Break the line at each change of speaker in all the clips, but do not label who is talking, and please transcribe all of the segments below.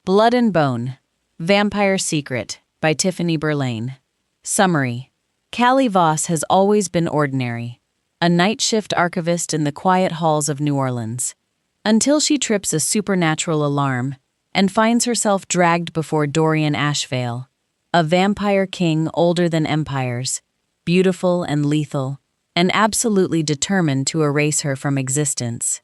Blood and Bone, Vampire Secret by Tiffany Berlane. Summary: Callie Voss has always been ordinary, a night shift archivist in the quiet halls of New Orleans, until she trips a supernatural alarm and finds herself dragged before Dorian Ashveil, a vampire king older than empires, beautiful and lethal, and absolutely determined to erase her from existence.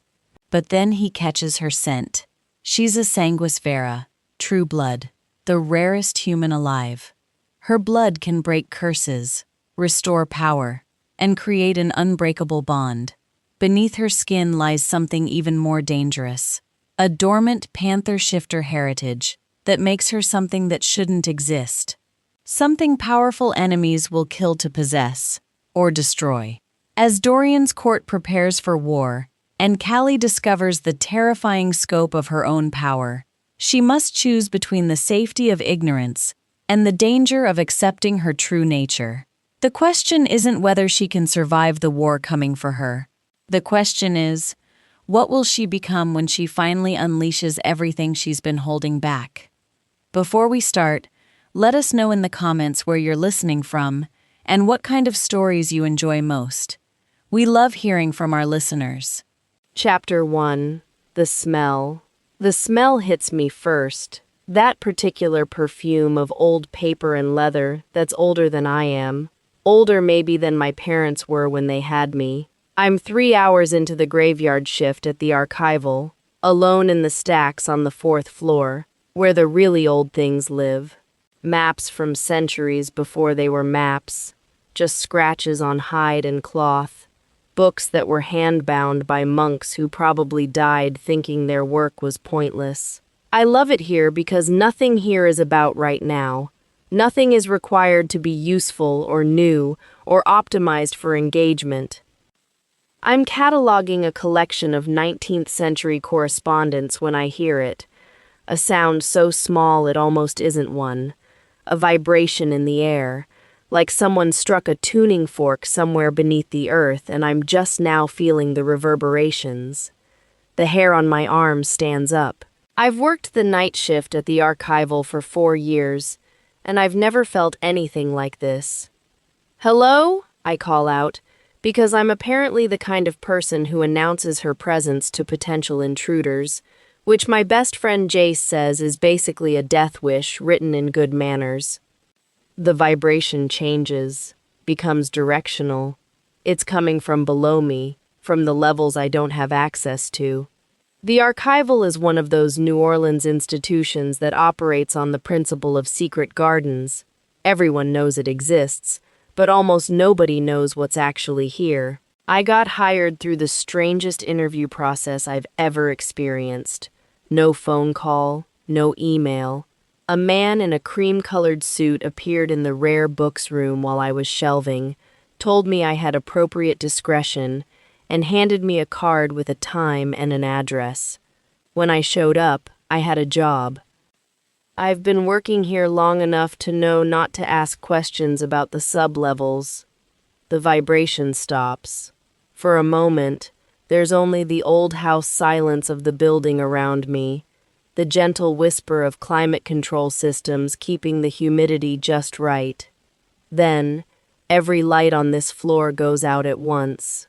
But then he catches her scent. She's a sanguis vera, true blood, the rarest human alive. Her blood can break curses, restore power, and create an unbreakable bond. Beneath her skin lies something even more dangerous, a dormant panther shifter heritage that makes her something that shouldn't exist. Something powerful enemies will kill to possess or destroy. As Dorian's court prepares for war, and Callie discovers the terrifying scope of her own power, she must choose between the safety of ignorance and the danger of accepting her true nature. The question isn't whether she can survive the war coming for her. The question is, what will she become when she finally unleashes everything she's been holding back? Before we start, let us know in the comments where you're listening from and what kind of stories you enjoy most. We love hearing from our listeners.
Chapter 1. The Smell. The smell hits me first. That particular perfume of old paper and leather that's older than I am. Older maybe than my parents were when they had me. I'm 3 hours into the graveyard shift at the archival, alone in the stacks on the 4th floor, where the really old things live. Maps from centuries before they were maps, just scratches on hide and cloth. Books that were hand-bound by monks who probably died thinking their work was pointless. I love it here because nothing here is about right now. Nothing is required to be useful or new or optimized for engagement. I'm cataloging a collection of 19th century correspondence when I hear it. A sound so small it almost isn't one. A vibration in the air. Like someone struck a tuning fork somewhere beneath the earth, and I'm just now feeling the reverberations. The hair on my arm stands up. I've worked the night shift at the archival for 4 years, and I've never felt anything like this. "Hello?" I call out, because I'm apparently the kind of person who announces her presence to potential intruders, which my best friend Jace says is basically a death wish written in good manners. The vibration changes, becomes directional. It's coming from below me, from the levels I don't have access to. The archival is one of those New Orleans institutions that operates on the principle of secret gardens. Everyone knows it exists, but almost nobody knows what's actually here. I got hired through the strangest interview process I've ever experienced. No phone call, no email. A man in a cream-colored suit appeared in the rare books room while I was shelving, told me I had appropriate discretion, and handed me a card with a time and an address. When I showed up, I had a job. I've been working here long enough to know not to ask questions about the sub-levels. The vibration stops. For a moment, there's only the old house silence of the building around me, the gentle whisper of climate control systems keeping the humidity just right. Then, every light on this floor goes out at once.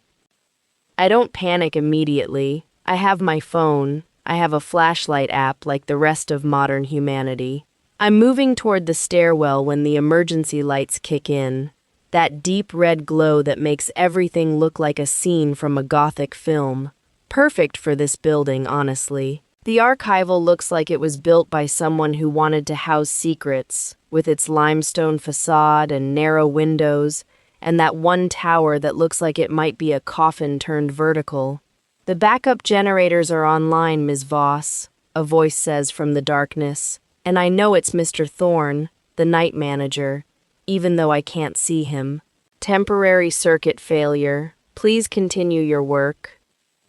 I don't panic immediately. I have my phone. I have a flashlight app like the rest of modern humanity. I'm moving toward the stairwell when the emergency lights kick in. That deep red glow that makes everything look like a scene from a Gothic film. Perfect for this building, honestly. The archival looks like it was built by someone who wanted to house secrets, with its limestone facade and narrow windows, and that one tower that looks like it might be a coffin turned vertical. "The backup generators are online, Ms. Voss," a voice says from the darkness, and I know it's Mr. Thorne, the night manager, even though I can't see him. "Temporary circuit failure. Please continue your work."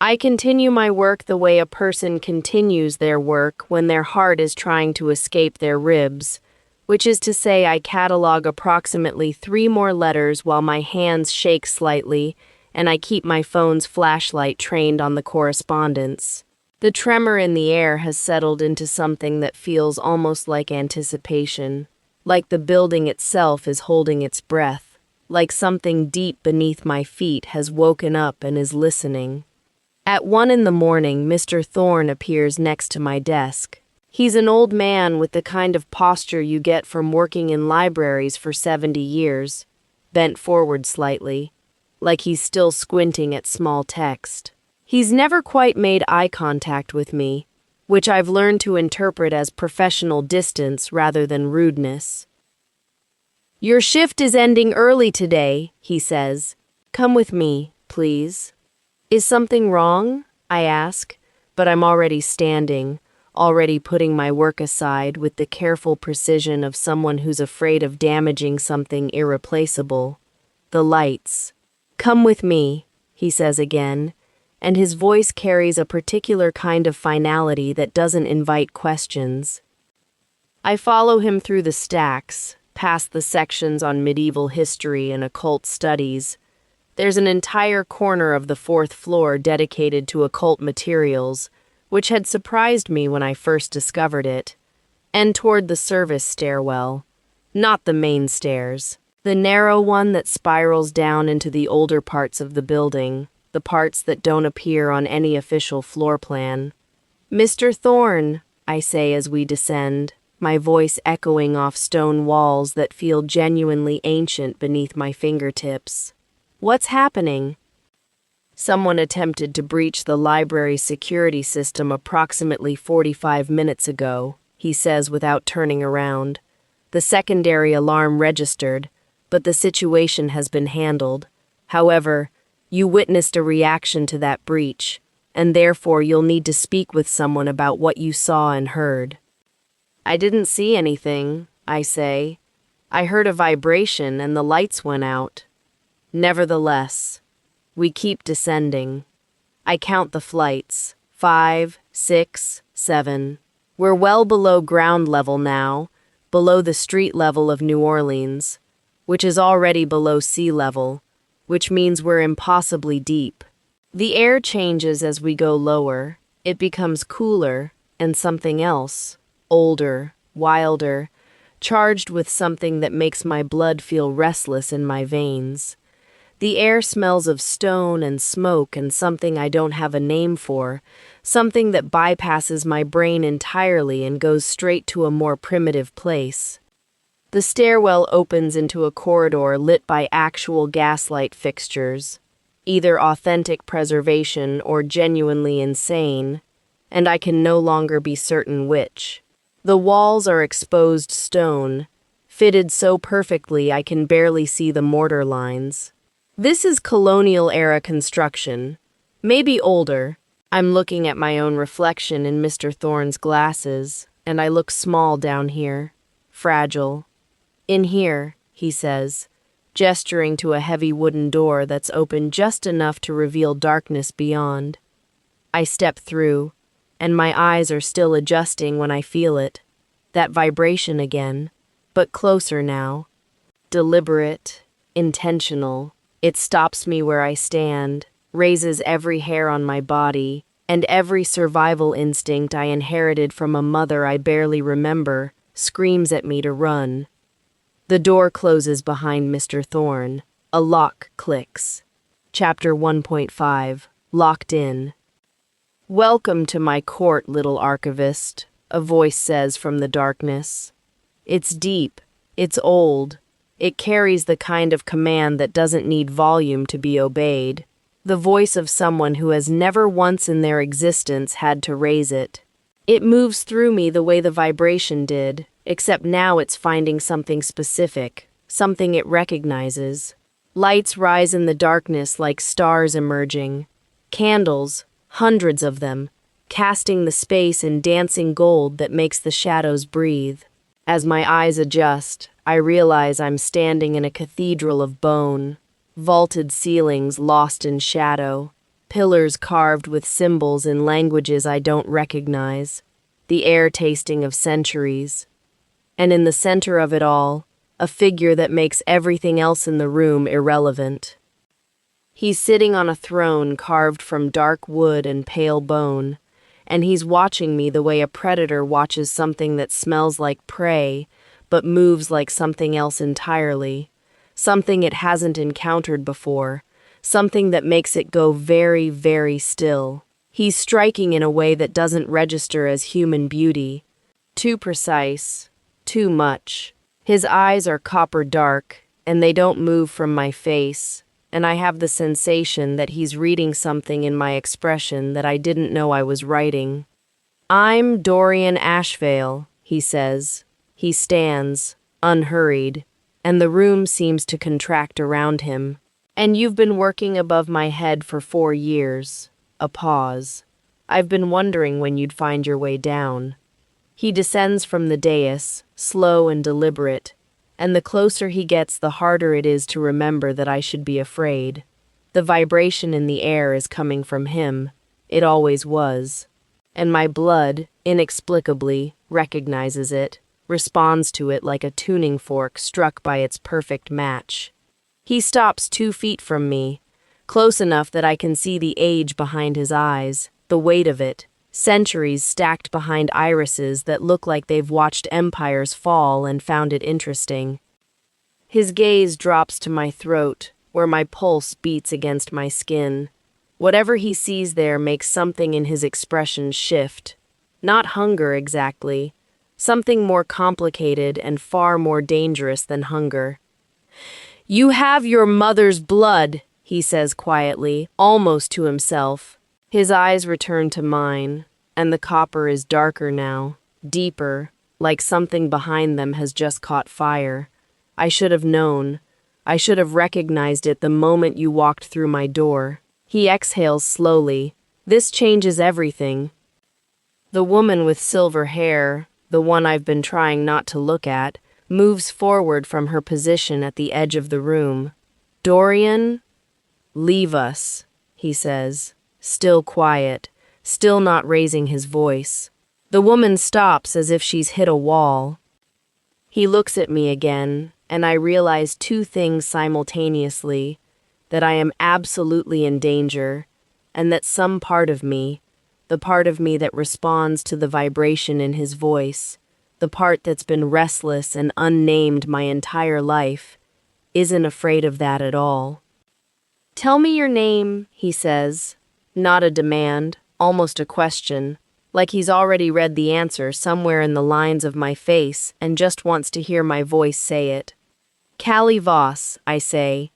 I continue my work the way a person continues their work when their heart is trying to escape their ribs, which is to say I catalog approximately 3 more letters while my hands shake slightly and I keep my phone's flashlight trained on the correspondence. The tremor in the air has settled into something that feels almost like anticipation, like the building itself is holding its breath, like something deep beneath my feet has woken up and is listening. At 1 in the morning, Mr. Thorne appears next to my desk. He's an old man with the kind of posture you get from working in libraries for 70 years, bent forward slightly, like he's still squinting at small text. He's never quite made eye contact with me, which I've learned to interpret as professional distance rather than rudeness. "Your shift is ending early today," he says. "Come with me, please." "Is something wrong?" I ask, but I'm already standing, already putting my work aside with the careful precision of someone who's afraid of damaging something irreplaceable. The lights. "Come with me," he says again, and his voice carries a particular kind of finality that doesn't invite questions. I follow him through the stacks, past the sections on medieval history and occult studies. There's an entire corner of the 4th floor dedicated to occult materials, which had surprised me when I first discovered it, and toward the service stairwell, not the main stairs, the narrow one that spirals down into the older parts of the building, the parts that don't appear on any official floor plan. "Mr. Thorne," I say as we descend, my voice echoing off stone walls that feel genuinely ancient beneath my fingertips. "What's happening?" "Someone attempted to breach the library security system approximately 45 minutes ago," he says without turning around. "The secondary alarm registered, but the situation has been handled. However, you witnessed a reaction to that breach, and therefore you'll need to speak with someone about what you saw and heard." "I didn't see anything," I say. "I heard a vibration and the lights went out." Nevertheless, we keep descending. I count the flights. 5, 6, 7. We're well below ground level now, below the street level of New Orleans, which is already below sea level, which means we're impossibly deep. The air changes as we go lower. It becomes cooler and something else, older, wilder, charged with something that makes my blood feel restless in my veins. The air smells of stone and smoke and something I don't have a name for, something that bypasses my brain entirely and goes straight to a more primitive place. The stairwell opens into a corridor lit by actual gaslight fixtures, either authentic preservation or genuinely insane, and I can no longer be certain which. The walls are exposed stone, fitted so perfectly I can barely see the mortar lines. This is colonial-era construction, maybe older. I'm looking at my own reflection in Mr. Thorne's glasses, and I look small down here, fragile. "In here," he says, gesturing to a heavy wooden door that's open just enough to reveal darkness beyond. I step through, and my eyes are still adjusting when I feel it. That vibration again, but closer now. Deliberate, intentional. It stops me where I stand, raises every hair on my body, and every survival instinct I inherited from a mother I barely remember screams at me to run. The door closes behind Mr. Thorne. A lock clicks. Chapter 1.5. Locked in. "Welcome to my court, little archivist," a voice says from the darkness. It's deep. It's old. It carries the kind of command that doesn't need volume to be obeyed. The voice of someone who has never once in their existence had to raise it. It moves through me the way the vibration did, except now it's finding something specific, something it recognizes. Lights rise in the darkness like stars emerging. Candles, hundreds of them, casting the space in dancing gold that makes the shadows breathe. As my eyes adjust, I realize I'm standing in a cathedral of bone, vaulted ceilings lost in shadow, pillars carved with symbols in languages I don't recognize, the air tasting of centuries. And in the center of it all, a figure that makes everything else in the room irrelevant. He's sitting on a throne carved from dark wood and pale bone, and he's watching me the way a predator watches something that smells like prey, but moves like something else entirely. Something it hasn't encountered before. Something that makes it go very, very still. He's striking in a way that doesn't register as human beauty. Too precise. Too much. His eyes are copper dark, and they don't move from my face, and I have the sensation that he's reading something in my expression that I didn't know I was writing. "I'm Dorian Ashveil," he says. He stands, unhurried, and the room seems to contract around him. "And you've been working above my head for 4 years." A pause. "I've been wondering when you'd find your way down." He descends from the dais, slow and deliberate, and the closer he gets, the harder it is to remember that I should be afraid. The vibration in the air is coming from him. It always was. And my blood, inexplicably, recognizes it, responds to it like a tuning fork struck by its perfect match. He stops 2 feet from me, close enough that I can see the age behind his eyes, the weight of it, centuries stacked behind irises that look like they've watched empires fall and found it interesting. His gaze drops to my throat, where my pulse beats against my skin. Whatever he sees there makes something in his expression shift. Not hunger exactly, something more complicated and far more dangerous than hunger. "You have your mother's blood," he says quietly, almost to himself. His eyes return to mine, and the copper is darker now, deeper, like something behind them has just caught fire. I should have known. I should have recognized it the moment you walked through my door. He exhales slowly. This changes everything. The woman with silver hair, the one I've been trying not to look at, moves forward from her position at the edge of the room. "Dorian, leave us," he says, still quiet, still not raising his voice. The woman stops as if she's hit a wall. He looks at me again, and I realize 2 things simultaneously: that I am absolutely in danger, and that some part of me, the part of me that responds to the vibration in his voice, the part that's been restless and unnamed my entire life, isn't afraid of that at all. "Tell me your name," he says. Not a demand, almost a question, like he's already read the answer somewhere in the lines of my face and just wants to hear my voice say it. "Callie Voss," I say.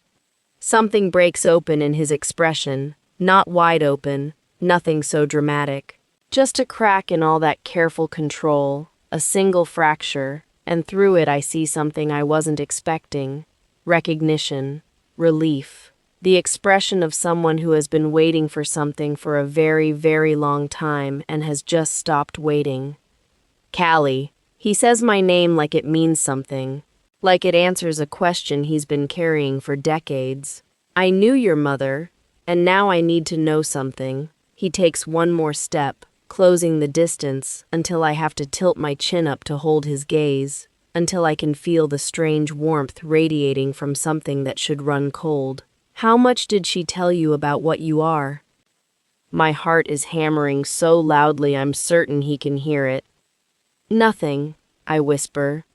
Something breaks open in his expression, not wide open, nothing so dramatic. Just a crack in all that careful control, a single fracture, and through it I see something I wasn't expecting. Recognition, relief. The expression of someone who has been waiting for something for a very, very long time and has just stopped waiting. "Callie." He says my name like it means something, like it answers a question he's been carrying for decades. "I knew your mother, and now I need to know something." He takes one more step, closing the distance until I have to tilt my chin up to hold his gaze, until I can feel the strange warmth radiating from something that should run cold. "How much did she tell you about what you are?" My heart is hammering so loudly I'm certain he can hear it. "Nothing," I whisper.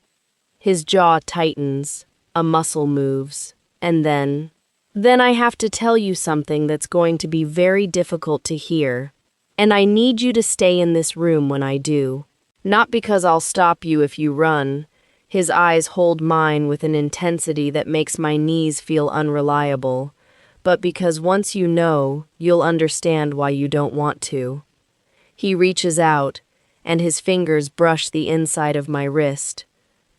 His jaw tightens, a muscle moves, and then I have to tell you something that's going to be very difficult to hear, and I need you to stay in this room when I do. Not because I'll stop you if you run. His eyes hold mine with an intensity that makes my knees feel unreliable, but because once you know, you'll understand why you don't want to. He reaches out, and his fingers brush the inside of my wrist.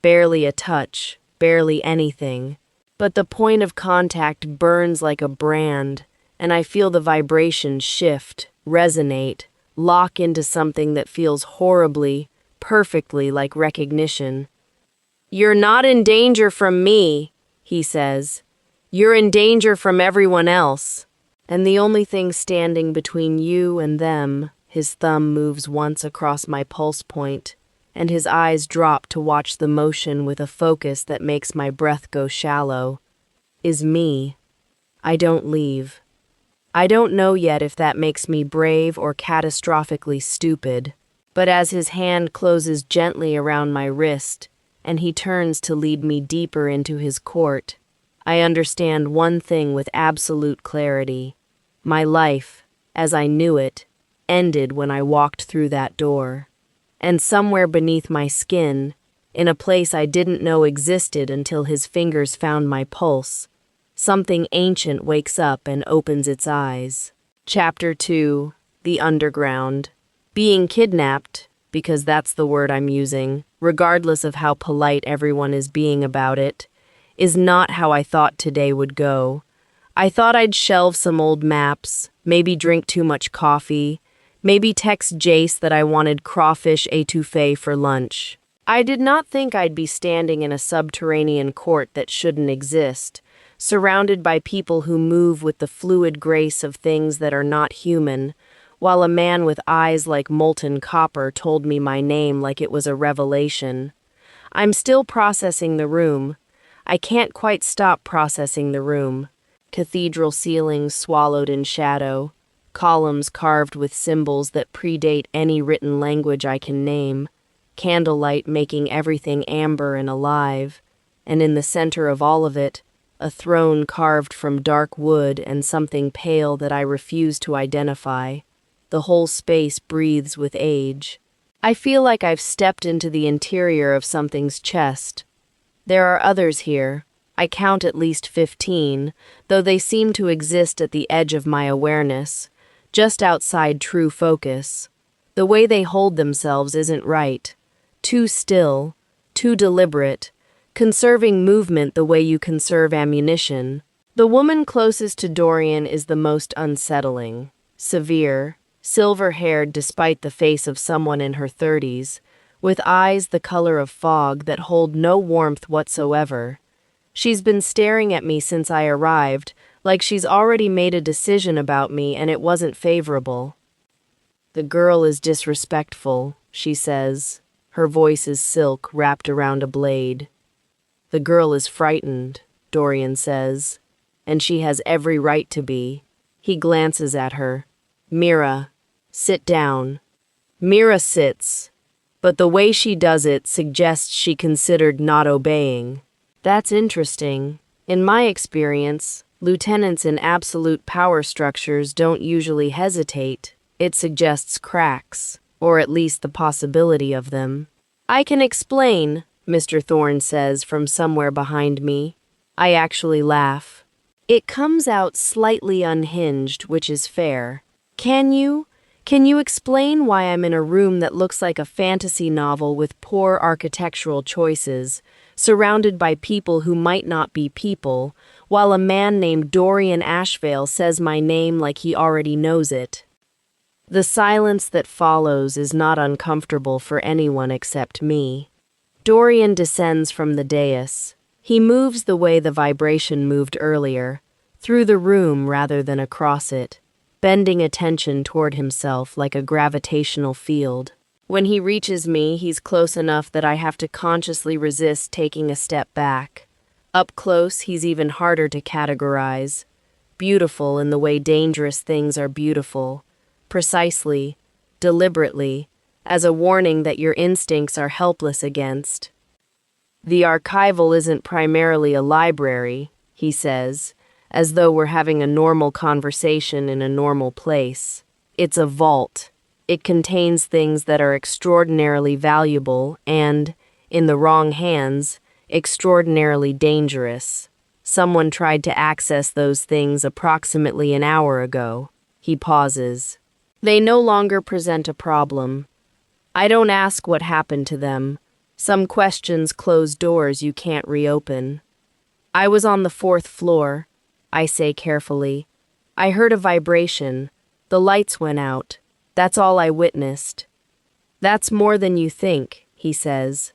Barely a touch, barely anything, but the point of contact burns like a brand, and I feel the vibration shift, resonate, lock into something that feels horribly, perfectly like recognition. "You're not in danger from me," he says. "You're in danger from everyone else. And the only thing standing between you and them," his thumb moves once across my pulse point, and his eyes drop to watch the motion with a focus that makes my breath go shallow, "is me." I don't leave. I don't know yet if that makes me brave or catastrophically stupid, but as his hand closes gently around my wrist and he turns to lead me deeper into his court, I understand one thing with absolute clarity. My life, as I knew it, ended when I walked through that door. And somewhere beneath my skin, in a place I didn't know existed until his fingers found my pulse, something ancient wakes up and opens its eyes. Chapter 2: The Underground. Being kidnapped, because that's the word I'm using, regardless of how polite everyone is being about it, is not how I thought today would go. I thought I'd shelve some old maps, maybe drink too much coffee, maybe text Jace that I wanted crawfish étouffée for lunch. I did not think I'd be standing in a subterranean court that shouldn't exist, surrounded by people who move with the fluid grace of things that are not human, while a man with eyes like molten copper told me my name like it was a revelation. I'm still processing the room. I can't quite stop processing the room. Cathedral ceilings swallowed in shadow, columns carved with symbols that predate any written language I can name, candlelight making everything amber and alive, and in the center of all of it, a throne carved from dark wood and something pale that I refuse to identify. The whole space breathes with age. I feel like I've stepped into the interior of something's chest. There are others here. I count at least 15, though they seem to exist at the edge of my awareness, just outside true focus. The way they hold themselves isn't right. Too still, too deliberate, conserving movement the way you conserve ammunition. The woman closest to Dorian is the most unsettling. Severe, silver-haired despite the face of someone in her 30s, with eyes the color of fog that hold no warmth whatsoever. She's been staring at me since I arrived, like she's already made a decision about me and it wasn't favorable. "The girl is disrespectful," she says. Her voice is silk wrapped around a blade. "The girl is frightened," Dorian says, "and she has every right to be." He glances at her. "Mira, sit down." Mira sits, but the way she does it suggests she considered not obeying. That's interesting. In my experience, lieutenants in absolute power structures don't usually hesitate. It suggests cracks, or at least the possibility of them. "I can explain," Mr. Thorne says from somewhere behind me. I actually laugh. It comes out slightly unhinged, which is fair. Can you explain why I'm in a room that looks like a fantasy novel with poor architectural choices, surrounded by people who might not be people, while a man named Dorian Ashveil says my name like he already knows it? The silence that follows is not uncomfortable for anyone except me. Dorian descends from the dais. He moves the way the vibration moved earlier, through the room rather than across it, bending attention toward himself like a gravitational field. When he reaches me, he's close enough that I have to consciously resist taking a step back. Up close, he's even harder to categorize. Beautiful in the way dangerous things are beautiful. Precisely, deliberately, as a warning that your instincts are helpless against. "The archival isn't primarily a library," he says, as though we're having a normal conversation in a normal place. "It's a vault. It contains things that are extraordinarily valuable and, in the wrong hands, extraordinarily dangerous. Someone tried to access those things approximately an hour ago." He pauses. "They no longer present a problem. I don't ask what happened to them. Some questions close doors you can't reopen. I was on the 4th floor, I say carefully. I heard a vibration. The lights went out. That's all I witnessed." "That's more than you think," he says.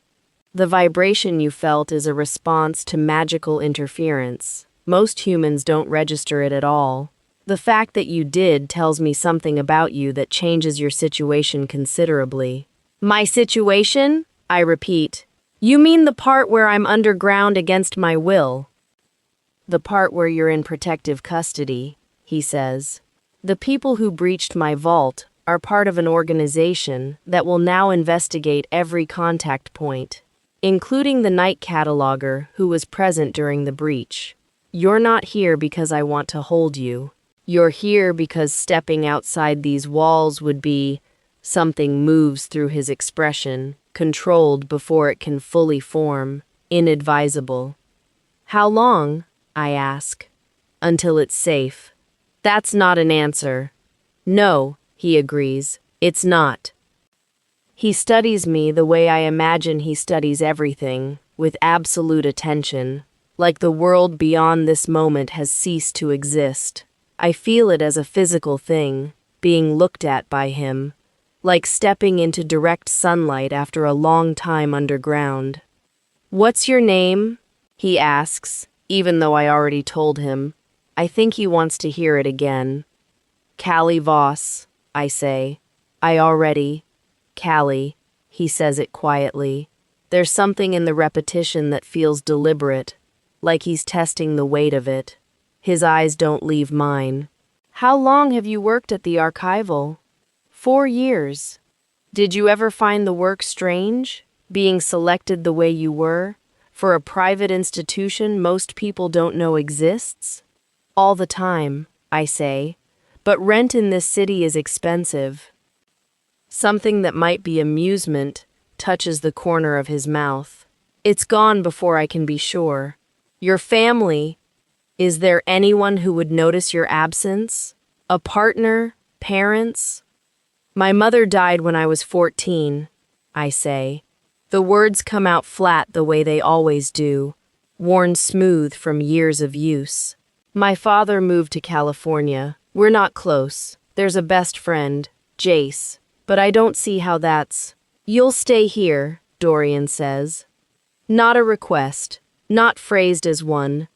"The vibration you felt is a response to magical interference. Most humans don't register it at all. The fact that you did tells me something about you that changes your situation considerably." "My situation?" I repeat. "You mean the part where I'm underground against my will?" "The part where you're in protective custody," he says. The people who breached my vault are part of an organization that will now investigate every contact point, including the night cataloger who was present during the breach. You're not here because I want to hold you. You're here because stepping outside these walls would be... Something moves through his expression, controlled before it can fully form, inadvisable. How long? I ask. Until it's safe. That's not an answer. No, he agrees, it's not. He studies me the way I imagine he studies everything, with absolute attention, like the world beyond this moment has ceased to exist. I feel it as a physical thing, being looked at by him, like stepping into direct sunlight after a long time underground. What's your name? He asks, even though I already told him. I think he wants to hear it again. Callie Voss, I say. Callie, he says it quietly. There's something in the repetition that feels deliberate, like he's testing the weight of it. His eyes don't leave mine. How long have you worked at the archival? 4 years. Did you ever find the work strange, being selected the way you were, for a private institution most people don't know exists? All the time, I say, but rent in this city is expensive. Something that might be amusement touches the corner of his mouth. It's gone before I can be sure. Your family, is there anyone who would notice your absence? A partner? Parents? My mother died when I was 14, I say. The words come out flat the way they always do, worn smooth from years of use. My father moved to California. We're not close. There's a best friend, Jace, but I don't see how that's... You'll stay here, Dorian says. Not a request, not phrased as one,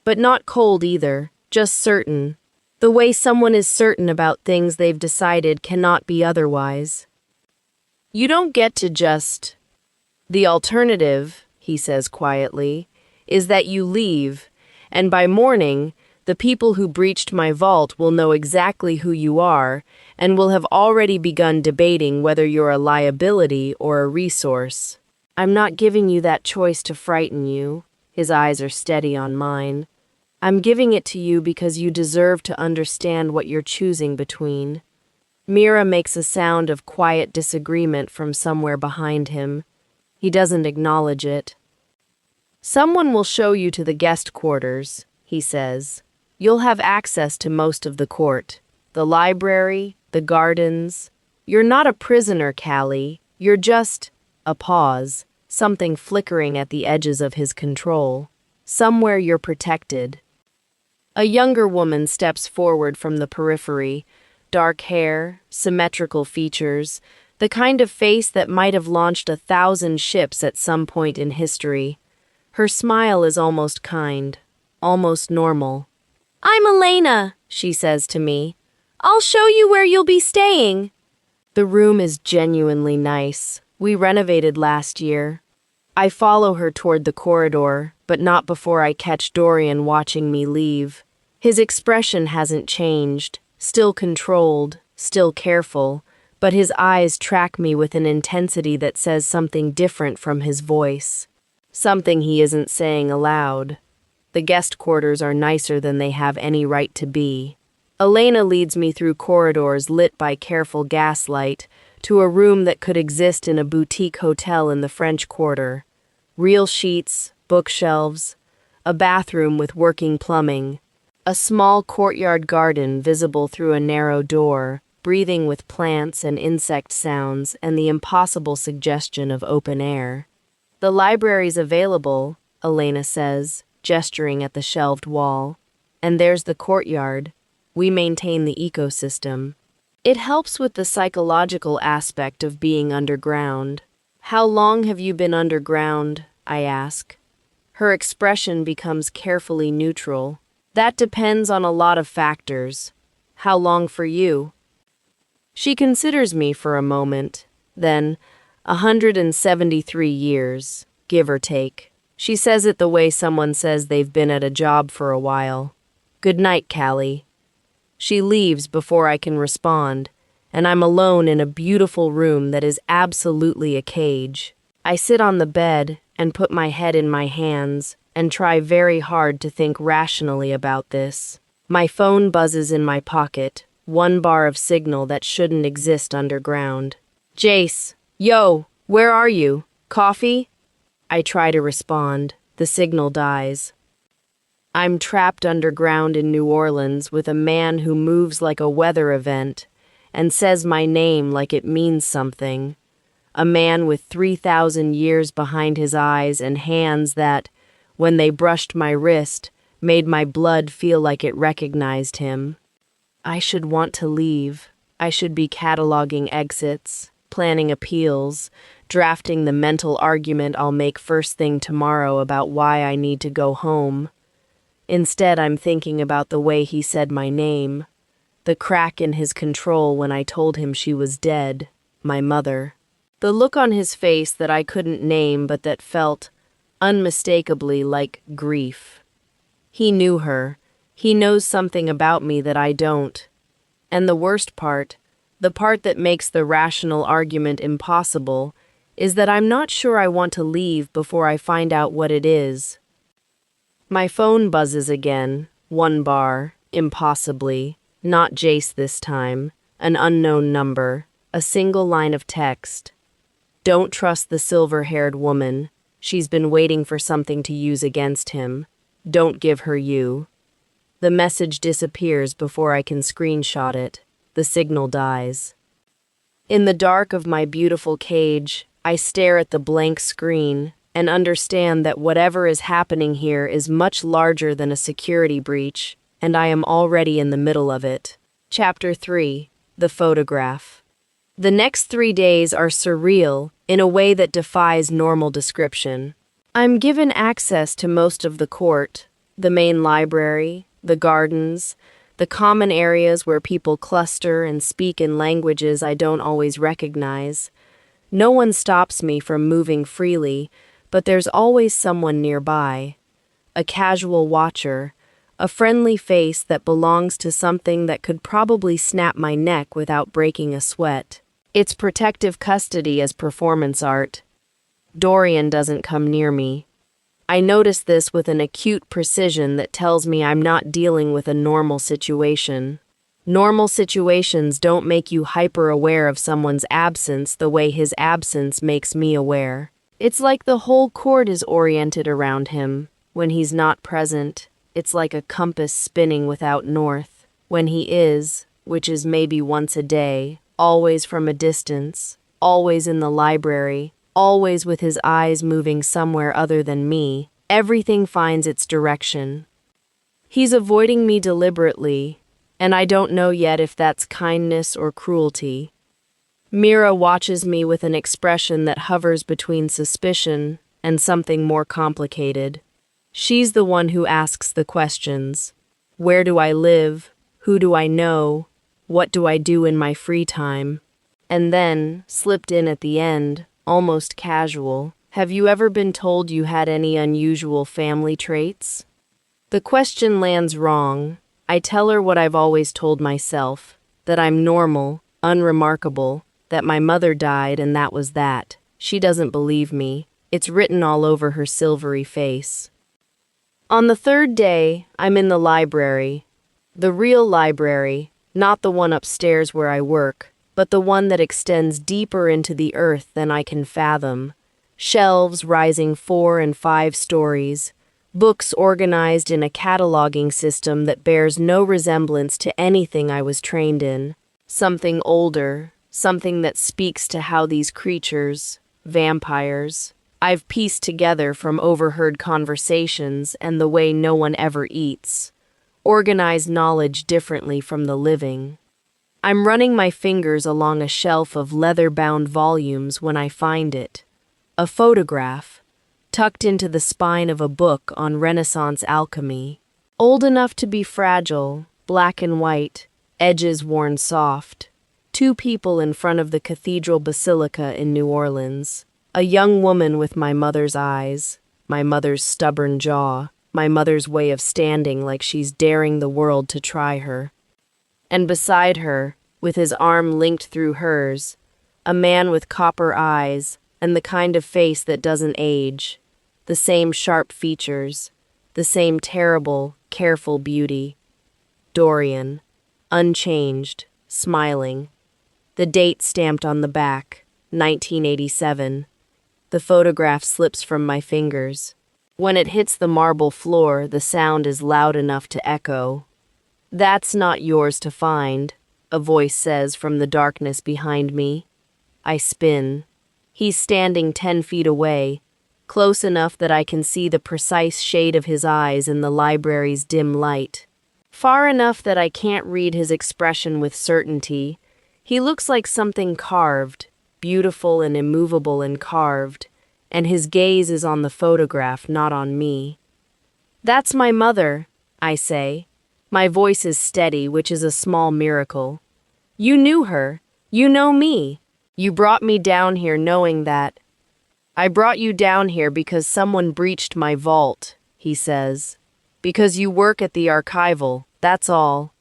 but not cold either, just certain. The way someone is certain about things they've decided cannot be otherwise. You don't get to just... The alternative, he says quietly, is that you leave, and by morning, the people who breached my vault will know exactly who you are and will have already begun debating whether you're a liability or a resource. I'm not giving you that choice to frighten you. His eyes are steady on mine. I'm giving it to you because you deserve to understand what you're choosing between. Mira makes a sound of quiet disagreement from somewhere behind him. He doesn't acknowledge it. Someone will show you to the guest quarters, he says. You'll have access to most of the court. The library, the gardens. You're not a prisoner, Callie. You're just... A pause, something flickering at the edges of his control. Somewhere you're protected. A younger woman steps forward from the periphery, dark hair, symmetrical features, the kind of face that might have launched 1,000 ships at some point in history. Her smile is almost kind, almost normal. I'm Elena, she says to me. I'll show you where you'll be staying. The room is genuinely nice. We renovated last year. I follow her toward the corridor, but not before I catch Dorian watching me leave. His expression hasn't changed, still controlled, still careful, but his eyes track me with an intensity that says something different from his voice. Something he isn't saying aloud. The guest quarters are nicer than they have any right to be. Elena leads me through corridors lit by careful gaslight to a room that could exist in a boutique hotel in the French Quarter. Real sheets, bookshelves, a bathroom with working plumbing, a small courtyard garden visible through a narrow door, breathing with plants and insect sounds and the impossible suggestion of open air. The library's available, Elena says, gesturing at the shelved wall. And there's the courtyard. We maintain the ecosystem. It helps with the psychological aspect of being underground. How long have you been underground? I ask. Her expression becomes carefully neutral. That depends on a lot of factors. How long for you? She considers me for a moment. Then, 173 years, give or take. She says it the way someone says they've been at a job for a while. Good night, Callie. She leaves before I can respond, and I'm alone in a beautiful room that is absolutely a cage. I sit on the bed and put my head in my hands and try very hard to think rationally about this. My phone buzzes in my pocket, one bar of signal that shouldn't exist underground. Jace, yo, where are you? Coffee? I try to respond. The signal dies. I'm trapped underground in New Orleans with a man who moves like a weather event and says my name like it means something. A man with 3,000 years behind his eyes and hands that, when they brushed my wrist, made my blood feel like it recognized him. I should want to leave. I should be cataloging exits, planning appeals, drafting the mental argument I'll make first thing tomorrow about why I need to go home. Instead, I'm thinking about the way he said my name, the crack in his control when I told him she was dead, my mother. The look on his face that I couldn't name but that felt unmistakably like grief. He knew her. He knows something about me that I don't. And the worst part, the part that makes the rational argument impossible, is that I'm not sure I want to leave before I find out what it is. My phone buzzes again, one bar, impossibly, not Jace this time, an unknown number, a single line of text. Don't trust the silver-haired woman. She's been waiting for something to use against him. Don't give her you. The message disappears before I can screenshot it. The signal dies. In the dark of my beautiful cage, I stare at the blank screen and understand that whatever is happening here is much larger than a security breach, and I am already in the middle of it. Chapter 3. The Photograph. The next 3 days are surreal in a way that defies normal description. I'm given access to most of the court, the main library, the gardens, the common areas where people cluster and speak in languages I don't always recognize. No one stops me from moving freely, but there's always someone nearby. A casual watcher, a friendly face that belongs to something that could probably snap my neck without breaking a sweat. It's protective custody as performance art. Dorian doesn't come near me. I notice this with an acute precision that tells me I'm not dealing with a normal situation. Normal situations don't make you hyper-aware of someone's absence the way his absence makes me aware. It's like the whole court is oriented around him. When he's not present, it's like a compass spinning without north. When he is, which is maybe once a day, always from a distance, always in the library, always with his eyes moving somewhere other than me, everything finds its direction. He's avoiding me deliberately, and I don't know yet if that's kindness or cruelty. Mira watches me with an expression that hovers between suspicion and something more complicated. She's the one who asks the questions. Where do I live? Who do I know? What do I do in my free time? And then, slipped in at the end, almost casual, have you ever been told you had any unusual family traits? The question lands wrong. I tell her what I've always told myself, that I'm normal, unremarkable, that my mother died and that was that. She doesn't believe me. It's written all over her silvery face. On the third day, I'm in the library. The real library, not the one upstairs where I work, but the one that extends deeper into the earth than I can fathom. Shelves rising 4 and 5 stories, books organized in a cataloging system that bears no resemblance to anything I was trained in. Something older, something that speaks to how these creatures, vampires, I've pieced together from overheard conversations and the way no one ever eats, organize knowledge differently from the living. I'm running my fingers along a shelf of leather-bound volumes when I find it. A photograph, tucked into the spine of a book on Renaissance alchemy. Old enough to be fragile, black and white, edges worn soft. 2 people in front of the cathedral basilica in New Orleans. A young woman with my mother's eyes, my mother's stubborn jaw, my mother's way of standing like she's daring the world to try her. And beside her, with his arm linked through hers, a man with copper eyes and the kind of face that doesn't age, the same sharp features, the same terrible, careful beauty. Dorian, unchanged, smiling. The date stamped on the back, 1987. The photograph slips from my fingers. When it hits the marble floor, the sound is loud enough to echo. "That's not yours to find," a voice says from the darkness behind me. I spin. He's standing 10 feet away, close enough that I can see the precise shade of his eyes in the library's dim light. Far enough that I can't read his expression with certainty. He looks like something carved, beautiful and immovable and carved, and his gaze is on the photograph, not on me. "That's my mother," I say. My voice is steady, which is a small miracle. "You knew her. You know me. You brought me down here knowing that." "I brought you down here because someone breached my vault," he says. "Because you work at the archival, that's all."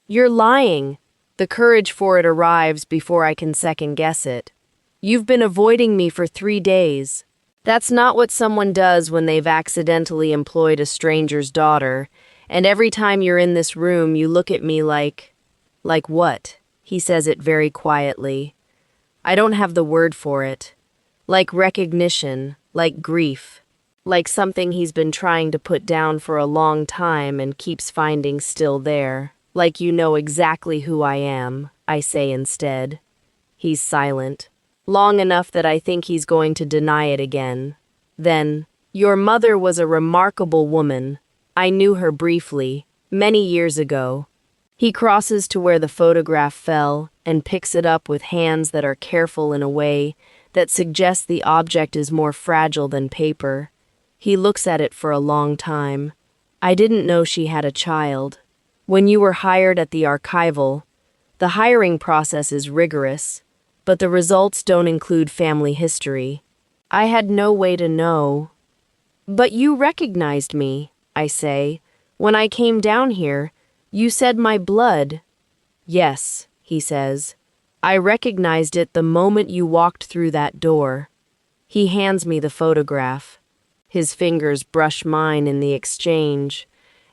"You're lying." The courage for it arrives before I can second-guess it. "You've been avoiding me for 3 days." That's not what someone does when they've accidentally employed a stranger's daughter, and every time you're in this room you look at me like what? He says it very quietly. I don't have the word for it. Like recognition, like grief, like something he's been trying to put down for a long time and keeps finding still there. "Like you know exactly who I am," I say instead. He's silent. Long enough that I think he's going to deny it again. Then, "Your mother was a remarkable woman. I knew her briefly, many years ago." He crosses to where the photograph fell and picks it up with hands that are careful in a way that suggests the object is more fragile than paper. He looks at it for a long time. "I didn't know she had a child. When you were hired at the archival, the hiring process is rigorous, but the results don't include family history. I had no way to know." "But you recognized me," I say. "When I came down here, you said my blood." "Yes," he says. "I recognized it the moment you walked through that door." He hands me the photograph. His fingers brush mine in the exchange,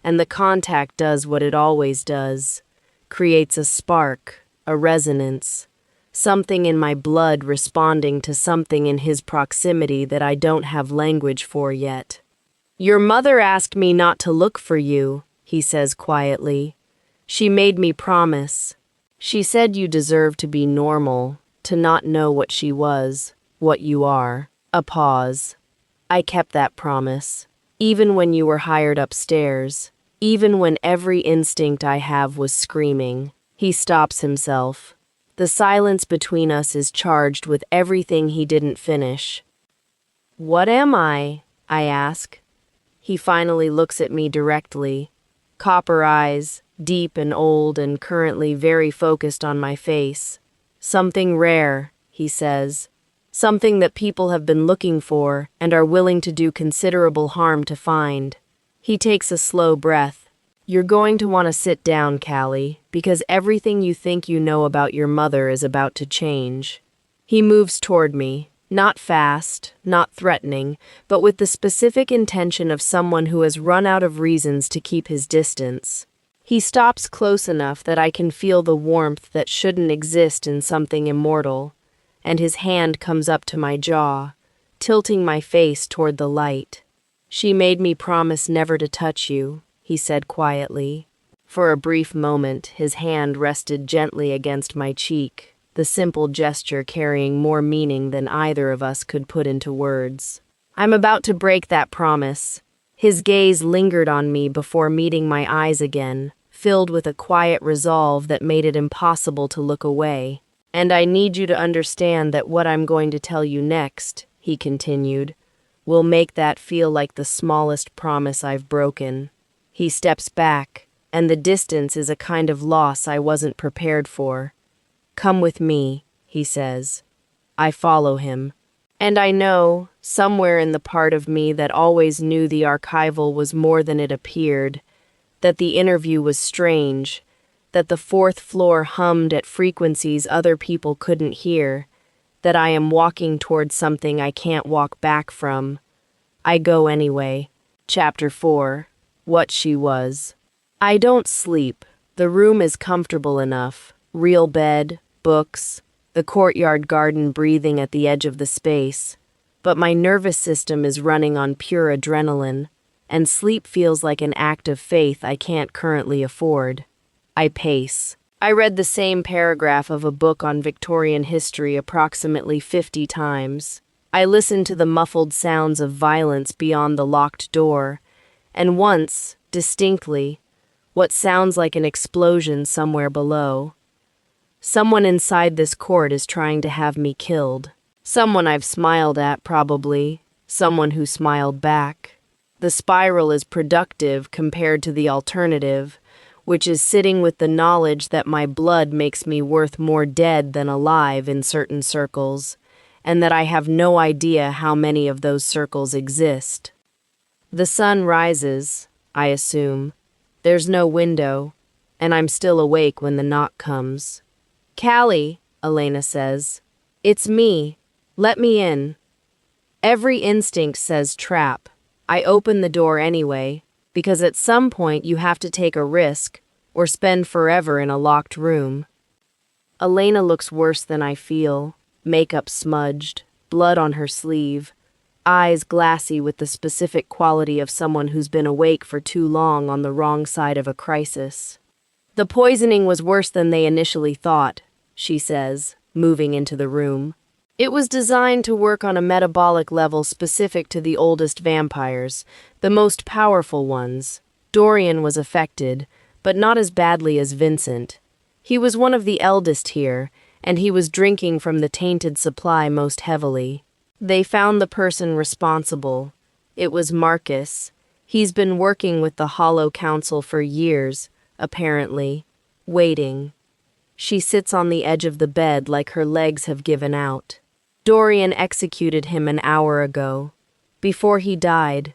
and the contact does what it always does. Creates a spark, a resonance. Something in my blood responding to something in his proximity that I don't have language for yet. "Your mother asked me not to look for you," he says quietly. "She made me promise. She said you deserve to be normal, to not know what she was, what you are." A pause. "I kept that promise. Even when you were hired upstairs. Even when every instinct I have was screaming." He stops himself. The silence between us is charged with everything he didn't finish. "What am I?" I ask. He finally looks at me directly. Copper eyes, deep and old and currently very focused on my face. "Something rare," he says. "Something that people have been looking for and are willing to do considerable harm to find." He takes a slow breath. "You're going to want to sit down, Callie, because everything you think you know about your mother is about to change." He moves toward me, not fast, not threatening, but with the specific intention of someone who has run out of reasons to keep his distance. He stops close enough that I can feel the warmth that shouldn't exist in something immortal, and his hand comes up to my jaw, tilting my face toward the light. "She made me promise never to touch you," he said quietly. For a brief moment, his hand rested gently against my cheek, the simple gesture carrying more meaning than either of us could put into words. "I'm about to break that promise." His gaze lingered on me before meeting my eyes again, filled with a quiet resolve that made it impossible to look away. "And I need you to understand that what I'm going to tell you next," he continued, "will make that feel like the smallest promise I've broken." He steps back, and the distance is a kind of loss I wasn't prepared for. "Come with me," he says. I follow him. And I know, somewhere in the part of me that always knew the archival was more than it appeared, that the interview was strange, that the fourth floor hummed at frequencies other people couldn't hear, that I am walking towards something I can't walk back from. I go anyway. Chapter 4. What She Was. I don't sleep. The room is comfortable enough. Real bed, books, the courtyard garden breathing at the edge of the space. But my nervous system is running on pure adrenaline, and sleep feels like an act of faith I can't currently afford. I pace. I read the same paragraph of a book on Victorian history approximately 50 times. I listened to the muffled sounds of violence beyond the locked door, and once, distinctly, what sounds like an explosion somewhere below. Someone inside this court is trying to have me killed. Someone I've smiled at, probably. Someone who smiled back. The spiral is productive compared to the alternative, which is sitting with the knowledge that my blood makes me worth more dead than alive in certain circles, and that I have no idea how many of those circles exist. The sun rises, I assume. There's no window, and I'm still awake when the knock comes. "Callie," Elena says. "It's me. Let me in." Every instinct says trap. I open the door anyway, because at some point you have to take a risk or spend forever in a locked room. Elena looks worse than I feel, makeup smudged, blood on her sleeve, eyes glassy with the specific quality of someone who's been awake for too long on the wrong side of a crisis. "The poisoning was worse than they initially thought," she says, moving into the room. "It was designed to work on a metabolic level specific to the oldest vampires, the most powerful ones. Dorian was affected, but not as badly as Vincent. He was one of the eldest here, and he was drinking from the tainted supply most heavily. They found the person responsible. It was Marcus. He's been working with the Hollow Council for years, apparently, waiting." She sits on the edge of the bed like her legs have given out. "Dorian executed him an hour ago. Before he died,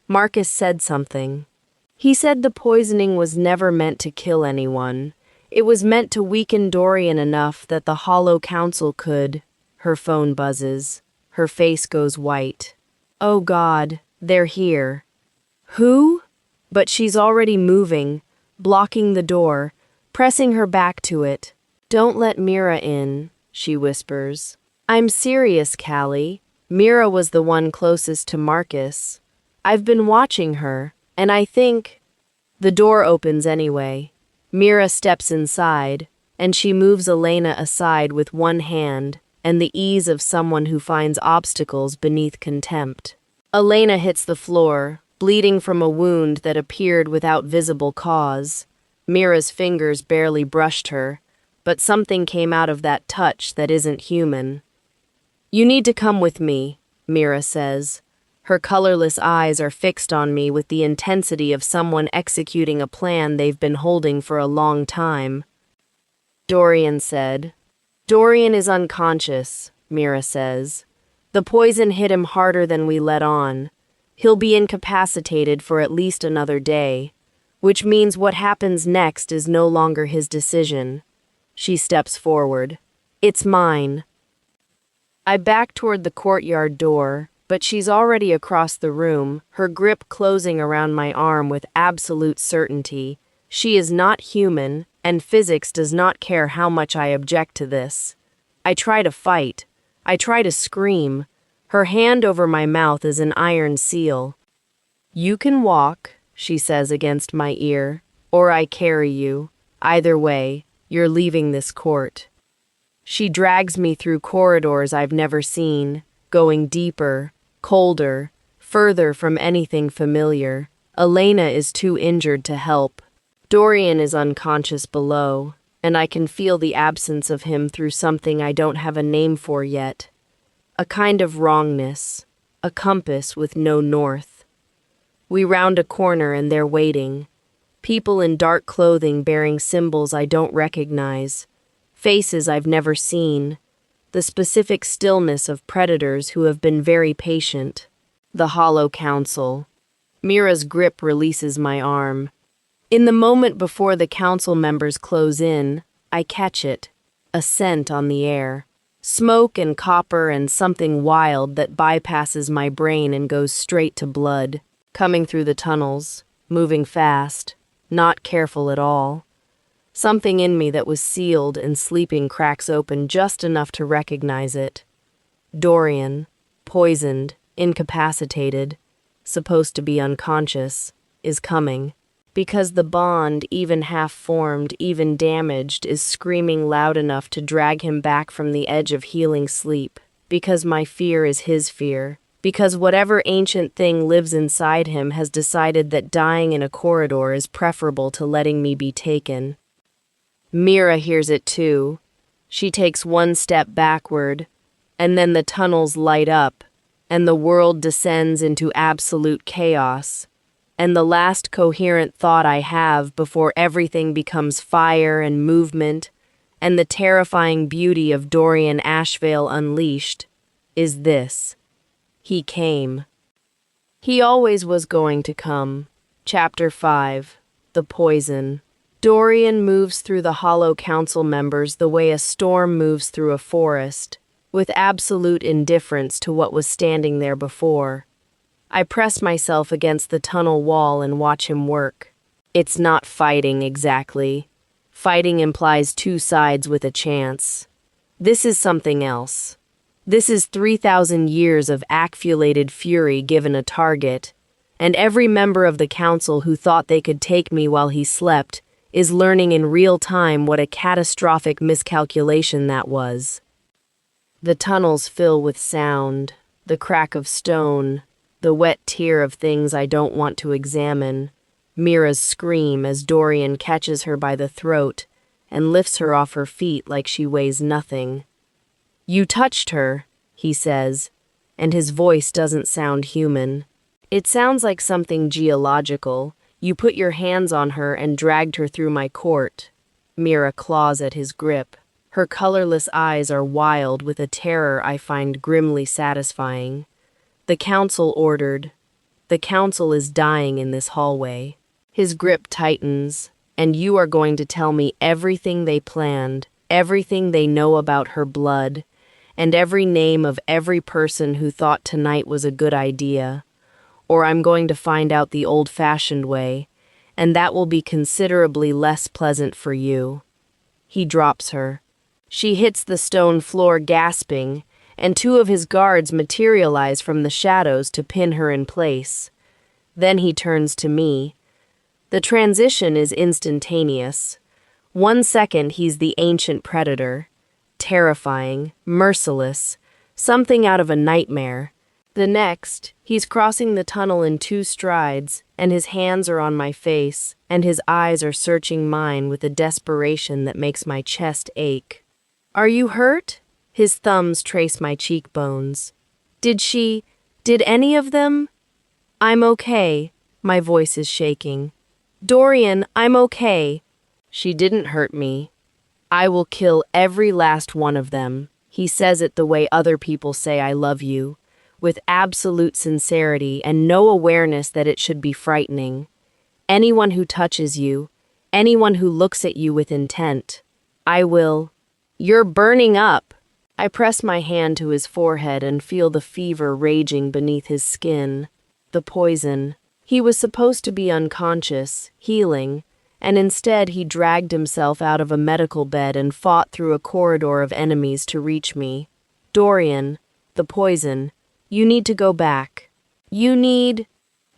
Marcus said something. He said the poisoning was never meant to kill anyone. It was meant to weaken Dorian enough that the Hollow Council could." Her phone buzzes. Her face goes white. "Oh God, they're here." "Who?" But she's already moving, blocking the door, pressing her back to it. "Don't let Mira in," she whispers. "I'm serious, Callie. Mira was the one closest to Marcus. I've been watching her, and I think—" The door opens anyway. Mira steps inside, and she moves Elena aside with one hand and the ease of someone who finds obstacles beneath contempt. Elena hits the floor, bleeding from a wound that appeared without visible cause. Mira's fingers barely brushed her, but something came out of that touch that isn't human. "You need to come with me," Mira says. Her colorless eyes are fixed on me with the intensity of someone executing a plan they've been holding for a long time. Dorian said. "Dorian is unconscious," Mira says. "The poison hit him harder than we let on. He'll be incapacitated for at least another day, which means what happens next is no longer his decision." She steps forward. "It's mine." I back toward the courtyard door, but she's already across the room, her grip closing around my arm with absolute certainty. She is not human, and physics does not care how much I object to this. I try to fight. I try to scream. Her hand over my mouth is an iron seal. "You can walk," she says against my ear, "or I carry you. Either way, you're leaving this court." She drags me through corridors I've never seen, going deeper, colder, further from anything familiar. Elena is too injured to help. Dorian is unconscious below, and I can feel the absence of him through something I don't have a name for yet. A kind of wrongness, a compass with no north. We round a corner and they're waiting. People in dark clothing bearing symbols I don't recognize. Faces I've never seen. The specific stillness of predators who have been very patient. The Hollow Council. Mira's grip releases my arm. In the moment before the council members close in, I catch it, a scent on the air. Smoke and copper and something wild that bypasses my brain and goes straight to blood, coming through the tunnels, moving fast, not careful at all. Something in me that was sealed and sleeping cracks open just enough to recognize it. Dorian, poisoned, incapacitated, supposed to be unconscious, is coming. Because the bond, even half-formed, even damaged, is screaming loud enough to drag him back from the edge of healing sleep. Because my fear is his fear. Because whatever ancient thing lives inside him has decided that dying in a corridor is preferable to letting me be taken. Mira hears it too. She takes one step backward, and then the tunnels light up, and the world descends into absolute chaos. And the last coherent thought I have before everything becomes fire and movement, and the terrifying beauty of Dorian Ashveil unleashed, is this. He came. He always was going to come. Chapter 5. The Poison. Dorian moves through the hollow council members the way a storm moves through a forest, with absolute indifference to what was standing there before. I press myself against the tunnel wall and watch him work. It's not fighting exactly. Fighting implies two sides with a chance. This is something else. This is 3,000 years of accumulated fury given a target, and every member of the council who thought they could take me while he slept is learning in real time what a catastrophic miscalculation that was. The tunnels fill with sound, the crack of stone, the wet tear of things I don't want to examine, Mira's scream as Dorian catches her by the throat and lifts her off her feet like she weighs nothing. "You touched her," he says, and his voice doesn't sound human. It sounds like something geological. "You put your hands on her and dragged her through my court." Mira claws at his grip. Her colorless eyes are wild with a terror I find grimly satisfying. The council ordered. The council is dying in this hallway. His grip tightens, and you are going to tell me everything they planned, everything they know about her blood, and every name of every person who thought tonight was a good idea. Or I'm going to find out the old-fashioned way, and that will be considerably less pleasant for you. He drops her. She hits the stone floor gasping, and two of his guards materialize from the shadows to pin her in place. Then he turns to me. The transition is instantaneous. 1 second he's the ancient predator, terrifying, merciless, something out of a nightmare. The next, he's crossing the tunnel in 2 strides, and his hands are on my face, and his eyes are searching mine with a desperation that makes my chest ache. "Are you hurt?" His thumbs trace my cheekbones. Did any of them?" "I'm okay." My voice is shaking. "Dorian, I'm okay." "She didn't hurt me. I will kill every last one of them." He says it the way other people say I love you, with absolute sincerity and no awareness that it should be frightening. Anyone who touches you, anyone who looks at you with intent, I will. "You're burning up." I press my hand to his forehead and feel the fever raging beneath his skin. The poison. He was supposed to be unconscious, healing, and instead he dragged himself out of a medical bed and fought through a corridor of enemies to reach me. "Dorian, the poison. You need to go back. You need—"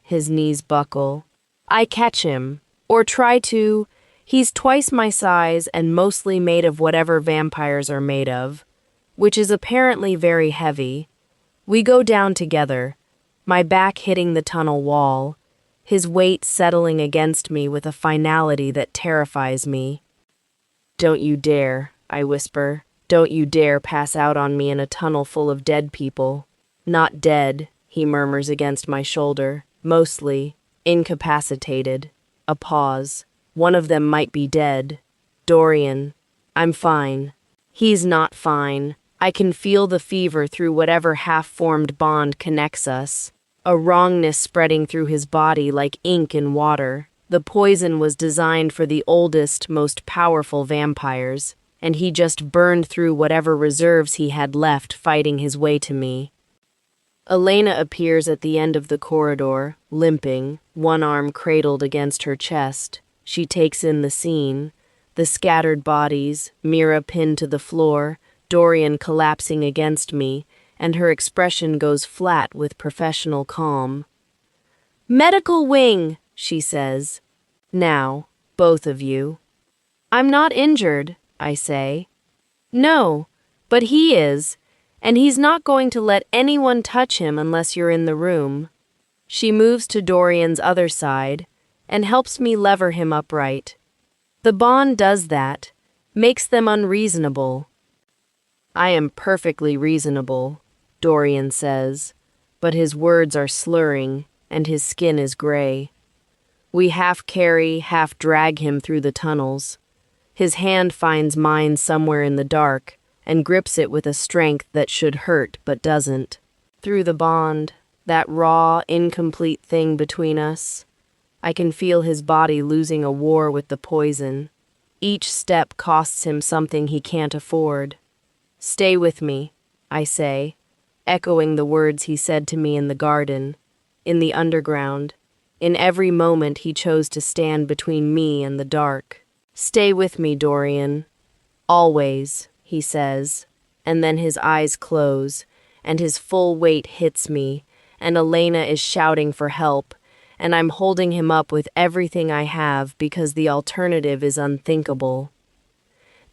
His knees buckle. I catch him, or try to. He's twice my size and mostly made of whatever vampires are made of, which is apparently very heavy. We go down together, my back hitting the tunnel wall, his weight settling against me with a finality that terrifies me. "Don't you dare," I whisper. "Don't you dare pass out on me in a tunnel full of dead people." "Not dead," he murmurs against my shoulder. "Mostly incapacitated." A pause. "One of them might be dead." "Dorian, I'm fine." He's not fine. I can feel the fever through whatever half-formed bond connects us, a wrongness spreading through his body like ink in water. The poison was designed for the oldest, most powerful vampires, and he just burned through whatever reserves he had left fighting his way to me. Elena appears at the end of the corridor, limping, one arm cradled against her chest. She takes in the scene, the scattered bodies, Mira pinned to the floor, Dorian collapsing against me, and her expression goes flat with professional calm. "Medical wing," she says. "Now, both of you." "I'm not injured," I say. "No, but he is, and he's not going to let anyone touch him unless you're in the room." She moves to Dorian's other side and helps me lever him upright. The bond does that, makes them unreasonable. "I am perfectly reasonable," Dorian says, but his words are slurring and his skin is gray. We half carry, half drag him through the tunnels. His hand finds mine somewhere in the dark and grips it with a strength that should hurt but doesn't. Through the bond, that raw, incomplete thing between us, I can feel his body losing a war with the poison. Each step costs him something he can't afford. "Stay with me," I say, echoing the words he said to me in the garden, in the underground. In every moment he chose to stand between me and the dark. "Stay with me, Dorian. Always," he says, and then his eyes close, and his full weight hits me, and Elena is shouting for help, and I'm holding him up with everything I have because the alternative is unthinkable.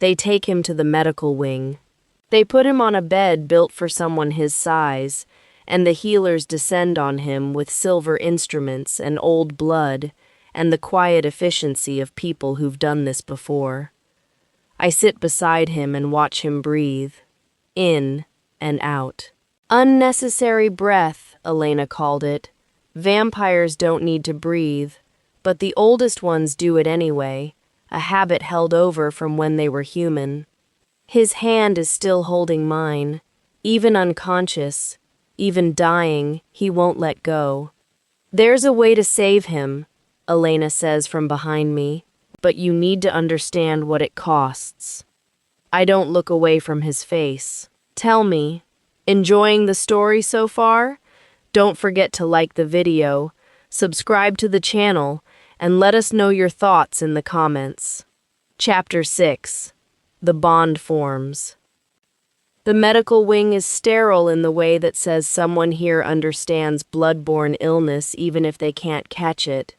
They take him to the medical wing. They put him on a bed built for someone his size, and the healers descend on him with silver instruments and old blood and the quiet efficiency of people who've done this before. I sit beside him and watch him breathe, in and out. Unnecessary breath, Elena called it. Vampires don't need to breathe, but the oldest ones do it anyway, a habit held over from when they were human. His hand is still holding mine. Even unconscious, even dying, he won't let go. "There's a way to save him," Elena says from behind me, "but you need to understand what it costs." I don't look away from his face. "Tell me, enjoying the story so far? Don't forget to like the video, subscribe to the channel, and let us know your thoughts in the comments." Chapter 6. The Bond Forms. The medical wing is sterile in the way that says someone here understands blood-borne illness even if they can't catch it.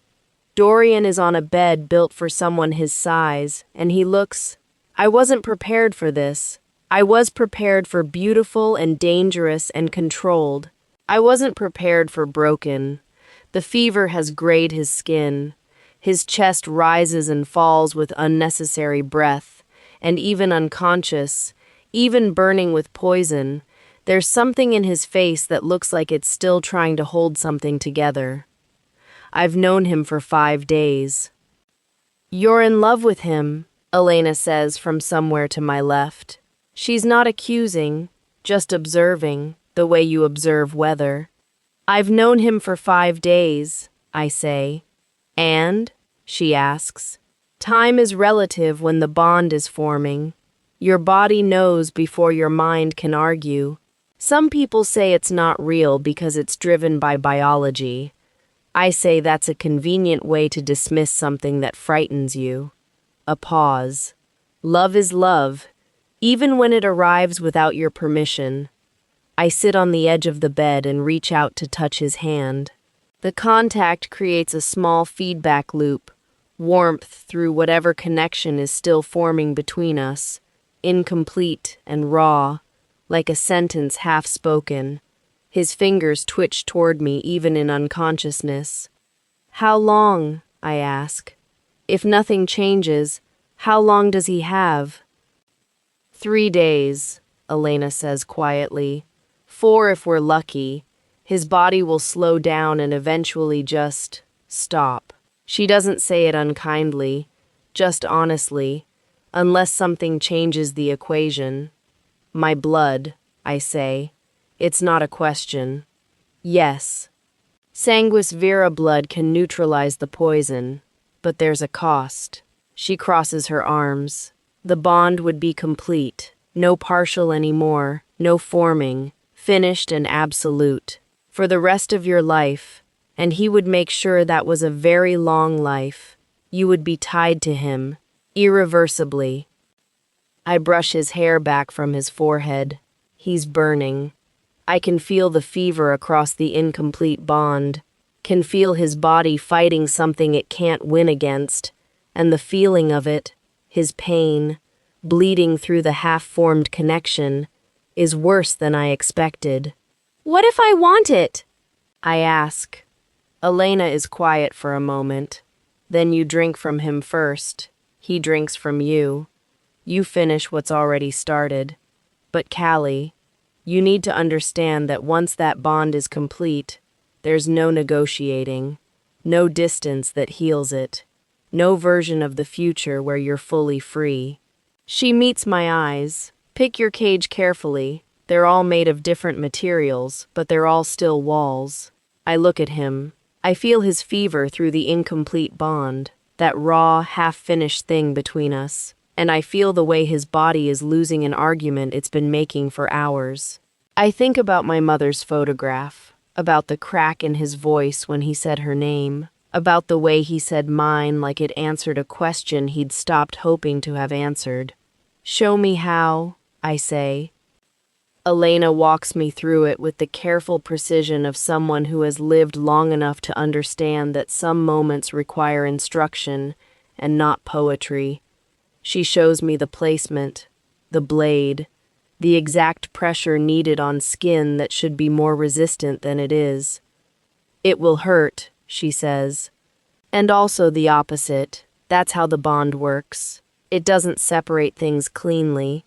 Dorian is on a bed built for someone his size, and he looks... I wasn't prepared for this. I was prepared for beautiful and dangerous and controlled. I wasn't prepared for broken. The fever has grayed his skin. His chest rises and falls with unnecessary breath, and even unconscious, even burning with poison, there's something in his face that looks like it's still trying to hold something together. I've known him for 5 days. "You're in love with him," Elena says from somewhere to my left. She's not accusing, just observing, the way you observe weather. "I've known him for 5 days, I say. "And?" she asks. "Time is relative when the bond is forming. Your body knows before your mind can argue. Some people say it's not real because it's driven by biology. I say that's a convenient way to dismiss something that frightens you." A pause. Love is love, even when it arrives without your permission. I sit on the edge of the bed and reach out to touch his hand. The contact creates a small feedback loop, warmth through whatever connection is still forming between us, incomplete and raw, like a sentence half-spoken. His fingers twitch toward me even in unconsciousness. "How long?" I ask. "If nothing changes, how long does he have?" 3 days, Elena says quietly. 4 if we're lucky. His body will slow down and eventually just stop. She doesn't say it unkindly, just honestly, unless something changes the equation. "My blood," I say. It's not a question. "Yes. Sanguis vera blood can neutralize the poison. but there's a cost. She crosses her arms. The bond would be complete. No partial anymore, no forming, finished and absolute. For the rest of your life, and he would make sure that was a very long life. You would be tied to him, irreversibly. I brush his hair back from his forehead. He's burning. I can feel the fever across the incomplete bond, can feel his body fighting something it can't win against, and the feeling of it, his pain, bleeding through the half-formed connection, is worse than I expected. "What if I want it?" I ask. Elena is quiet for a moment. Then you drink from him first. He drinks from you. You finish what's already started. But Callie, you need to understand that once that bond is complete, there's no negotiating, no distance that heals it, no version of the future where you're fully free. She meets my eyes. Pick your cage carefully. They're all made of different materials, but they're all still walls. I look at him. I feel his fever through the incomplete bond, that raw, half-finished thing between us, and I feel the way his body is losing an argument it's been making for hours. I think about my mother's photograph, about the crack in his voice when he said her name, about the way he said mine like it answered a question he'd stopped hoping to have answered. "Show me how," I say. Elena walks me through it with the careful precision of someone who has lived long enough to understand that some moments require instruction and not poetry. She shows me the placement, the blade, the exact pressure needed on skin that should be more resistant than it is. "It will hurt," she says. And also the opposite. That's how the bond works. It doesn't separate things cleanly.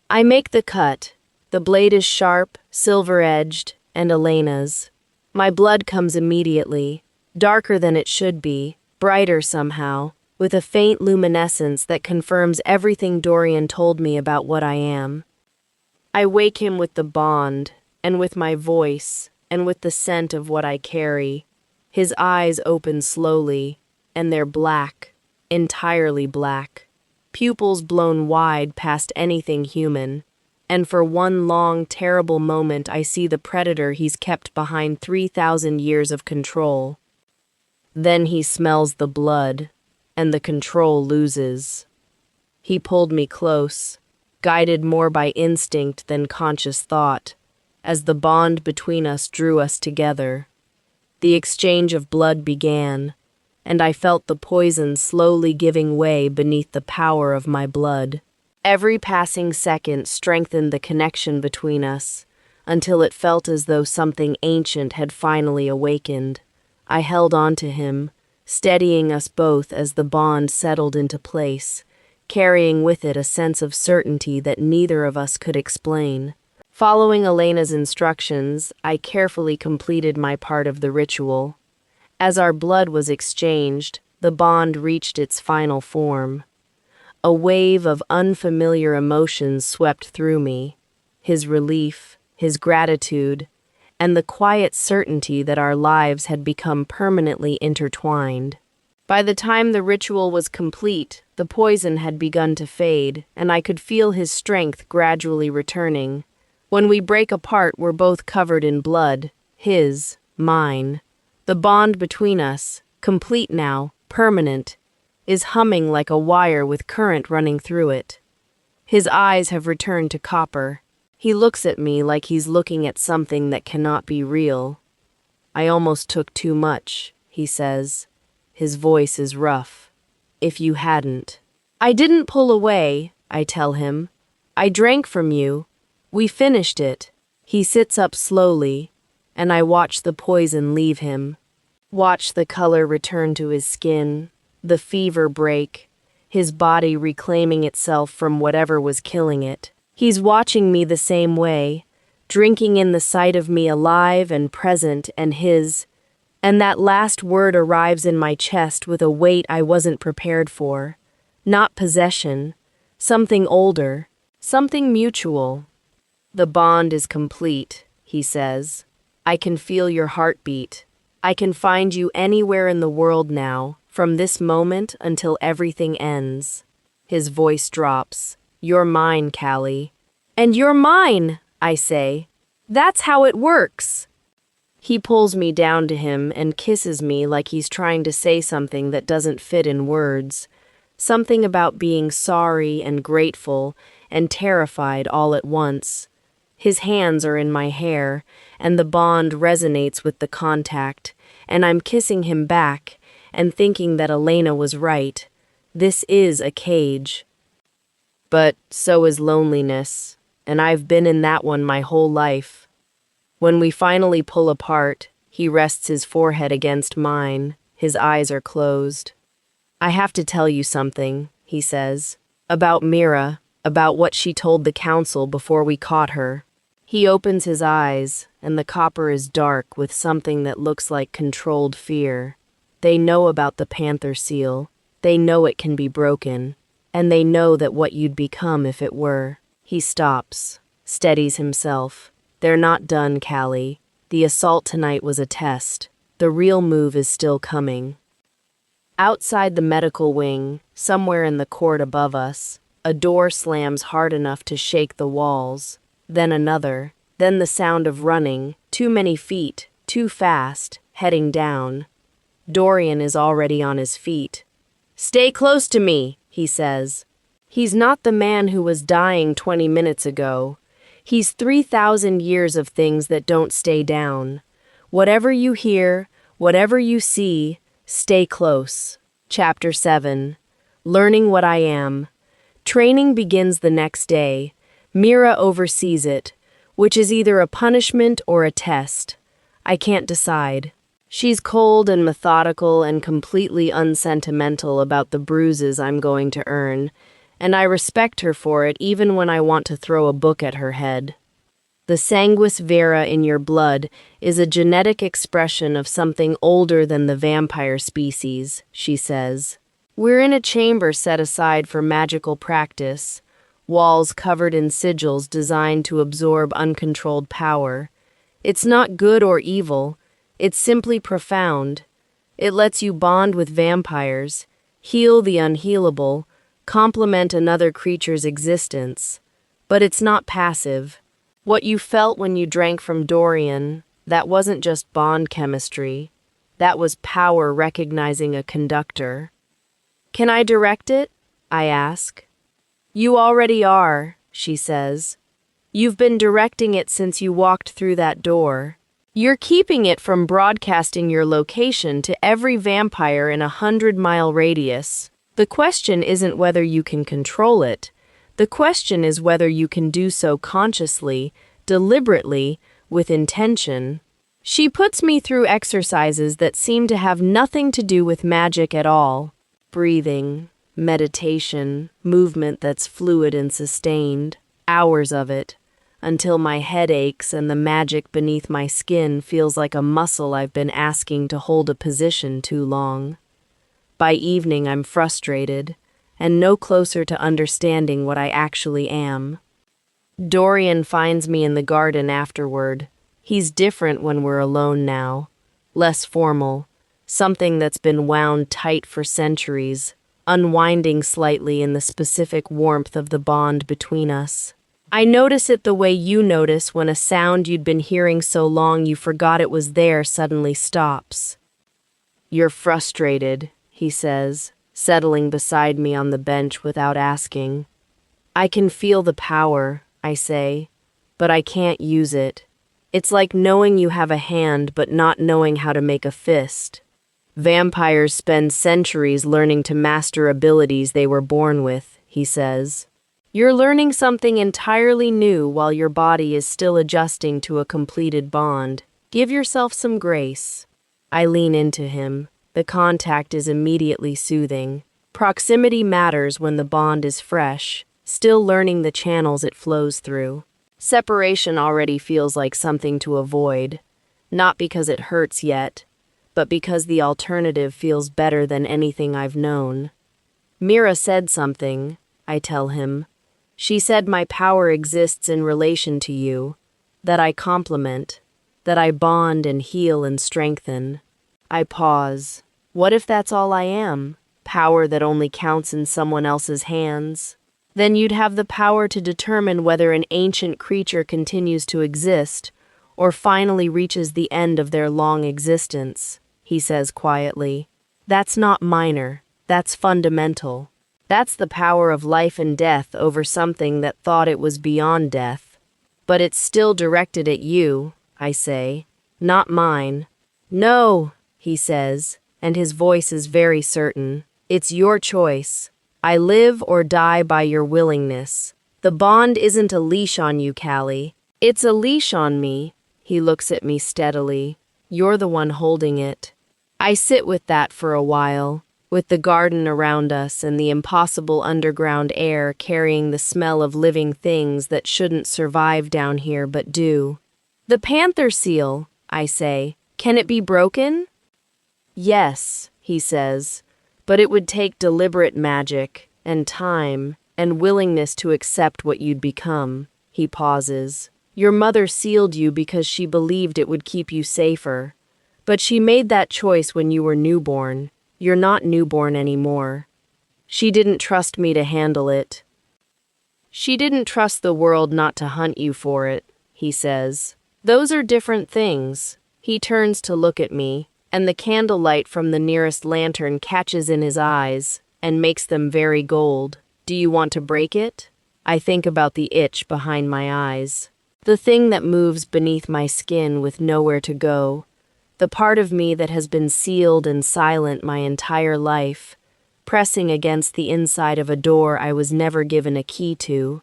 I make the cut. The blade is sharp, silver-edged, and Elena's. My blood comes immediately, darker than it should be, brighter somehow, with a faint luminescence that confirms everything Dorian told me about what I am. I wake him with the bond, and with my voice, and with the scent of what I carry. His eyes open slowly, and they're black, entirely black, pupils blown wide past anything human. And for one long, terrible moment I see the predator he's kept behind 3,000 years of control. Then he smells the blood, and the control loses. He pulled me close, guided more by instinct than conscious thought, as the bond between us drew us together. The exchange of blood began, and I felt the poison slowly giving way beneath the power of my blood. Every passing second strengthened the connection between us, until it felt as though something ancient had finally awakened. I held on to him, steadying us both as the bond settled into place, carrying with it a sense of certainty that neither of us could explain. Following Elena's instructions, I carefully completed my part of the ritual. As our blood was exchanged, the bond reached its final form. A wave of unfamiliar emotions swept through me, his relief, his gratitude, and the quiet certainty that our lives had become permanently intertwined. By the time the ritual was complete, the poison had begun to fade, and I could feel his strength gradually returning. When we break apart, we're both covered in blood, his, mine. The bond between us, complete now, permanent, is humming like a wire with current running through it. His eyes have returned to copper. He looks at me like he's looking at something that cannot be real. "I almost took too much," he says. His voice is rough. "If you hadn't." "I didn't pull away," I tell him. "I drank from you. We finished it." He sits up slowly, and I watch the poison leave him. Watch the color return to his skin, the fever break, his body reclaiming itself from whatever was killing it. He's watching me the same way, drinking in the sight of me alive and present and his, and that last word arrives in my chest with a weight I wasn't prepared for. Not possession, something older, something mutual. "The bond is complete," he says. "I can feel your heartbeat. I can find you anywhere in the world now, from this moment until everything ends. His voice drops. You're mine, Callie. And you're mine, I say. That's how it works. He pulls me down to him and kisses me like he's trying to say something that doesn't fit in words. Something about being sorry and grateful and terrified all at once. His hands are in my hair, and the bond resonates with the contact, and I'm kissing him back and thinking that Elena was right. This is a cage. But so is loneliness, and I've been in that one my whole life. When we finally pull apart, he rests his forehead against mine. His eyes are closed. I have to tell you something, he says, about Mira, about what she told the council before we caught her. He opens his eyes, and the copper is dark with something that looks like controlled fear. They know about the panther seal. They know it can be broken. And they know that what you'd become if it were. He stops, steadies himself. They're not done, Callie. The assault tonight was a test. The real move is still coming. Outside the medical wing, somewhere in the court above us, a door slams hard enough to shake the walls. Then another. Then the sound of running, too many feet, too fast, heading down. Dorian is already on his feet. Stay close to me, he says. He's not the man who was dying 20 minutes ago. He's 3,000 years of things that don't stay down. Whatever you hear, whatever you see, stay close. Chapter 7. Learning what I am. Training begins the next day. Mira oversees it, which is either a punishment or a test. I can't decide. She's cold and methodical and completely unsentimental about the bruises I'm going to earn, and I respect her for it even when I want to throw a book at her head. The sanguis vera in your blood is a genetic expression of something older than the vampire species, she says. We're in a chamber set aside for magical practice, walls covered in sigils designed to absorb uncontrolled power. It's not good or evil. It's simply profound. It lets you bond with vampires, heal the unhealable, complement another creature's existence. But it's not passive. What you felt when you drank from Dorian, that wasn't just bond chemistry. That was power recognizing a conductor. Can I direct it? I ask. You already are, she says. You've been directing it since you walked through that door. You're keeping it from broadcasting your location to every vampire in a 100-mile radius. The question isn't whether you can control it. The question is whether you can do so consciously, deliberately, with intention. She puts me through exercises that seem to have nothing to do with magic at all. Breathing, meditation, movement that's fluid and sustained. Hours of it. Until my head aches and the magic beneath my skin feels like a muscle I've been asking to hold a position too long. By evening, I'm frustrated, and no closer to understanding what I actually am. Dorian finds me in the garden afterward. He's different when we're alone now. Less formal. Something that's been wound tight for centuries, unwinding slightly in the specific warmth of the bond between us. I notice it the way you notice when a sound you'd been hearing so long you forgot it was there suddenly stops. You're frustrated, he says, settling beside me on the bench without asking. I can feel the power, I say, but I can't use it. It's like knowing you have a hand but not knowing how to make a fist. Vampires spend centuries learning to master abilities they were born with, he says. You're learning something entirely new while your body is still adjusting to a completed bond. Give yourself some grace. I lean into him. The contact is immediately soothing. Proximity matters when the bond is fresh, still learning the channels it flows through. Separation already feels like something to avoid, not because it hurts yet, but because the alternative feels better than anything I've known. Mira said something, I tell him. She said my power exists in relation to you, that I complement, that I bond and heal and strengthen. I pause. What if that's all I am? Power that only counts in someone else's hands? Then you'd have the power to determine whether an ancient creature continues to exist or finally reaches the end of their long existence, he says quietly. That's not minor, that's fundamental. That's the power of life and death over something that thought it was beyond death. But it's still directed at you, I say, not mine. No, he says, and his voice is very certain. It's your choice. I live or die by your willingness. The bond isn't a leash on you, Callie. It's a leash on me. He looks at me steadily. You're the one holding it. I sit with that for a while, with the garden around us and the impossible underground air carrying the smell of living things that shouldn't survive down here but do. The panther seal, I say. Can it be broken? Yes, he says, but it would take deliberate magic and time and willingness to accept what you'd become. He pauses. Your mother sealed you because she believed it would keep you safer. But she made that choice when you were newborn. You're not newborn anymore. She didn't trust me to handle it. She didn't trust the world not to hunt you for it, he says. Those are different things. He turns to look at me, and the candlelight from the nearest lantern catches in his eyes and makes them very gold. Do you want to break it? I think about the itch behind my eyes. The thing that moves beneath my skin with nowhere to go. The part of me that has been sealed and silent my entire life, pressing against the inside of a door I was never given a key to.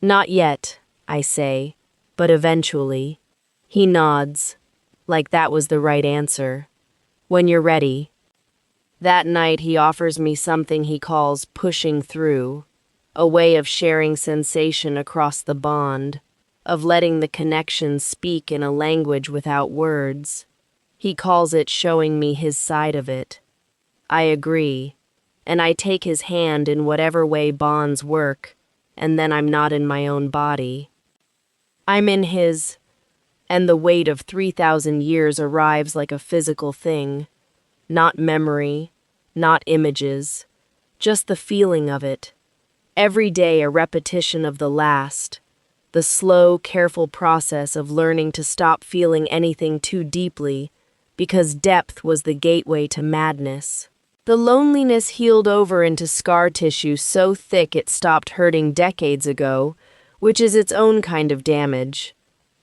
Not yet, I say, but eventually. He nods, like that was the right answer. When you're ready. That night he offers me something he calls pushing through, a way of sharing sensation across the bond, of letting the connection speak in a language without words. He calls it showing me his side of it. I agree, and I take his hand in whatever way bonds work, and then I'm not in my own body. I'm in his, and the weight of 3,000 years arrives like a physical thing, not memory, not images, just the feeling of it. Every day a repetition of the last, the slow, careful process of learning to stop feeling anything too deeply, because depth was the gateway to madness. The loneliness healed over into scar tissue so thick it stopped hurting decades ago, which is its own kind of damage.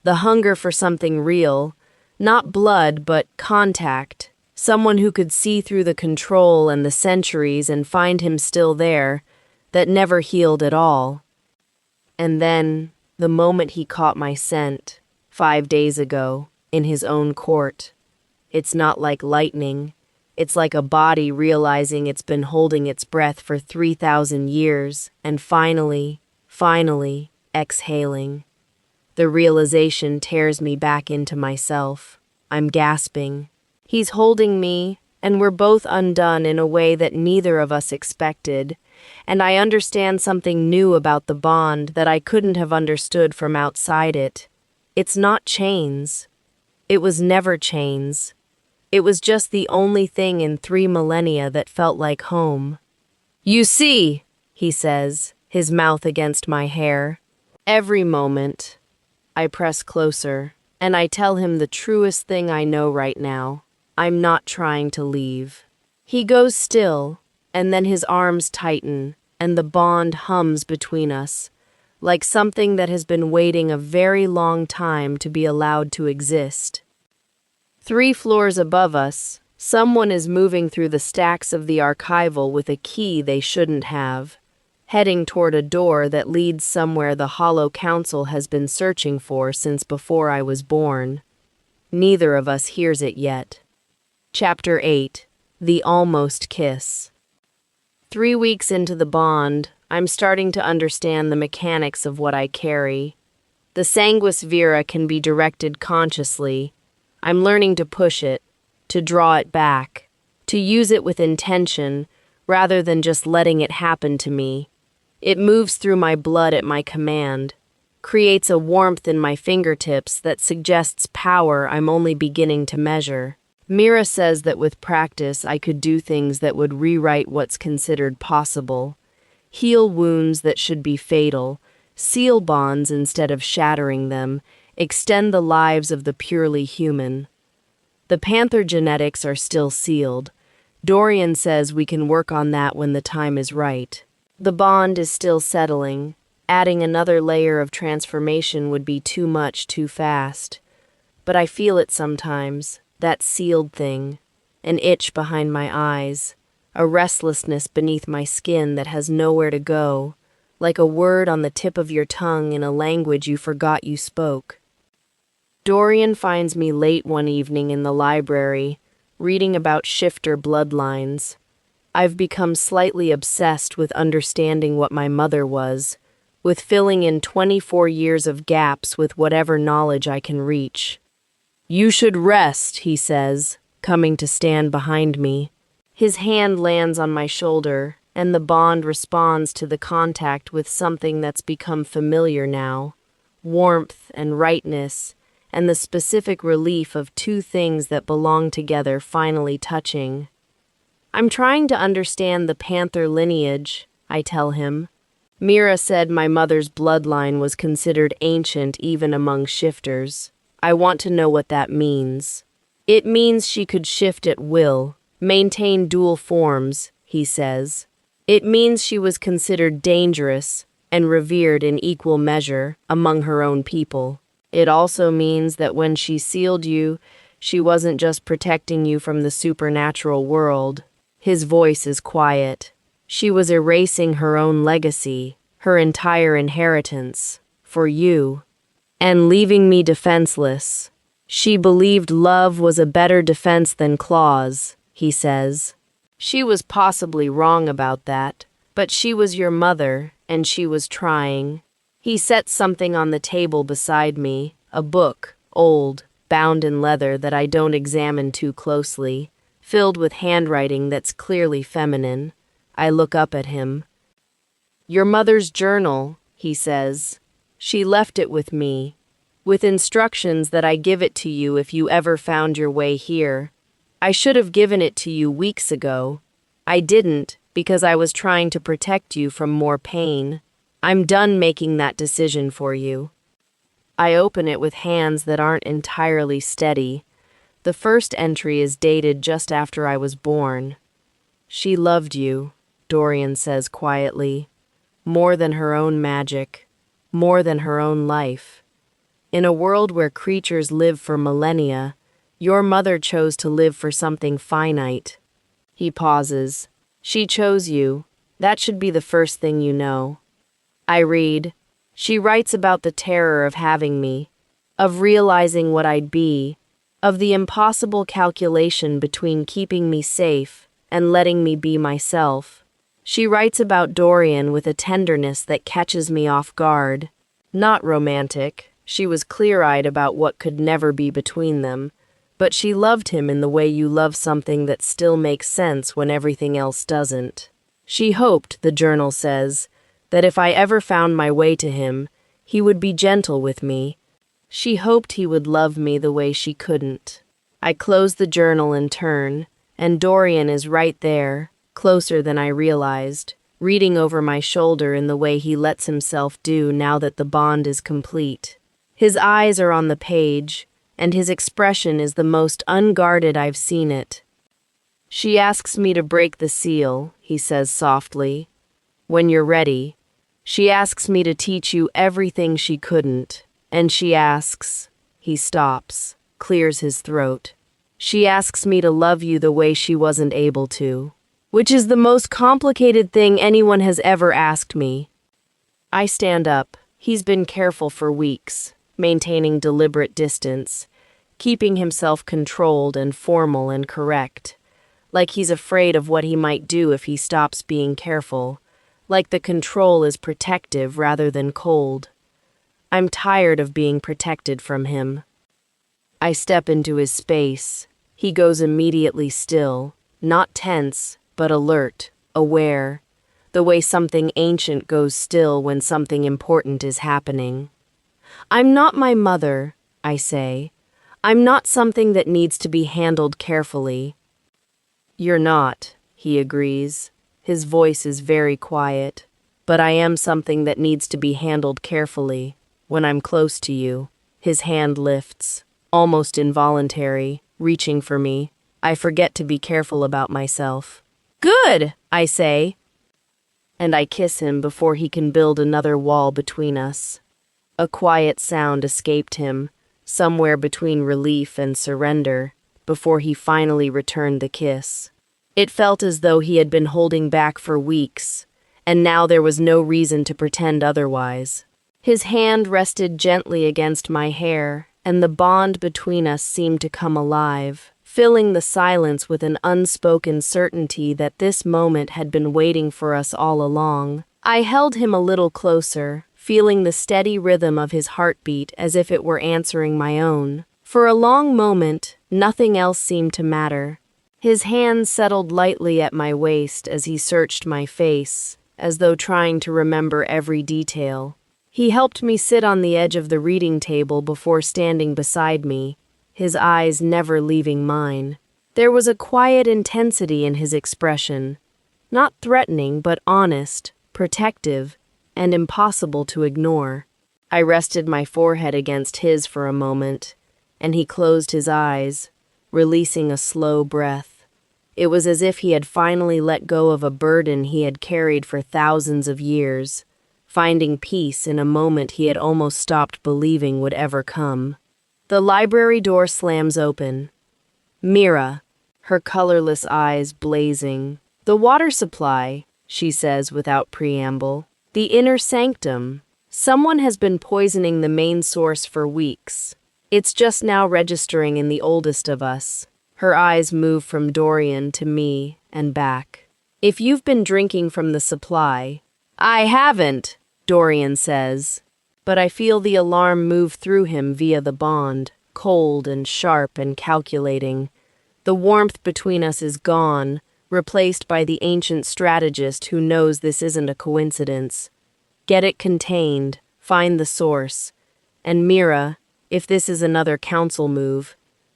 The hunger for something real, not blood but contact, someone who could see through the control and the centuries and find him still there, that never healed at all. And then, the moment he caught my scent, 5 days ago, in his own court. It's not like lightning. It's like a body realizing it's been holding its breath for 3,000 years, and finally, exhaling. The realization tears me back into myself. I'm gasping. He's holding me, and we're both undone in a way that neither of us expected, and I understand something new about the bond that I couldn't have understood from outside it. It's not chains. It was never chains. It was just the only thing in 3 millennia that felt like home. You see, he says, his mouth against my hair. Every moment. I press closer, and I tell him the truest thing I know right now. I'm not trying to leave. He goes still, and then his arms tighten, and the bond hums between us, like something that has been waiting a very long time to be allowed to exist. 3 floors above us, someone is moving through the stacks of the archival with a key they shouldn't have, heading toward a door that leads somewhere the Hollow Council has been searching for since before I was born. Neither of us hears it yet. Chapter 8. The Almost Kiss. 3 weeks into the bond, I'm starting to understand the mechanics of what I carry. The sanguis vera can be directed consciously. I'm learning to push it, to draw it back, to use it with intention rather than just letting it happen to me. It moves through my blood at my command, creates a warmth in my fingertips that suggests power I'm only beginning to measure. Mira says that with practice I could do things that would rewrite what's considered possible, heal wounds that should be fatal, seal bonds instead of shattering them, extend the lives of the purely human. The panther genetics are still sealed. Dorian says we can work on that when the time is right. The bond is still settling. Adding another layer of transformation would be too much too fast. But I feel it sometimes, that sealed thing, an itch behind my eyes, a restlessness beneath my skin that has nowhere to go, like a word on the tip of your tongue in a language you forgot you spoke. Dorian finds me late one evening in the library, reading about shifter bloodlines. I've become slightly obsessed with understanding what my mother was, with filling in 24 years of gaps with whatever knowledge I can reach. "You should rest," he says, coming to stand behind me. His hand lands on my shoulder, and the bond responds to the contact with something that's become familiar now, warmth and rightness, and the specific relief of two things that belong together finally touching. "I'm trying to understand the panther lineage," I tell him. "Mira said my mother's bloodline was considered ancient even among shifters. I want to know what that means." "It means she could shift at will, maintain dual forms," he says. "It means she was considered dangerous and revered in equal measure among her own people. It also means that when she sealed you, she wasn't just protecting you from the supernatural world." His voice is quiet. "She was erasing her own legacy, her entire inheritance, for you, and leaving me defenseless. She believed love was a better defense than claws," he says. "She was possibly wrong about that, but she was your mother, and she was trying." He sets something on the table beside me, a book, old, bound in leather that I don't examine too closely, filled with handwriting that's clearly feminine. I look up at him. "Your mother's journal," he says. "She left it with me, with instructions that I give it to you if you ever found your way here. I should have given it to you weeks ago. I didn't, because I was trying to protect you from more pain. I'm done making that decision for you." I open it with hands that aren't entirely steady. The first entry is dated just after I was born. "She loved you," Dorian says quietly, "more than her own magic, more than her own life. In a world where creatures live for millennia, your mother chose to live for something finite." He pauses. "She chose you. That should be the first thing you know." I read, "She writes about the terror of having me, of realizing what I'd be, of the impossible calculation between keeping me safe and letting me be myself. She writes about Dorian with a tenderness that catches me off guard. Not romantic, she was clear-eyed about what could never be between them, but she loved him in the way you love something that still makes sense when everything else doesn't. She hoped," the journal says, "that if I ever found my way to him, he would be gentle with me. She hoped he would love me the way she couldn't." I close the journal and turn, and Dorian is right there, closer than I realized, reading over my shoulder in the way he lets himself do now that the bond is complete. His eyes are on the page, and his expression is the most unguarded I've seen it. "She asks me to break the seal," he says softly. "When you're ready. She asks me to teach you everything she couldn't. And she asks," he stops, clears his throat. "She asks me to love you the way she wasn't able to, which is the most complicated thing anyone has ever asked me." I stand up. He's been careful for weeks, maintaining deliberate distance, keeping himself controlled and formal and correct, like he's afraid of what he might do if he stops being careful, like the control is protective rather than cold. I'm tired of being protected from him. I step into his space. He goes immediately still, not tense, but alert, aware, the way something ancient goes still when something important is happening. "I'm not my mother," I say. I'm not something that needs to be handled carefully. You're not, he agrees. His voice is very quiet. But I am something that needs to be handled carefully. When I'm close to you, his hand lifts, almost involuntary, reaching for me. I forget to be careful about myself. Good, I say. And I kiss him before he can build another wall between us. A quiet sound escaped him, somewhere between relief and surrender, before he finally returned the kiss. It felt as though he had been holding back for weeks, and now there was no reason to pretend otherwise. His hand rested gently against my hair, and the bond between us seemed to come alive, filling the silence with an unspoken certainty that this moment had been waiting for us all along. I held him a little closer, feeling the steady rhythm of his heartbeat as if it were answering my own. For a long moment, nothing else seemed to matter. His hand settled lightly at my waist as he searched my face, as though trying to remember every detail. He helped me sit on the edge of the reading table before standing beside me, his eyes never leaving mine. There was a quiet intensity in his expression, not threatening but honest, protective, and impossible to ignore. I rested my forehead against his for a moment, and he closed his eyes, releasing a slow breath. It was as if he had finally let go of a burden he had carried for thousands of years, finding peace in a moment he had almost stopped believing would ever come. The library door slams open. Mira, her colorless eyes blazing. The water supply, she says without preamble. The inner sanctum. Someone has been poisoning the main source for weeks. It's just now registering in the oldest of us. Her eyes move from Dorian to me and back. If you've been drinking from the supply— I haven't, Dorian says. But I feel the alarm move through him via the bond, cold and sharp and calculating. The warmth between us is gone, replaced by the ancient strategist who knows this isn't a coincidence. Get it contained, find the source. And Mira, if this is another council move,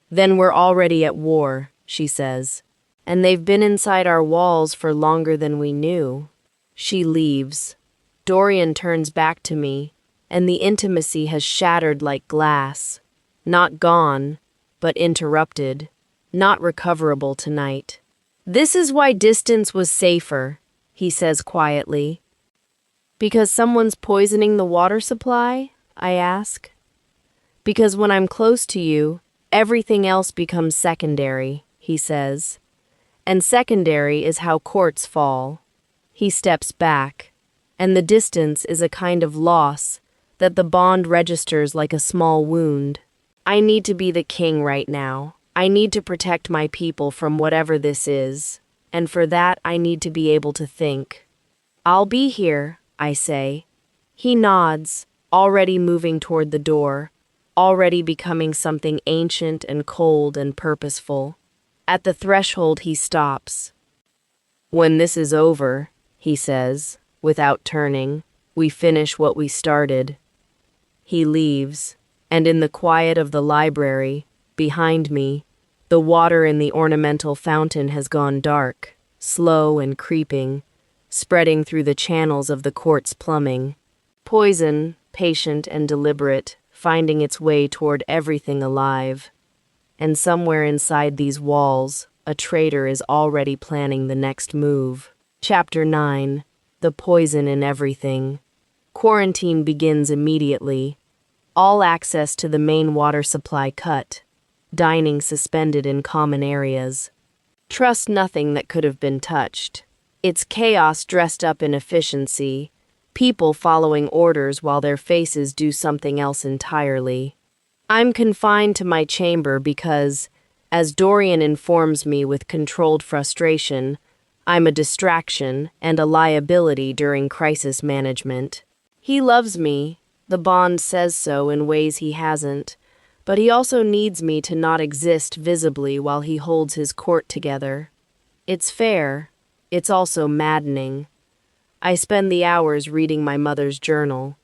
then we're already at war, she says. And they've been inside our walls for longer than we knew. She leaves. Dorian turns back to me, and the intimacy has shattered like glass. Not gone, but interrupted. Not recoverable tonight. This is why distance was safer, he says quietly. Because someone's poisoning the water supply? I ask. Because when I'm close to you, everything else becomes secondary, he says. And secondary is how courts fall. He steps back, and the distance is a kind of loss that the bond registers like a small wound. I need to be the king right now. I need to protect my people from whatever this is, and for that I need to be able to think. I'll be here, I say. He nods, already moving toward the door, already becoming something ancient and cold and purposeful. At the threshold he stops. When this is over, he says, without turning, we finish what we started. He leaves, and in the quiet of the library, behind me, the water in the ornamental fountain has gone dark, slow and creeping, spreading through the channels of the court's plumbing. Poison, patient and deliberate, finding its way toward everything alive. And somewhere inside these walls, a traitor is already planning the next move. Chapter 9. The Poison in Everything. Quarantine begins immediately. All access to the main water supply cut. Dining suspended in common areas. Trust nothing that could have been touched. It's chaos dressed up in efficiency. People following orders while their faces do something else entirely. I'm confined to my chamber because, as Dorian informs me with controlled frustration, I'm a distraction and a liability during crisis management. He loves me, the bond says so in ways he hasn't, but he also needs me to not exist visibly while he holds his court together. It's fair. It's also maddening. I spend the hours reading my mother's journal.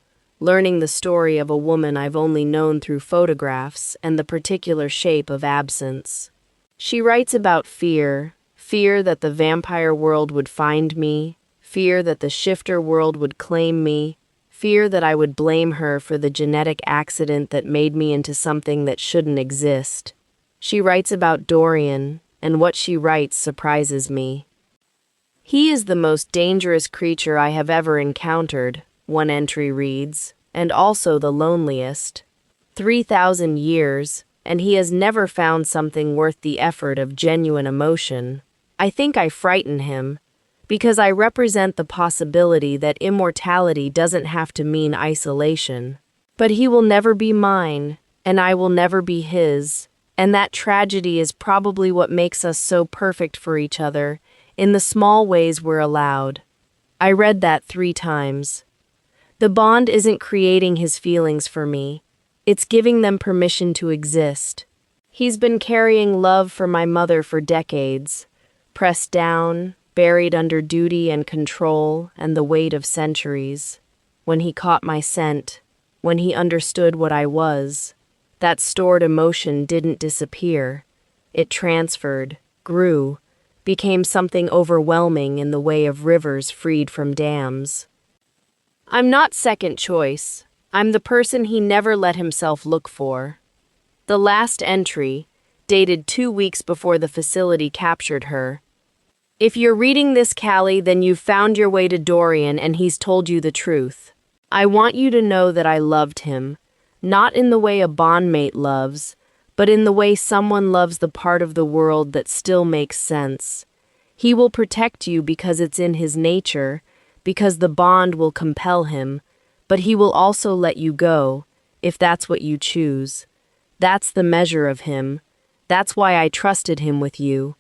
learning the story of a woman I've only known through photographs and the particular shape of absence. She writes about fear, fear that the vampire world would find me, fear that the shifter world would claim me, fear that I would blame her for the genetic accident that made me into something that shouldn't exist. She writes about Dorian, and what she writes surprises me. He is the most dangerous creature I have ever encountered, one entry reads, and also the loneliest. 3,000 years, and he has never found something worth the effort of genuine emotion. I think I frighten him, because I represent the possibility that immortality doesn't have to mean isolation. But he will never be mine, and I will never be his, and that tragedy is probably what makes us so perfect for each other, in the small ways we're allowed. I read that 3 times. The bond isn't creating his feelings for me. It's giving them permission to exist. He's been carrying love for my mother for decades, pressed down, buried under duty and control and the weight of centuries. When he caught my scent, when he understood what I was, that stored emotion didn't disappear. It transferred, grew, became something overwhelming in the way of rivers freed from dams. I'm not second choice. I'm the person he never let himself look for. The last entry, dated 2 weeks before the facility captured her. If you're reading this, Callie, then you've found your way to Dorian and he's told you the truth. I want you to know that I loved him, not in the way a bondmate loves, but in the way someone loves the part of the world that still makes sense. He will protect you because it's in his nature, because the bond will compel him, but he will also let you go, if that's what you choose. That's the measure of him. That's why I trusted him with you.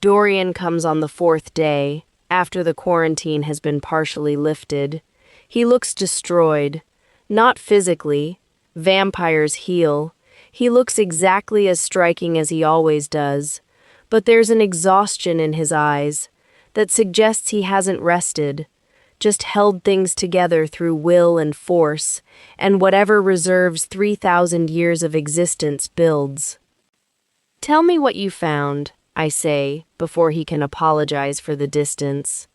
Dorian comes on the 4th day, after the quarantine has been partially lifted. He looks destroyed. Not physically. Vampires heal. He looks exactly as striking as he always does. But there's an exhaustion in his eyes that suggests he hasn't rested, just held things together through will and force, and whatever reserves 3,000 years of existence builds. Tell me what you found, I say, before he can apologize for the distance.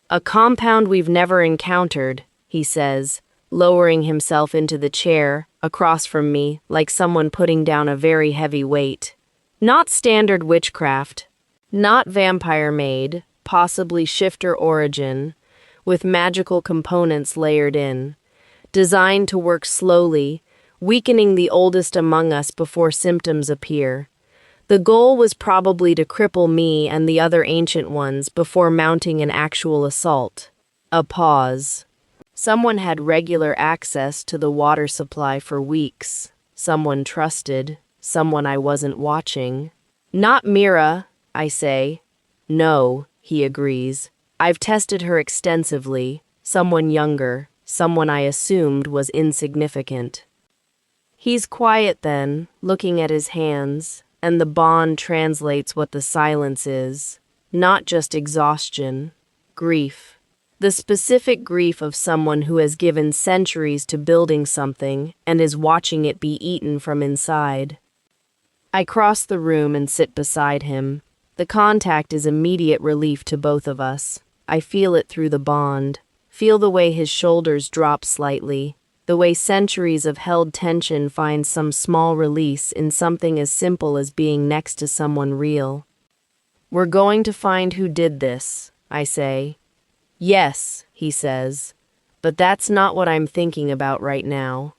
A compound we've never encountered, he says, lowering himself into the chair across from me like someone putting down a very heavy weight. Not standard witchcraft, not vampire-made, possibly shifter origin, with magical components layered in, designed to work slowly, weakening the oldest among us before symptoms appear. The goal was probably to cripple me and the other ancient ones before mounting an actual assault. A pause. Someone had regular access to the water supply for weeks. Someone trusted. Someone I wasn't watching. Not Mira, I say. No, he agrees. I've tested her extensively. Someone younger. Someone I assumed was insignificant. He's quiet then, looking at his hands, and the bond translates what the silence is. Not just exhaustion. Grief. The specific grief of someone who has given centuries to building something and is watching it be eaten from inside. I cross the room and sit beside him. The contact is immediate relief to both of us. I feel it through the bond, feel the way his shoulders drop slightly, the way centuries of held tension find some small release in something as simple as being next to someone real. We're going to find who did this, I say. Yes, he says, but that's not what I'm thinking about right now.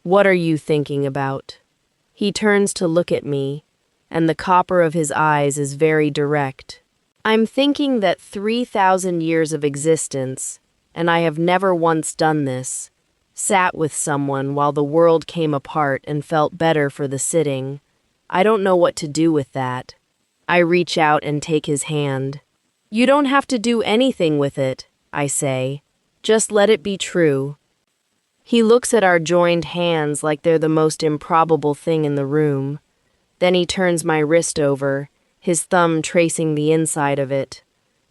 What are you thinking about? He turns to look at me, and the copper of his eyes is very direct. I'm thinking that 3,000 years of existence, and I have never once done this, sat with someone while the world came apart and felt better for the sitting. I don't know what to do with that. I reach out and take his hand. You don't have to do anything with it, I say. Just let it be true. He looks at our joined hands like they're the most improbable thing in the room. Then he turns my wrist over, his thumb tracing the inside of it.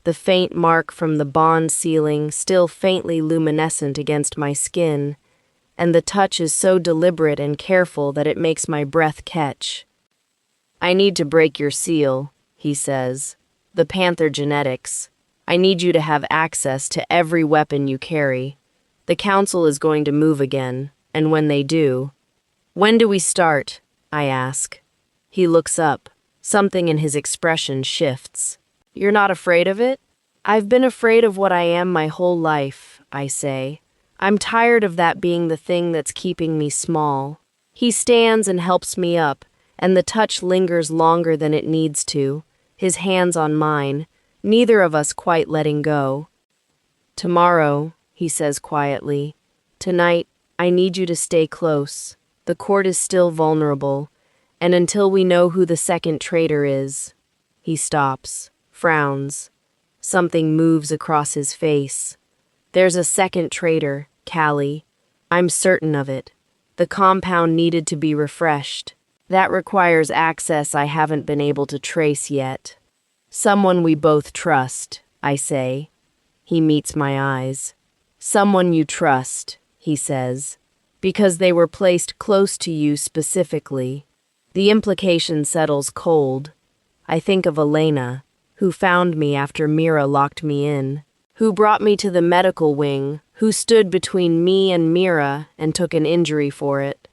The faint mark from the bond sealing still faintly luminescent against my skin, and the touch is so deliberate and careful that it makes my breath catch. "I need to break your seal," he says. "The panther genetics. I need you to have access to every weapon you carry. The council is going to move again, and when they do—" "When do we start?" I ask. He looks up. Something in his expression shifts. "You're not afraid of it?" "I've been afraid of what I am my whole life," I say. "I'm tired of that being the thing that's keeping me small." He stands and helps me up, and the touch lingers longer than it needs to, his hands on mine, neither of us quite letting go. "Tomorrow," he says quietly. "Tonight, I need you to stay close. The court is still vulnerable, and until we know who the second traitor is—" He stops, frowns. Something moves across his face. "There's a second traitor, Callie. I'm certain of it. The compound needed to be refreshed. That requires access I haven't been able to trace yet. Someone we both trust," I say. He meets my eyes. "Someone you trust," he says, "because they were placed close to you specifically." The implication settles cold. I think of Elena, who found me after Mira locked me in, who brought me to the medical wing, who stood between me and Mira and took an injury for it.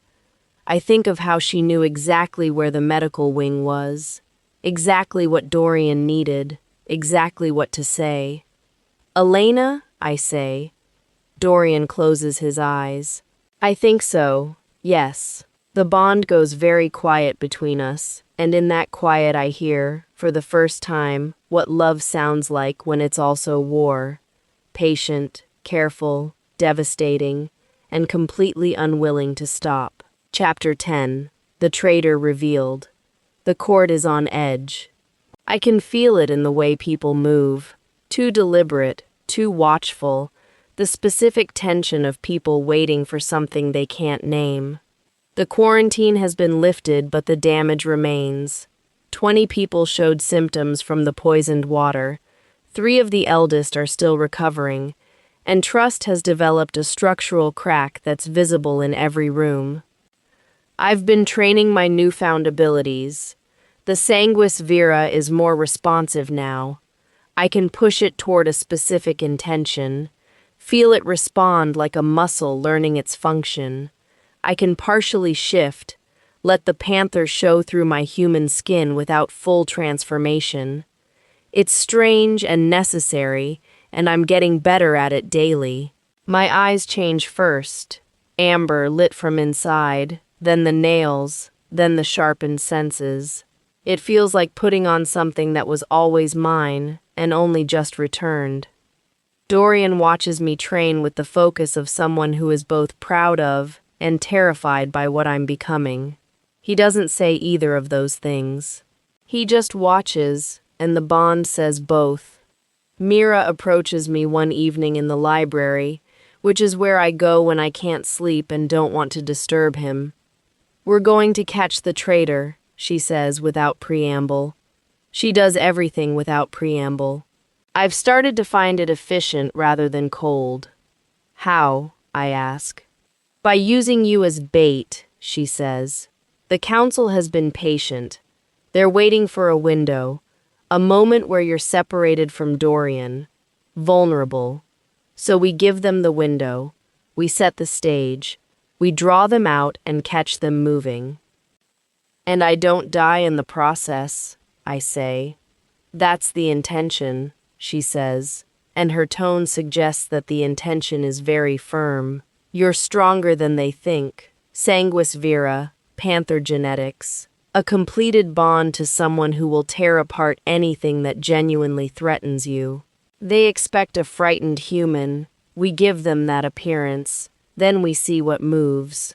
I think of how she knew exactly where the medical wing was, exactly what Dorian needed, exactly what to say. "Elena?" I say. Dorian closes his eyes. "I think so, yes." The bond goes very quiet between us, and in that quiet I hear, for the first time, what love sounds like when it's also war. Patient, careful, devastating, and completely unwilling to stop. Chapter 10. The Traitor Revealed. The court is on edge. I can feel it in the way people move. Too deliberate, too watchful, the specific tension of people waiting for something they can't name. The quarantine has been lifted, but the damage remains. 20 people showed symptoms from the poisoned water. 3 of the eldest are still recovering, and trust has developed a structural crack that's visible in every room. I've been training my newfound abilities. The sanguis vira is more responsive now. I can push it toward a specific intention, feel it respond like a muscle learning its function. I can partially shift, let the panther show through my human skin without full transformation. It's strange and necessary, and I'm getting better at it daily. My eyes change first, amber lit from inside, then the nails, then the sharpened senses. It feels like putting on something that was always mine and only just returned. Dorian watches me train with the focus of someone who is both proud of and terrified by what I'm becoming. He doesn't say either of those things. He just watches, and the bond says both. Mira approaches me one evening in the library, which is where I go when I can't sleep and don't want to disturb him. "We're going to catch the traitor," she says without preamble. She does everything without preamble. I've started to find it efficient rather than cold. "How?" I ask. "By using you as bait," she says. "The council has been patient. They're waiting for a window, a moment where you're separated from Dorian, vulnerable. So we give them the window, we set the stage, we draw them out and catch them moving. And I don't die in the process," I say. "That's the intention," she says, and her tone suggests that the intention is very firm. "You're stronger than they think. Sanguis vira, panther genetics. A completed bond to someone who will tear apart anything that genuinely threatens you. They expect a frightened human. We give them that appearance. Then we see what moves."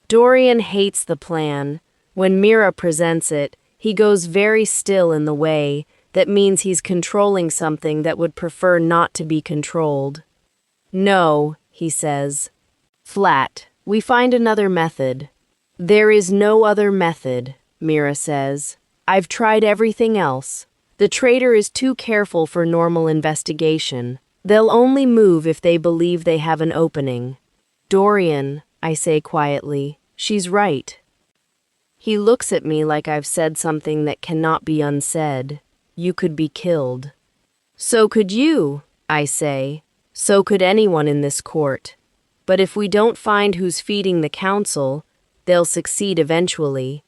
Dorian hates the plan. When Mira presents it, he goes very still in the way. That means he's controlling something that would prefer not to be controlled. "No," he says. Flat. "We find another method." "There is no other method," Mira says. "I've tried everything else. The traitor is too careful for normal investigation. They'll only move if they believe they have an opening." "Dorian," I say quietly. She's right. He looks at me like I've said something that cannot be unsaid. You could be killed. So could you, I say. So could anyone in this court. But if we don't find who's feeding the council, they'll succeed eventually.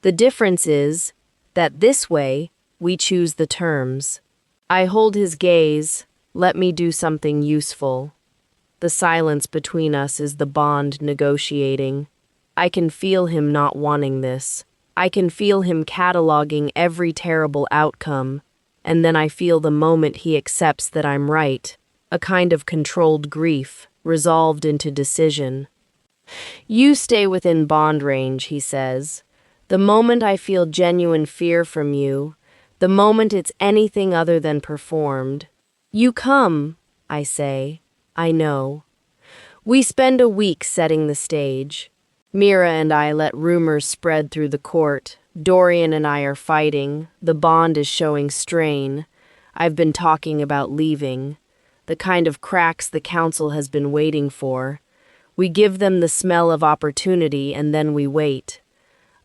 The difference is that this way, we choose the terms. I hold his gaze. Let me do something useful. The silence between us is the bond negotiating. I can feel him not wanting this. I can feel him cataloging every terrible outcome, and then I feel the moment he accepts that I'm right, a kind of controlled grief, resolved into decision. You stay within bond range, he says. The moment I feel genuine fear from you, the moment it's anything other than performed. You come, I say. I know. We spend a week setting the stage. Mira and I let rumors spread through the court. Dorian and I are fighting. The bond is showing strain. I've been talking about leaving. The kind of cracks the council has been waiting for. We give them the smell of opportunity and then we wait.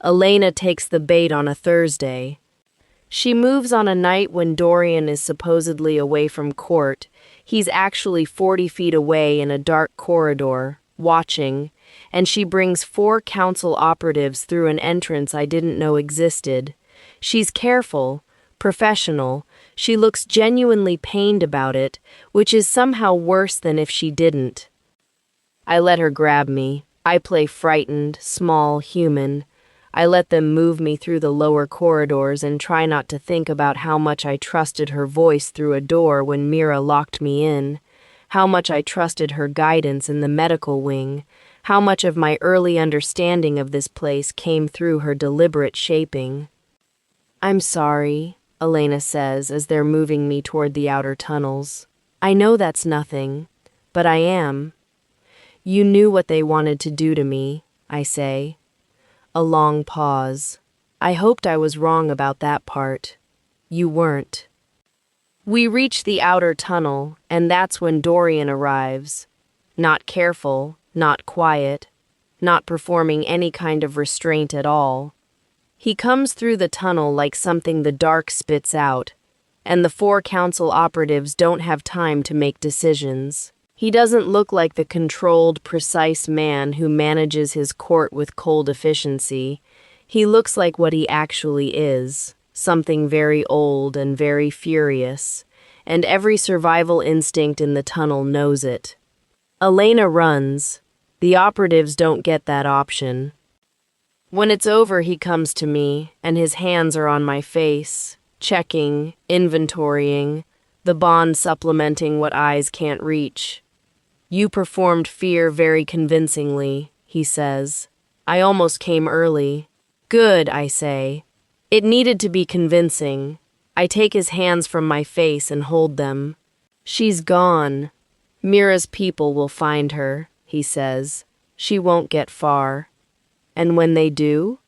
Elena takes the bait on a Thursday. She moves on a night when Dorian is supposedly away from court. He's actually 40 feet away in a dark corridor, watching, and she brings 4 council operatives through an entrance I didn't know existed. She's careful, professional. She looks genuinely pained about it, which is somehow worse than if she didn't. I let her grab me. I play frightened, small, human. I let them move me through the lower corridors and try not to think about how much I trusted her voice through a door when Mira locked me in, how much I trusted her guidance in the medical wing, how much of my early understanding of this place came through her deliberate shaping. I'm sorry, Elena says as they're moving me toward the outer tunnels. I know that's nothing, but I am. You knew what they wanted to do to me, I say. A long pause. I hoped I was wrong about that part. You weren't. We reach the outer tunnel, and that's when Dorian arrives. Not careful, not quiet, not performing any kind of restraint at all. He comes through the tunnel like something the dark spits out, and the 4 council operatives don't have time to make decisions. He doesn't look like the controlled, precise man who manages his court with cold efficiency. He looks like what he actually is, something very old and very furious, and every survival instinct in the tunnel knows it. Elena runs. The operatives don't get that option. When it's over, he comes to me, and his hands are on my face, checking, inventorying, the bond supplementing what eyes can't reach. You performed fear very convincingly, he says. I almost came early. Good, I say. It needed to be convincing. I take his hands from my face and hold them. She's gone. Mira's people will find her, he says. She won't get far. And when they do?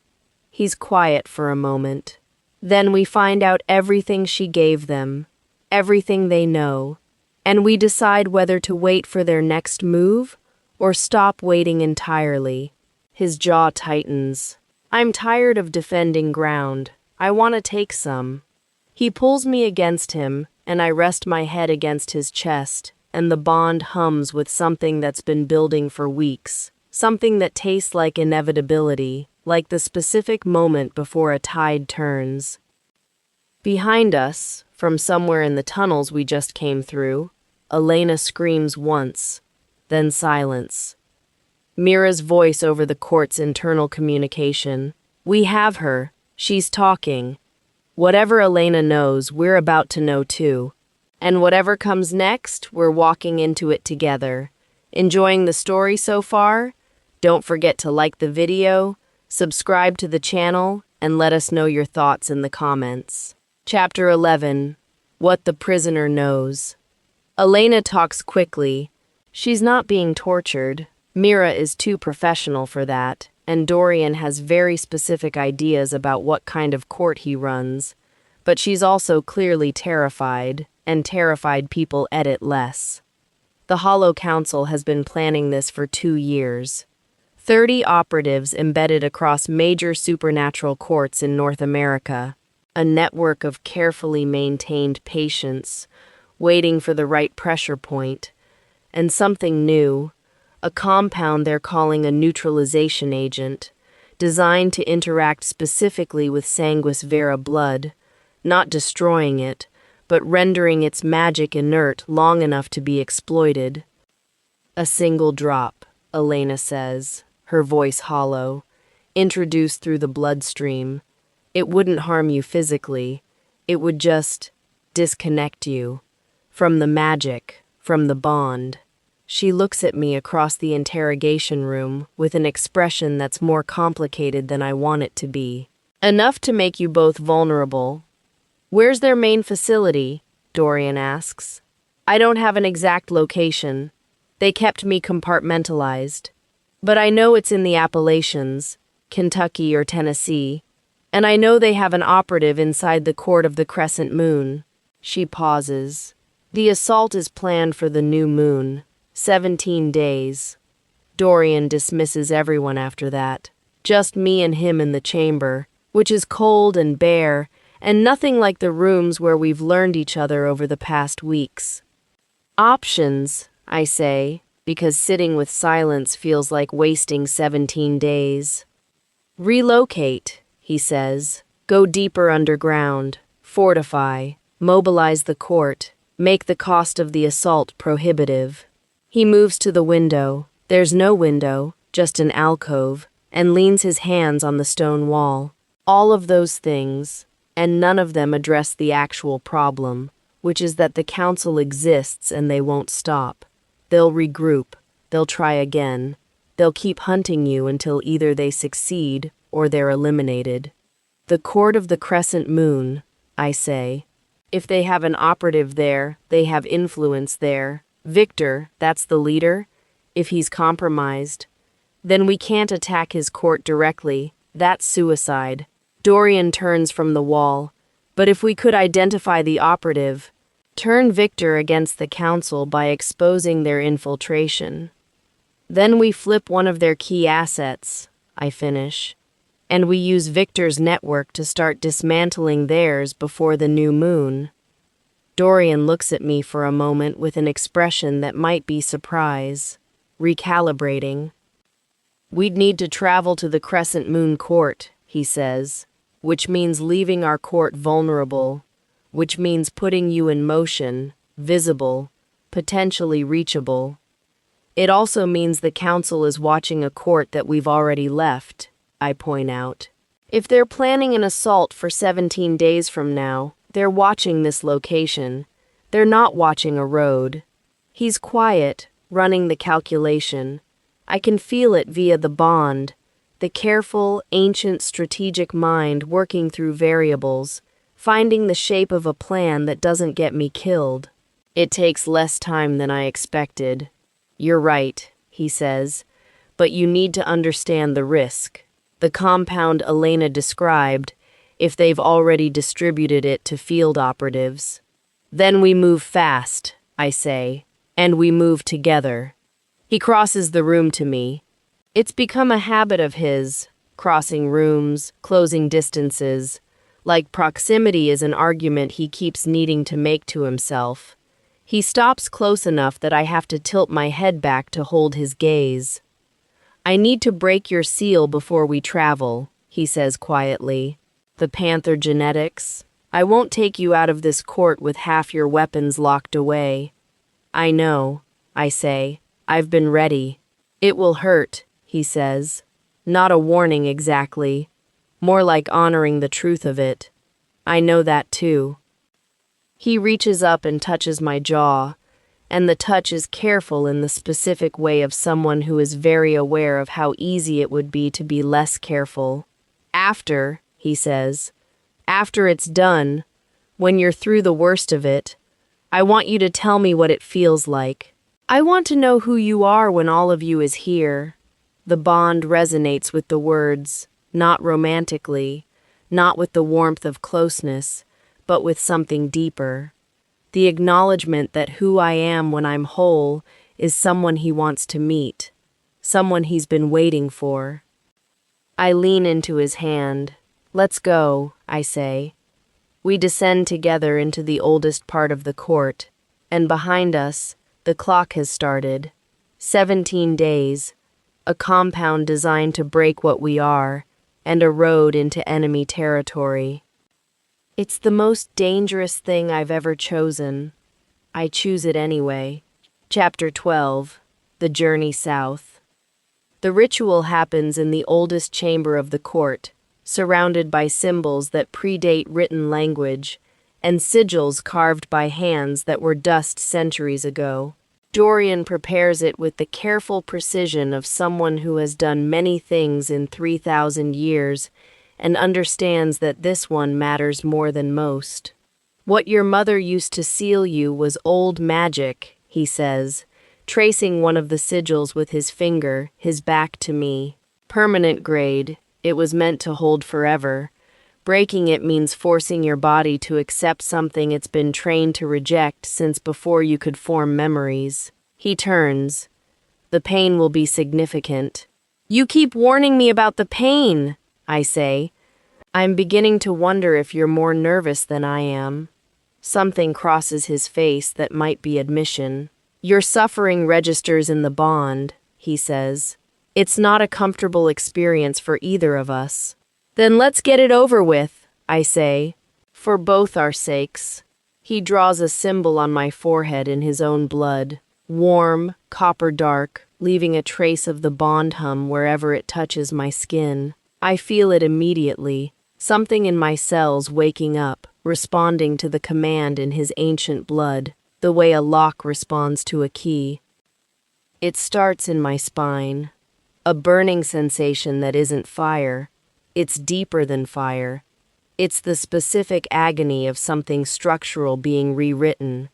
He's quiet for a moment. Then we find out everything she gave them, everything they know, and we decide whether to wait for their next move or stop waiting entirely. His jaw tightens. I'm tired of defending ground. I want to take some. He pulls me against him, and I rest my head against his chest, and the bond hums with something that's been building for weeks, something that tastes like inevitability, like the specific moment before a tide turns. Behind us, from somewhere in the tunnels we just came through, Elena screams once, then silence. Mira's voice over the court's internal communication. We have her. She's talking. Whatever Elena knows, we're about to know too. And whatever comes next, we're walking into it together. Enjoying the story so far? Don't forget to like the video, subscribe to the channel, and let us know your thoughts in the comments. Chapter 11. What the Prisoner Knows. Elena talks quickly. She's not being tortured. Mira is too professional for that, and Dorian has very specific ideas about what kind of court he runs. But she's also clearly terrified, and terrified people edit less. The Hollow Council has been planning this for 2 years. 30 operatives embedded across major supernatural courts in North America, a network of carefully maintained patients, waiting for the right pressure point, and something new, a compound they're calling a neutralization agent, designed to interact specifically with sanguis vera blood, not destroying it, but rendering its magic inert long enough to be exploited. A single drop, Elena says, her voice hollow, introduced through the bloodstream. It wouldn't harm you physically. It would just disconnect you from the magic, from the bond. She looks at me across the interrogation room with an expression that's more complicated than I want it to be. Enough to make you both vulnerable. Where's their main facility? Dorian asks. I don't have an exact location. They kept me compartmentalized. But I know it's in the Appalachians, Kentucky or Tennessee, and I know they have an operative inside the court of the Crescent Moon. She pauses. The assault is planned for the new moon, 17 days. Dorian dismisses everyone after that. Just me and him in the chamber, which is cold and bare, and nothing like the rooms where we've learned each other over the past weeks. Options, I say, because sitting with silence feels like wasting 17 days. Relocate, he says. Go deeper underground. Fortify. Mobilize the court. Make the cost of the assault prohibitive. He moves to the window. There's no window, just an alcove, and leans his hands on the stone wall. All of those things, and none of them address the actual problem, which is that the council exists and they won't stop. They'll regroup. They'll try again. They'll keep hunting you until either they succeed or they're eliminated. The court of the Crescent Moon, I say. If they have an operative there, they have influence there. Victor, that's the leader. If he's compromised, then we can't attack his court directly. That's suicide. Dorian turns from the wall. But if we could identify the operative, turn Victor against the council by exposing their infiltration. Then we flip one of their key assets, I finish, and we use Victor's network to start dismantling theirs before the new moon. Dorian looks at me for a moment with an expression that might be surprise, recalibrating. We'd need to travel to the Crescent Moon court, he says, which means leaving our court vulnerable, which means putting you in motion, visible, potentially reachable. It also means the council is watching a court that we've already left, I point out. If they're planning an assault for 17 days from now, they're watching this location. They're not watching a road. He's quiet, running the calculation. I can feel it via the bond, the careful, ancient strategic mind working through variables, finding the shape of a plan that doesn't get me killed. It takes less time than I expected. You're right, he says, but you need to understand the risk. The compound Elena described, if they've already distributed it to field operatives. Then we move fast, I say, and we move together. He crosses the room to me. It's become a habit of his, crossing rooms, closing distances. Like proximity is an argument he keeps needing to make to himself. He stops close enough that I have to tilt my head back to hold his gaze. I need to break your seal before we travel, he says quietly. The panther genetics. I won't take you out of this court with half your weapons locked away. I know, I say. I've been ready. It will hurt, he says. Not a warning exactly. More like honoring the truth of it. I know that too. He reaches up and touches my jaw, and the touch is careful in the specific way of someone who is very aware of how easy it would be to be less careful. After, he says, after it's done, when you're through the worst of it, I want you to tell me what it feels like. I want to know who you are when all of you is here. The bond resonates with the words, not romantically, not with the warmth of closeness, but with something deeper. The acknowledgement that who I am when I'm whole is someone he wants to meet. someone he's been waiting for. I lean into his hand. "Let's go," I say. We descend together into the oldest part of the court, and behind us, the clock has started. 17 days, a compound designed to break what we are, and a road into enemy territory. It's the most dangerous thing I've ever chosen. I choose it anyway. Chapter 12. The Journey South. The ritual happens in the oldest chamber of the court, surrounded by symbols that predate written language, and sigils carved by hands that were dust centuries ago. Dorian prepares it with the careful precision of someone who has done many things in 3,000 years and understands that this one matters more than most. "What your mother used to seal you was old magic," he says, tracing one of the sigils with his finger, his back to me. "Permanent grade. It was meant to hold forever. Breaking it means forcing your body to accept something it's been trained to reject since before you could form memories." He turns. "The pain will be significant." "You keep warning me about the pain," I say. "I'm beginning to wonder if you're more nervous than I am." Something crosses his face that might be admission. "Your suffering registers in the bond," he says. "It's not a comfortable experience for either of us." "Then let's get it over with," I say, "for both our sakes." He draws a symbol on my forehead in his own blood, warm, copper dark, leaving a trace of the bond hum wherever it touches my skin. I feel it immediately, something in my cells waking up, responding to the command in his ancient blood, the way a lock responds to a key. It starts in my spine, a burning sensation that isn't fire. It's deeper than fire. It's the specific agony of something structural being rewritten,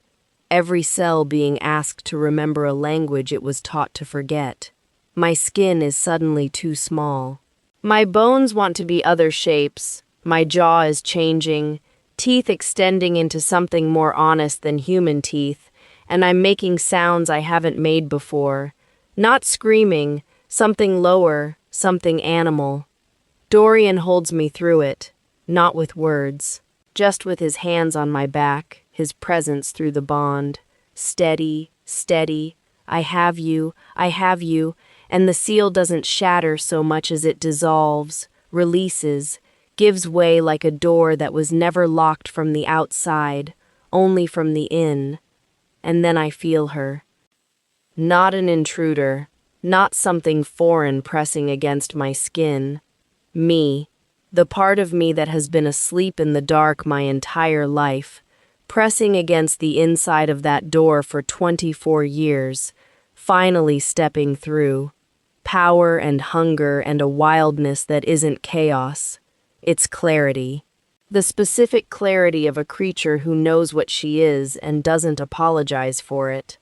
every cell being asked to remember a language it was taught to forget. My skin is suddenly too small. My bones want to be other shapes. My jaw is changing, teeth extending into something more honest than human teeth, and I'm making sounds I haven't made before. Not screaming, something lower, something animal. Dorian holds me through it, not with words, just with his hands on my back, his presence through the bond. Steady, steady, I have you, and the seal doesn't shatter so much as it dissolves, releases, gives way like a door that was never locked from the outside, only from the in. And then I feel her. Not an intruder, not something foreign pressing against my skin. Me, the part of me that has been asleep in the dark my entire life, pressing against the inside of that door for 24 years, finally stepping through. Power and hunger and a wildness that isn't chaos. It's clarity. The specific clarity of a creature who knows what she is and doesn't apologize for it.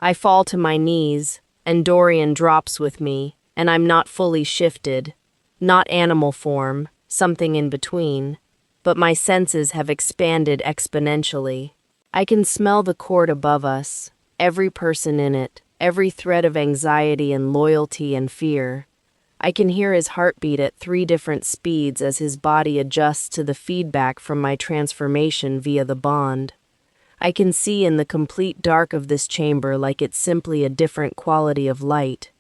I fall to my knees, and Dorian drops with me, and I'm not fully shifted. Not animal form, something in between, but my senses have expanded exponentially. I can smell the court above us, every person in it, every thread of anxiety and loyalty and fear. I can hear his heartbeat at 3 different speeds as his body adjusts to the feedback from my transformation via the bond. I can see in the complete dark of this chamber like it's simply a different quality of light.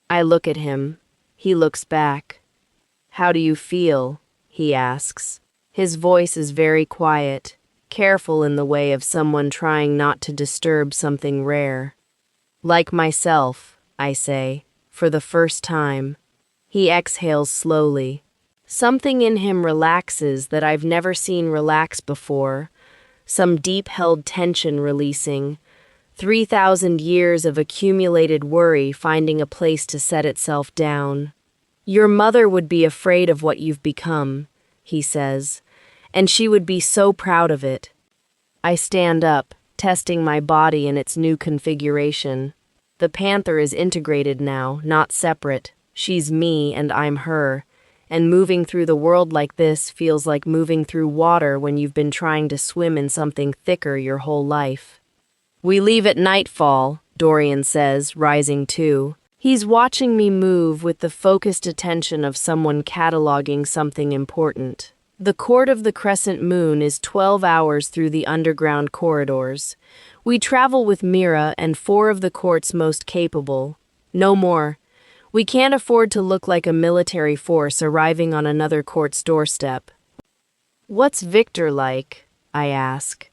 I look at him. He looks back. "How do you feel?" he asks. His voice is very quiet, careful in the way of someone trying not to disturb something rare. "Like myself," I say, for the first time. He exhales slowly. Something in him relaxes that I've never seen relax before, some deep-held tension releasing, 3,000 years of accumulated worry finding a place to set itself down. "Your mother would be afraid of what you've become," he says, "and she would be so proud of it." I stand up, testing my body in its new configuration. The panther is integrated now, not separate. She's me and I'm her, and moving through the world like this feels like moving through water when you've been trying to swim in something thicker your whole life. "We leave at nightfall," Dorian says, rising too. He's watching me move with the focused attention of someone cataloging something important. The court of the crescent moon is 12 hours through the underground corridors. We travel with Mira and 4 of the court's most capable. No more. We can't afford to look like a military force arriving on another court's doorstep. What's Victor like? I ask.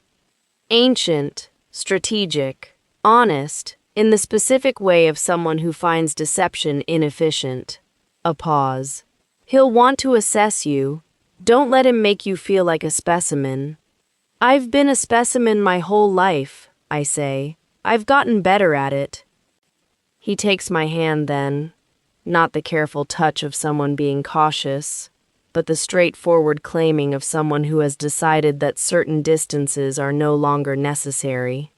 Ancient, strategic, honest, in the specific way of someone who finds deception inefficient. A pause. He'll want to assess you. Don't let him make you feel like a specimen. I've been a specimen my whole life, I say. I've gotten better at it. He takes my hand then, not the careful touch of someone being cautious, but the straightforward claiming of someone who has decided that certain distances are no longer necessary.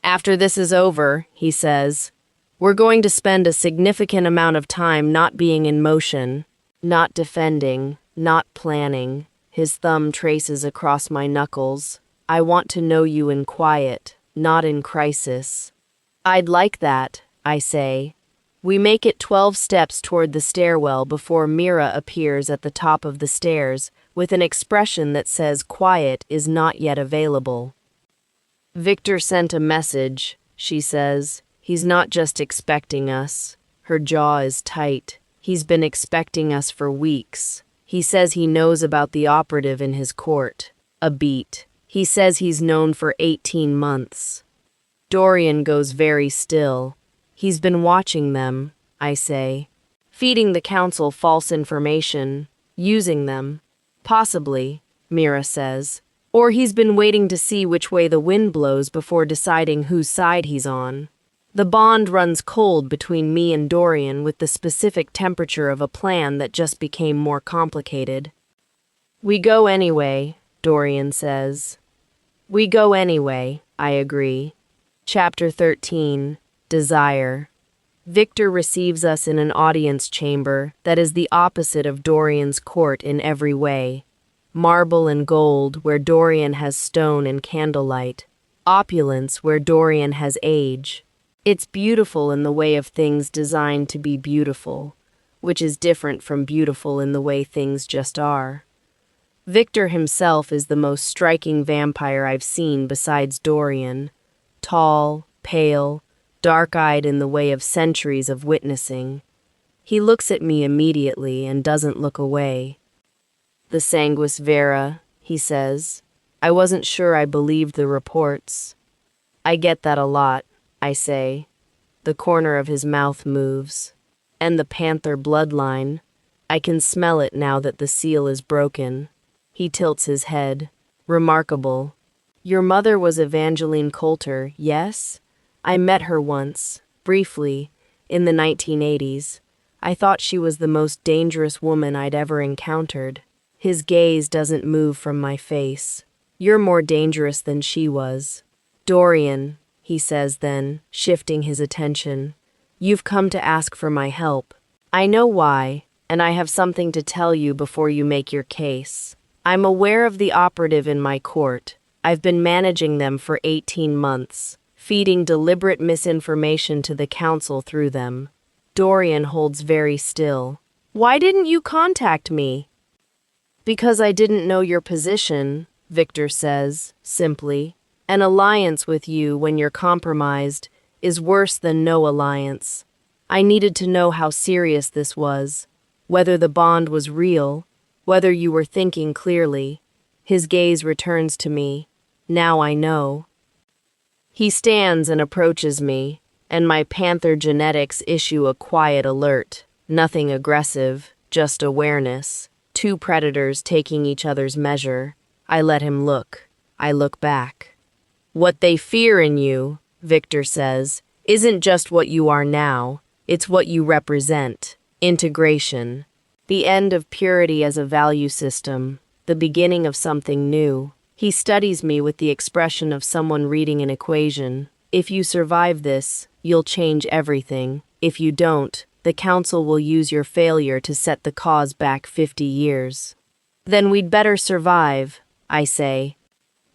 After this is over, he says, we're going to spend a significant amount of time not being in motion, not defending, not planning. His thumb traces across my knuckles. I want to know you in quiet, not in crisis. I'd like that, I say. We make it 12 steps toward the stairwell before Mira appears at the top of the stairs with an expression that says quiet is not yet available. Victor sent a message, she says. He's not just expecting us. Her jaw is tight. He's been expecting us for weeks. He says he knows about the operative in his court. A beat. He says he's known for 18 months. Dorian goes very still. He's been watching them, I say. Feeding the council false information. Using them. Possibly, Mira says. Or he's been waiting to see which way the wind blows before deciding whose side he's on. The bond runs cold between me and Dorian with the specific temperature of a plan that just became more complicated. We go anyway, Dorian says. We go anyway, I agree. Chapter 13. Desire. Victor receives us in an audience chamber that is the opposite of Dorian's court in every way. Marble and gold where Dorian has stone and candlelight. Opulence where Dorian has age. It's beautiful in the way of things designed to be beautiful, which is different from beautiful in the way things just are. Victor himself is the most striking vampire I've seen besides Dorian. Tall, pale, dark-eyed in the way of centuries of witnessing. He looks at me immediately and doesn't look away. The sanguis vera, he says. I wasn't sure I believed the reports. I get that a lot, I say. The corner of his mouth moves. And the panther bloodline. I can smell it now that the seal is broken. He tilts his head. Remarkable. Your mother was Evangeline Coulter, yes? I met her once, briefly, in the 1980s. I thought she was the most dangerous woman I'd ever encountered. His gaze doesn't move from my face. You're more dangerous than she was. Dorian, he says then, shifting his attention. You've come to ask for my help. I know why, and I have something to tell you before you make your case. I'm aware of the operative in my court. I've been managing them for 18 months. Feeding deliberate misinformation to the council through them. Dorian holds very still. Why didn't you contact me? Because I didn't know your position, Victor says, simply. An alliance with you when you're compromised is worse than no alliance. I needed to know how serious this was, whether the bond was real, whether you were thinking clearly. His gaze returns to me. Now I know. He stands and approaches me, and my panther genetics issue a quiet alert. Nothing aggressive, just awareness. 2 predators taking each other's measure. I let him look. I look back. What they fear in you, Victor says, isn't just what you are now. It's what you represent. Integration. The end of purity as a value system. The beginning of something new. He studies me with the expression of someone reading an equation. If you survive this, you'll change everything. If you don't, the council will use your failure to set the cause back 50 years. Then we'd better survive, I say.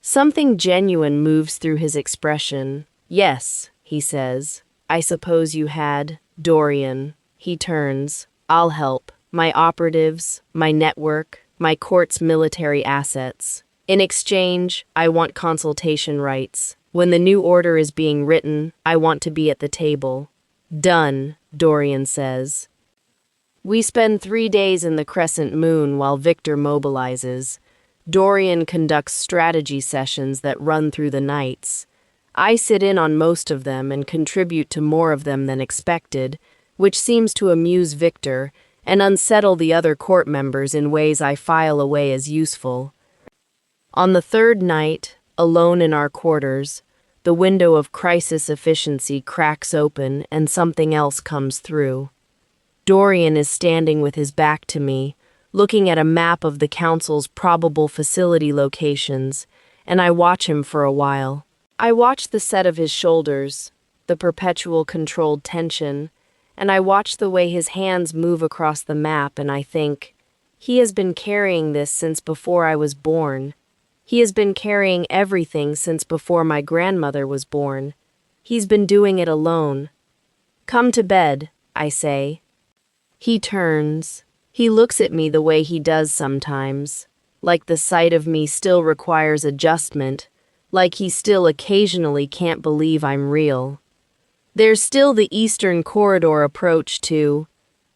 Something genuine moves through his expression. Yes, he says. I suppose you had, Dorian. He turns. I'll help. My operatives, my network, my court's military assets. In exchange, I want consultation rights. When the new order is being written, I want to be at the table. Done, Dorian says. We spend 3 days in the crescent moon while Victor mobilizes. Dorian conducts strategy sessions that run through the nights. I sit in on most of them and contribute to more of them than expected, which seems to amuse Victor and unsettle the other court members in ways I file away as useful. On the third night, alone in our quarters, the window of crisis efficiency cracks open and something else comes through. Dorian is standing with his back to me, looking at a map of the council's probable facility locations, and I watch him for a while. I watch the set of his shoulders, the perpetual controlled tension, and I watch the way his hands move across the map, and I think, he has been carrying this since before I was born. He has been carrying everything since before my grandmother was born. He's been doing it alone. Come to bed, I say. He turns. He looks at me the way he does sometimes, like the sight of me still requires adjustment, like he still occasionally can't believe I'm real. There's still the Eastern Corridor approach to,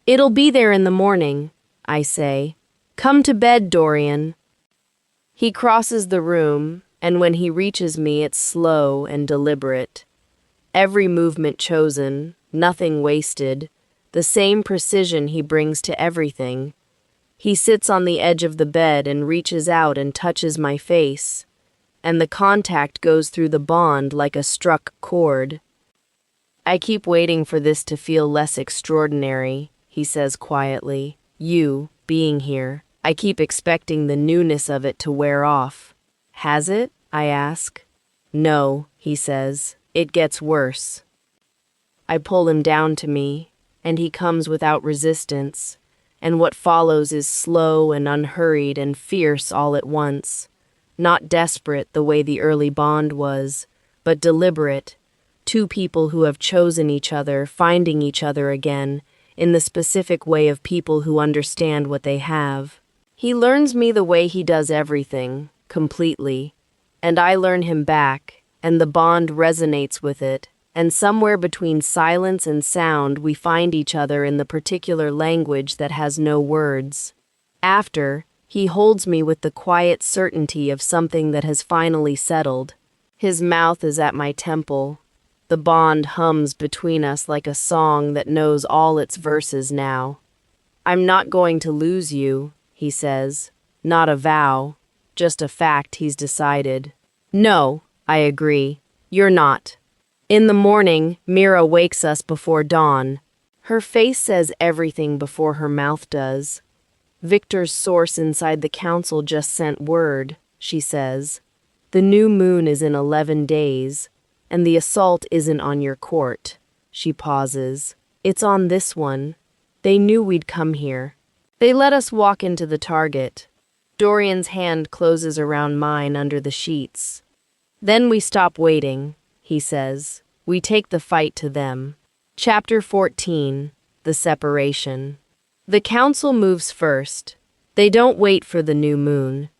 "It'll be there in the morning," I say. "Come to bed, Dorian." He crosses the room, and when he reaches me, it's slow and deliberate. Every movement chosen, nothing wasted, the same precision he brings to everything. He sits on the edge of the bed and reaches out and touches my face, and the contact goes through the bond like a struck chord. "I keep waiting for this to feel less extraordinary," he says quietly. "You, being here, I keep expecting the newness of it to wear off." "Has it?" I ask. "No," he says. "It gets worse." I pull him down to me, and he comes without resistance, and what follows is slow and unhurried and fierce all at once. Not desperate the way the early bond was, but deliberate. Two people who have chosen each other, finding each other again, in the specific way of people who understand what they have. He learns me the way he does everything, completely, and I learn him back, and the bond resonates with it, and somewhere between silence and sound we find each other in the particular language that has no words. After, he holds me with the quiet certainty of something that has finally settled. His mouth is at my temple. The bond hums between us like a song that knows all its verses now. "I'm not going to lose you," he says. "Not a vow, just a fact he's decided." "No," I agree. "You're not." In the morning, Mira wakes us before dawn. Her face says everything before her mouth does. "Victor's source inside the council just sent word," she says. "The new moon is in 11 days, and the assault isn't on your court." She pauses. "It's on this one. They knew we'd come here. They let us walk into the target." Dorian's hand closes around mine under the sheets. "Then we stop waiting," he says. "We take the fight to them." Chapter 14. The Separation. The council moves first. They don't wait for the new moon.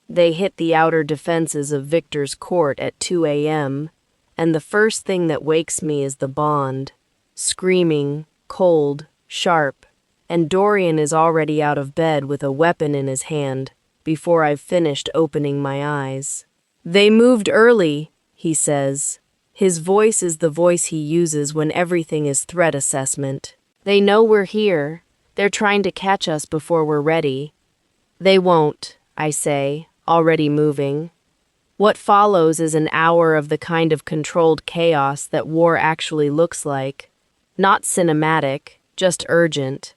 They hit the outer defenses of Victor's court at 2 a.m., and the first thing that wakes me is the bond. Screaming, cold, sharp, and Dorian is already out of bed with a weapon in his hand before I've finished opening my eyes. "They moved early," he says. His voice is the voice he uses when everything is threat assessment. "They know we're here. They're trying to catch us before we're ready." "They won't," I say, already moving. What follows is an hour of the kind of controlled chaos that war actually looks like. Not cinematic, just urgent.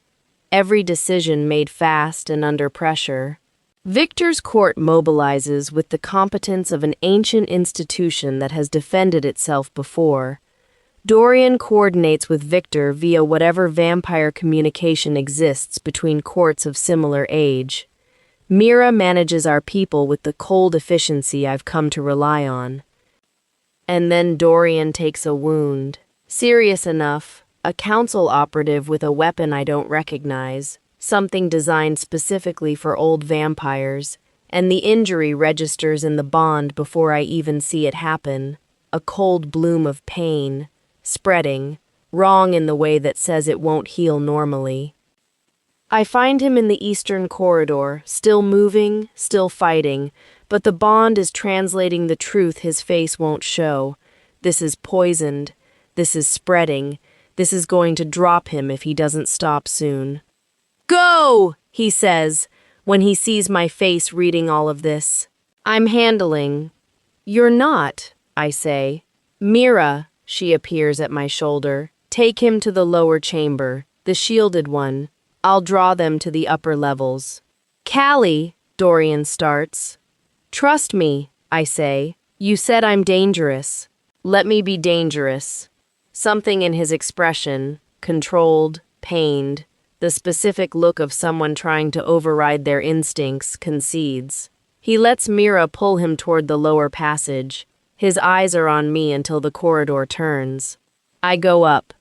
Every decision made fast and under pressure. Victor's court mobilizes with the competence of an ancient institution that has defended itself before. Dorian coordinates with Victor via whatever vampire communication exists between courts of similar age. Mira manages our people with the cold efficiency I've come to rely on. And then Dorian takes a wound. Serious enough, a council operative with a weapon I don't recognize, something designed specifically for old vampires, and the injury registers in the bond before I even see it happen. A cold bloom of pain, spreading, wrong in the way that says it won't heal normally. I find him in the eastern corridor, still moving, still fighting, but the bond is translating the truth his face won't show. This is poisoned. This is spreading. This is going to drop him if he doesn't stop soon. Go, he says, when he sees my face reading all of this. I'm handling. You're not, I say. Mira, she appears at my shoulder. Take him to the lower chamber, the shielded one. I'll draw them to the upper levels. Callie, Dorian starts. Trust me, I say. You said I'm dangerous. Let me be dangerous. Something in his expression, controlled, pained, the specific look of someone trying to override their instincts, concedes. He lets Mira pull him toward the lower passage. His eyes are on me until the corridor turns. I go up.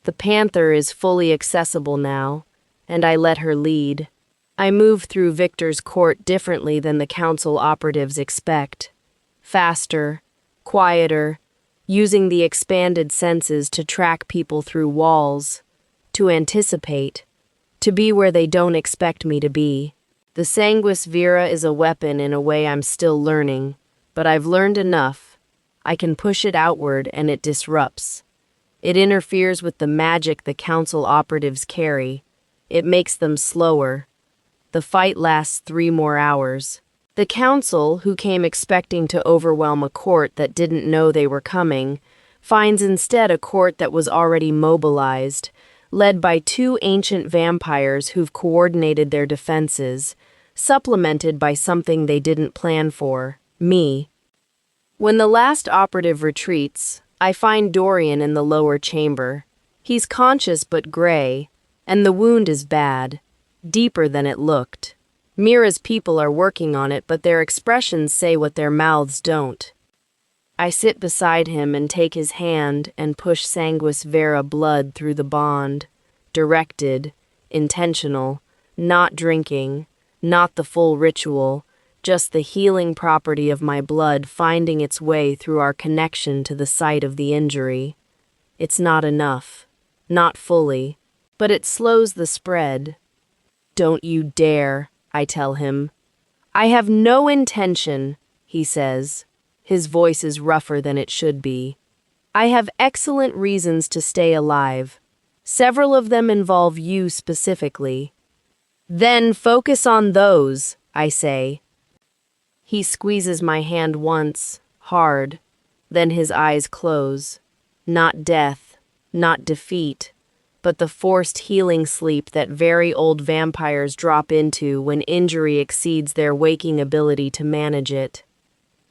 The panther is fully accessible now, and I let her lead. I move through Victor's court differently than the council operatives expect. Faster, quieter, using the expanded senses to track people through walls, to anticipate, to be where they don't expect me to be. The sanguis vera is a weapon in a way I'm still learning, but I've learned enough. I can push it outward and it disrupts. It interferes with the magic the council operatives carry. It makes them slower. The fight lasts 3 more hours. The council, who came expecting to overwhelm a court that didn't know they were coming, finds instead a court that was already mobilized, led by 2 ancient vampires who've coordinated their defenses, supplemented by something they didn't plan for, me. When the last operative retreats, I find Dorian in the lower chamber. He's conscious but gray, and the wound is bad, deeper than it looked. Mira's people are working on it, but their expressions say what their mouths don't. I sit beside him and take his hand and push sanguis vera blood through the bond. Directed, intentional, not drinking, not the full ritual, just the healing property of my blood finding its way through our connection to the site of the injury. It's not enough, not fully, but it slows the spread. Don't you dare, I tell him. I have no intention, he says. His voice is rougher than it should be. I have excellent reasons to stay alive. Several of them involve you specifically. Then focus on those, I say. He squeezes my hand once, hard. Then his eyes close. Not death, not defeat, but the forced healing sleep that very old vampires drop into when injury exceeds their waking ability to manage it.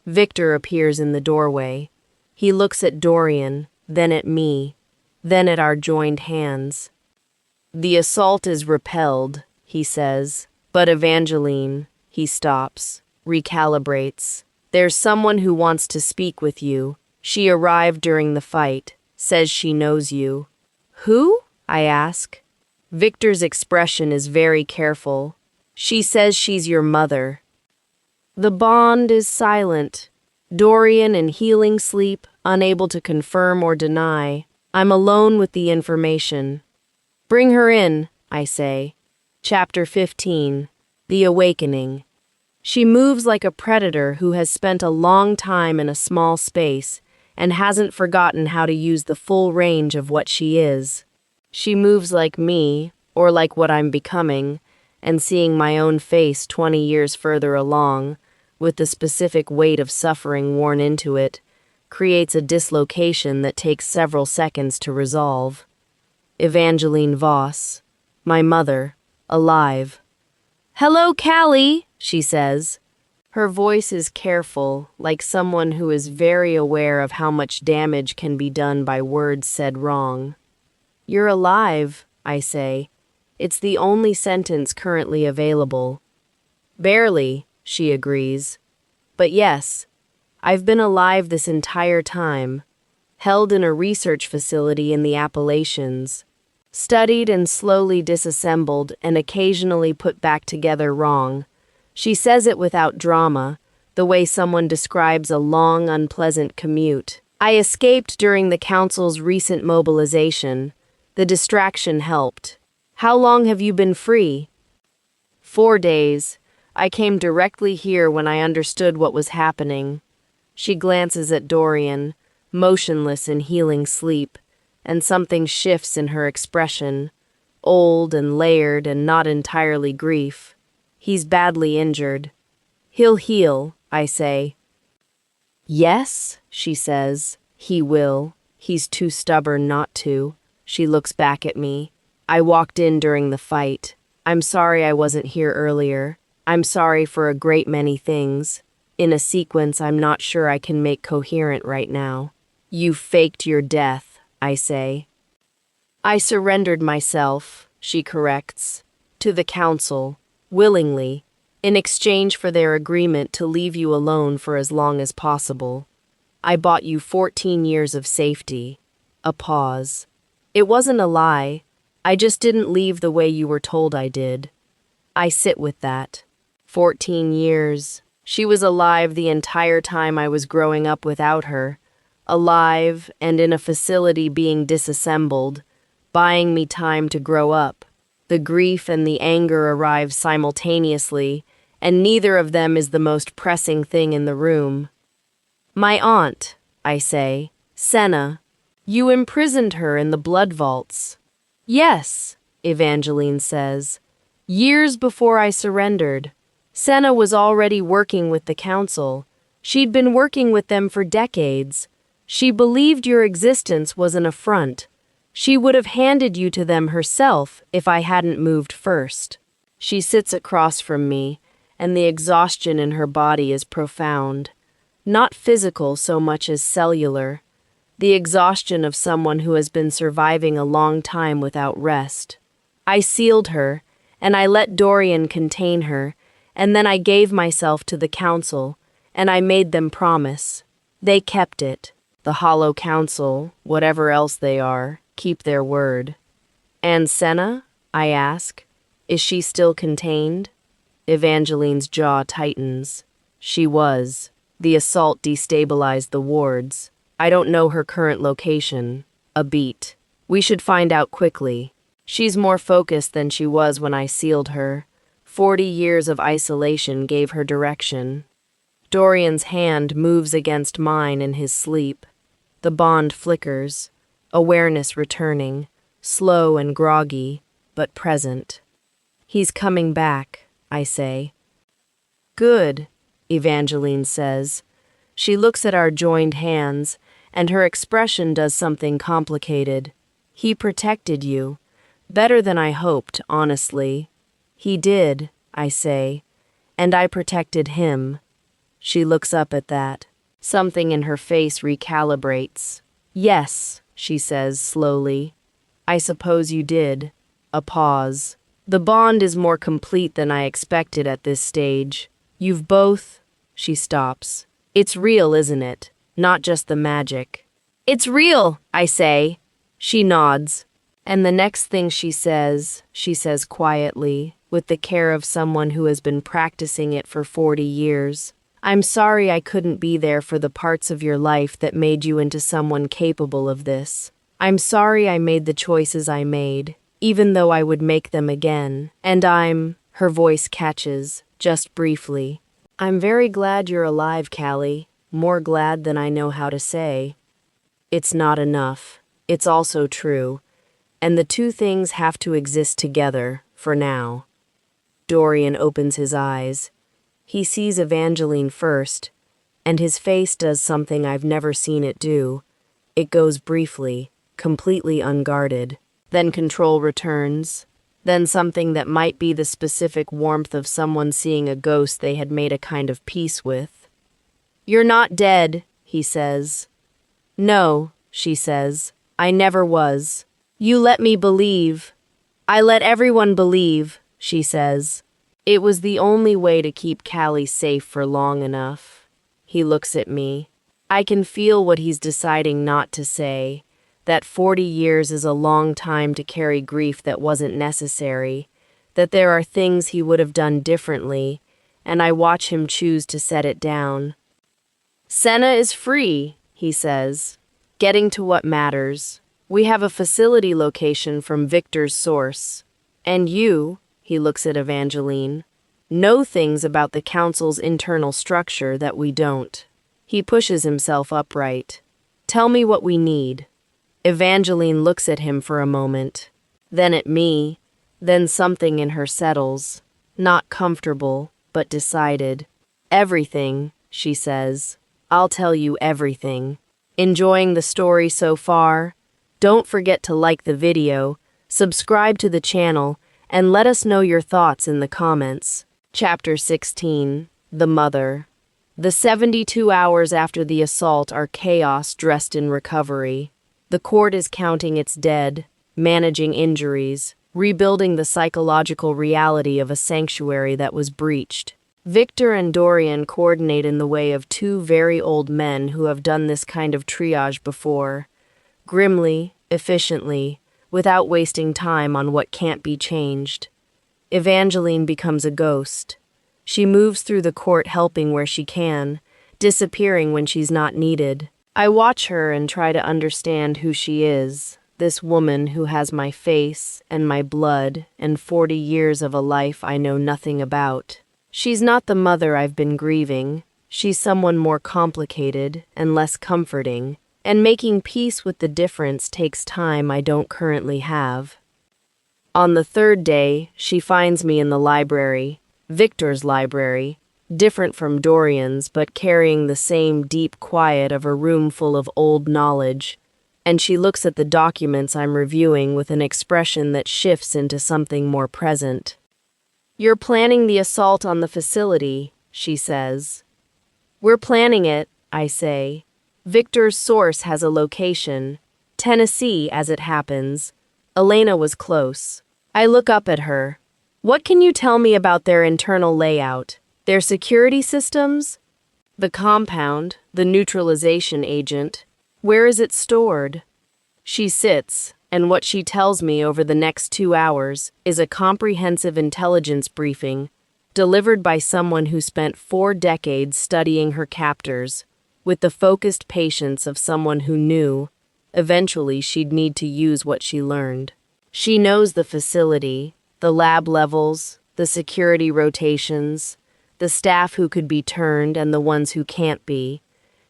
Victor appears in the doorway. He looks at Dorian, then at me, then at our joined hands. The assault is repelled, he says, but Evangeline, he stops, recalibrates. There's someone who wants to speak with you. She arrived during the fight, says she knows you. Who? I ask. Victor's expression is very careful. She says she's your mother. The bond is silent. Dorian in healing sleep, unable to confirm or deny. I'm alone with the information. Bring her in, I say. Chapter 15. The Awakening. She moves like a predator who has spent a long time in a small space and hasn't forgotten how to use the full range of what she is. She moves like me, or like what I'm becoming, and seeing my own face 20 years further along, with the specific weight of suffering worn into it, creates a dislocation that takes several seconds to resolve. Evangeline Voss, my mother, alive. Hello, Callie, she says. Her voice is careful, like someone who is very aware of how much damage can be done by words said wrong. You're alive, I say. It's the only sentence currently available. Barely, she agrees. But yes, I've been alive this entire time. held in a research facility in the Appalachians. Studied and slowly disassembled and occasionally put back together wrong. She says it without drama, the way someone describes a long, unpleasant commute. I escaped during the council's recent mobilization. The distraction helped. How long have you been free? 4 days. I came directly here when I understood what was happening. She glances at Dorian, motionless in healing sleep, and something shifts in her expression, old and layered and not entirely grief. He's badly injured. He'll heal, I say. Yes, she says. He will. He's too stubborn not to. She looks back at me. I walked in during the fight. I'm sorry I wasn't here earlier. I'm sorry for a great many things. In a sequence I'm not sure I can make coherent right now. You faked your death, I say. I surrendered myself, she corrects, to the council, willingly, in exchange for their agreement to leave you alone for as long as possible. I bought you 14 years of safety. A pause. It wasn't a lie. I just didn't leave the way you were told I did. I sit with that. 14 years. She was alive the entire time I was growing up without her. Alive and in a facility being disassembled, buying me time to grow up. The grief and the anger arrive simultaneously, and neither of them is the most pressing thing in the room. My aunt, I say, Senna, you imprisoned her in the blood vaults. Yes, Evangeline says. Years before I surrendered. Senna was already working with the council. She'd been working with them for decades. She believed your existence was an affront. She would have handed you to them herself if I hadn't moved first. She sits across from me, and the exhaustion in her body is profound. Not physical so much as cellular. The exhaustion of someone who has been surviving a long time without rest. I sealed her, and I let Dorian contain her, and then I gave myself to the council, and I made them promise. They kept it. The hollow council, whatever else they are, keep their word. And Senna? I ask. Is she still contained? Evangeline's jaw tightens. She was. The assault destabilized the wards. I don't know her current location. A beat. We should find out quickly. She's more focused than she was when I sealed her. 40 years of isolation gave her direction. Dorian's hand moves against mine in his sleep. The bond flickers, awareness returning, slow and groggy, but present. He's coming back, I say. Good, Evangeline says. She looks at our joined hands, and her expression does something complicated. He protected you. Better than I hoped, honestly. He did, I say, and I protected him. She looks up at that. Something in her face recalibrates. Yes, she says slowly. I suppose you did. A pause. The bond is more complete than I expected at this stage. You've both... She stops. It's real, isn't it? Not just the magic. It's real, I say. She nods. And the next thing she says quietly, with the care of someone who has been practicing it for 40 years. I'm sorry I couldn't be there for the parts of your life that made you into someone capable of this. I'm sorry I made the choices I made, even though I would make them again. And her voice catches, just briefly. I'm very glad you're alive, Callie. More glad than I know how to say. It's not enough. It's also true. And the two things have to exist together, for now. Dorian opens his eyes. He sees Evangeline first, and his face does something I've never seen it do. It goes briefly, completely unguarded. Then control returns. Then something that might be the specific warmth of someone seeing a ghost they had made a kind of peace with. You're not dead, he says. No, she says. I never was. You let me believe. I let everyone believe, she says. It was the only way to keep Callie safe for long enough. He looks at me. I can feel what he's deciding not to say, that 40 years is a long time to carry grief that wasn't necessary, that there are things he would have done differently, and I watch him choose to set it down. Senna is free, he says. Getting to what matters. We have a facility location from Victor's source. And you, he looks at Evangeline, know things about the council's internal structure that we don't. He pushes himself upright. Tell me what we need. Evangeline looks at him for a moment, then at me, then something in her settles. Not comfortable, but decided. Everything, she says. I'll tell you everything. Enjoying the story so far? Don't forget to like the video, subscribe to the channel, and let us know your thoughts in the comments. Chapter 16. The Mother. The 72 hours after the assault are chaos dressed in recovery. The court is counting its dead, managing injuries, rebuilding the psychological reality of a sanctuary that was breached. Victor and Dorian coordinate in the way of two very old men who have done this kind of triage before. Grimly, efficiently, without wasting time on what can't be changed. Evangeline becomes a ghost. She moves through the court helping where she can, disappearing when she's not needed. I watch her and try to understand who she is, this woman who has my face and my blood and 40 years of a life I know nothing about. She's not the mother I've been grieving. She's someone more complicated and less comforting, and making peace with the difference takes time I don't currently have. On the third day, she finds me in the library, Victor's library, different from Dorian's but carrying the same deep quiet of a room full of old knowledge, and she looks at the documents I'm reviewing with an expression that shifts into something more present. You're planning the assault on the facility, she says. We're planning it, I say. Victor's source has a location. Tennessee, as it happens. Elena was close. I look up at her. What can you tell me about their internal layout? Their security systems? The compound, the neutralization agent. Where is it stored? She sits, and what she tells me over the next 2 hours is a comprehensive intelligence briefing delivered by someone who spent 4 decades studying her captors, with the focused patience of someone who knew, eventually she'd need to use what she learned. She knows the facility, the lab levels, the security rotations, the staff who could be turned and the ones who can't be.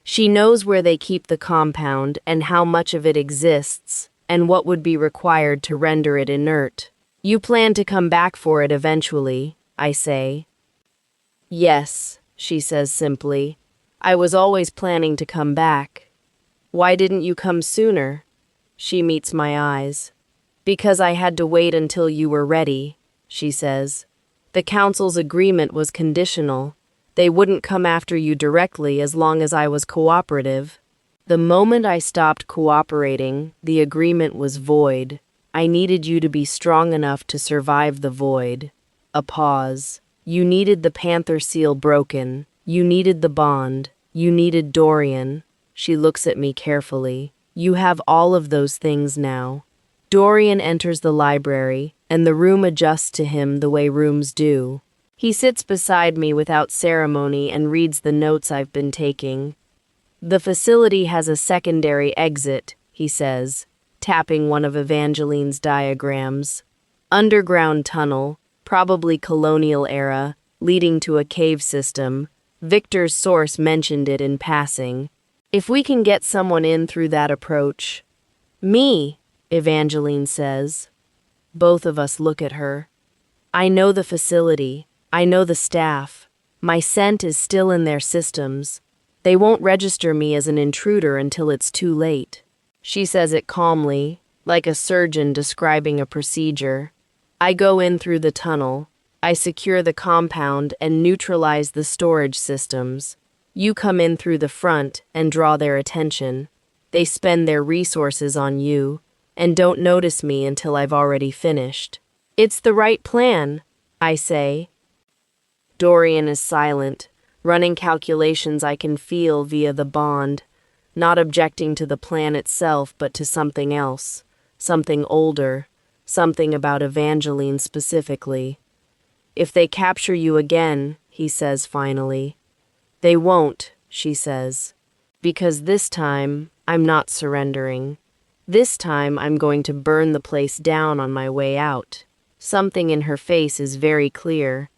She knows where they keep the compound and how much of it exists, and what would be required to render it inert. You plan to come back for it eventually, I say. Yes, she says simply. I was always planning to come back. Why didn't you come sooner? She meets my eyes. Because I had to wait until you were ready, she says. The council's agreement was conditional. They wouldn't come after you directly as long as I was cooperative. The moment I stopped cooperating, the agreement was void. I needed you to be strong enough to survive the void. A pause. You needed the Panther seal broken. You needed the bond. You needed Dorian. She looks at me carefully. You have all of those things now. Dorian enters the library, and the room adjusts to him the way rooms do. He sits beside me without ceremony and reads the notes I've been taking. The facility has a secondary exit, he says, tapping one of Evangeline's diagrams. Underground tunnel, probably colonial era, leading to a cave system. Victor's source mentioned it in passing. If we can get someone in through that approach. Me, Evangeline says. Both of us look at her. I know the facility. I know the staff. My scent is still in their systems. They won't register me as an intruder until it's too late. She says it calmly, like a surgeon describing a procedure. I go in through the tunnel. I secure the compound and neutralize the storage systems. You come in through the front and draw their attention. They spend their resources on you and don't notice me until I've already finished. It's the right plan, I say. Dorian is silent, running calculations I can feel via the bond, not objecting to the plan itself, but to something else, something older, something about Evangeline specifically. "If they capture you again," he says finally. "They won't," she says. "Because this time, I'm not surrendering. This time, I'm going to burn the place down on my way out." Something in her face is very clear.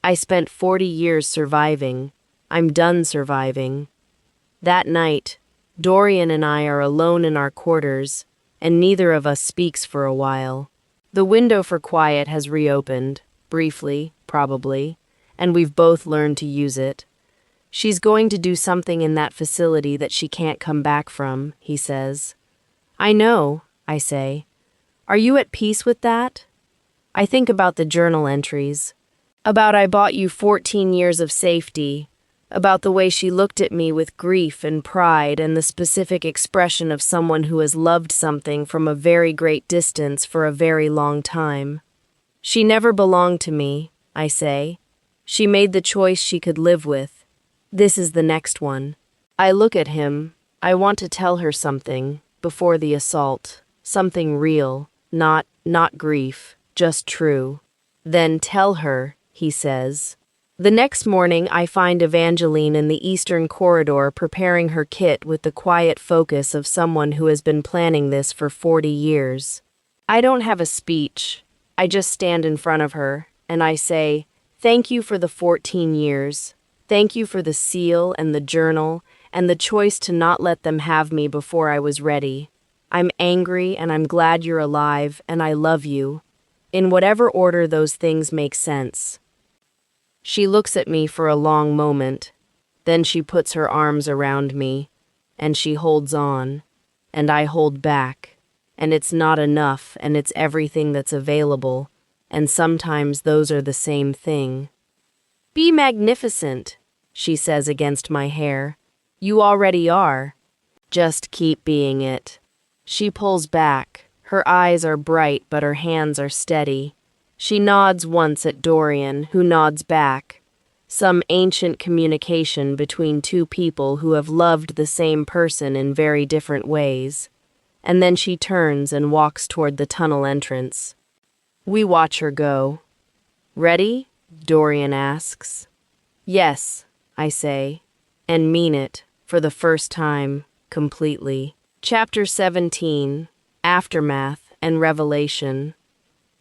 I spent 40 years surviving. I'm done surviving. That night, Dorian and I are alone in our quarters, and neither of us speaks for a while. The window for quiet has reopened, briefly, probably, and we've both learned to use it. "She's going to do something in that facility that she can't come back from," he says. "I know," I say. "Are you at peace with that?" I think about the journal entries, about "I bought you 14 years of safety," about the way she looked at me with grief and pride and the specific expression of someone who has loved something from a very great distance for a very long time. "She never belonged to me," I say. "She made the choice she could live with. This is the next one." I look at him. I want to tell her something before the assault, something real, not grief, just true. "Then tell her," he says. The next morning, I find Evangeline in the eastern corridor preparing her kit with the quiet focus of someone who has been planning this for 40 years. I don't have a speech. I just stand in front of her, and I say, "Thank you for the 14 years. Thank you for the seal and the journal and the choice to not let them have me before I was ready. I'm angry and I'm glad you're alive, and I love you. In whatever order those things make sense." She looks at me for a long moment. Then she puts her arms around me, and she holds on, and I hold back, and it's not enough, and it's everything that's available, and sometimes those are the same thing. "Be magnificent," she says against my hair. "You already are. Just keep being it." She pulls back. Her eyes are bright, but her hands are steady. She nods once at Dorian, who nods back. Some ancient communication between two people who have loved the same person in very different ways. And then she turns and walks toward the tunnel entrance. We watch her go. "Ready?" Dorian asks. "Yes," I say, and mean it, for the first time, completely. Chapter 17, Aftermath and Revelation.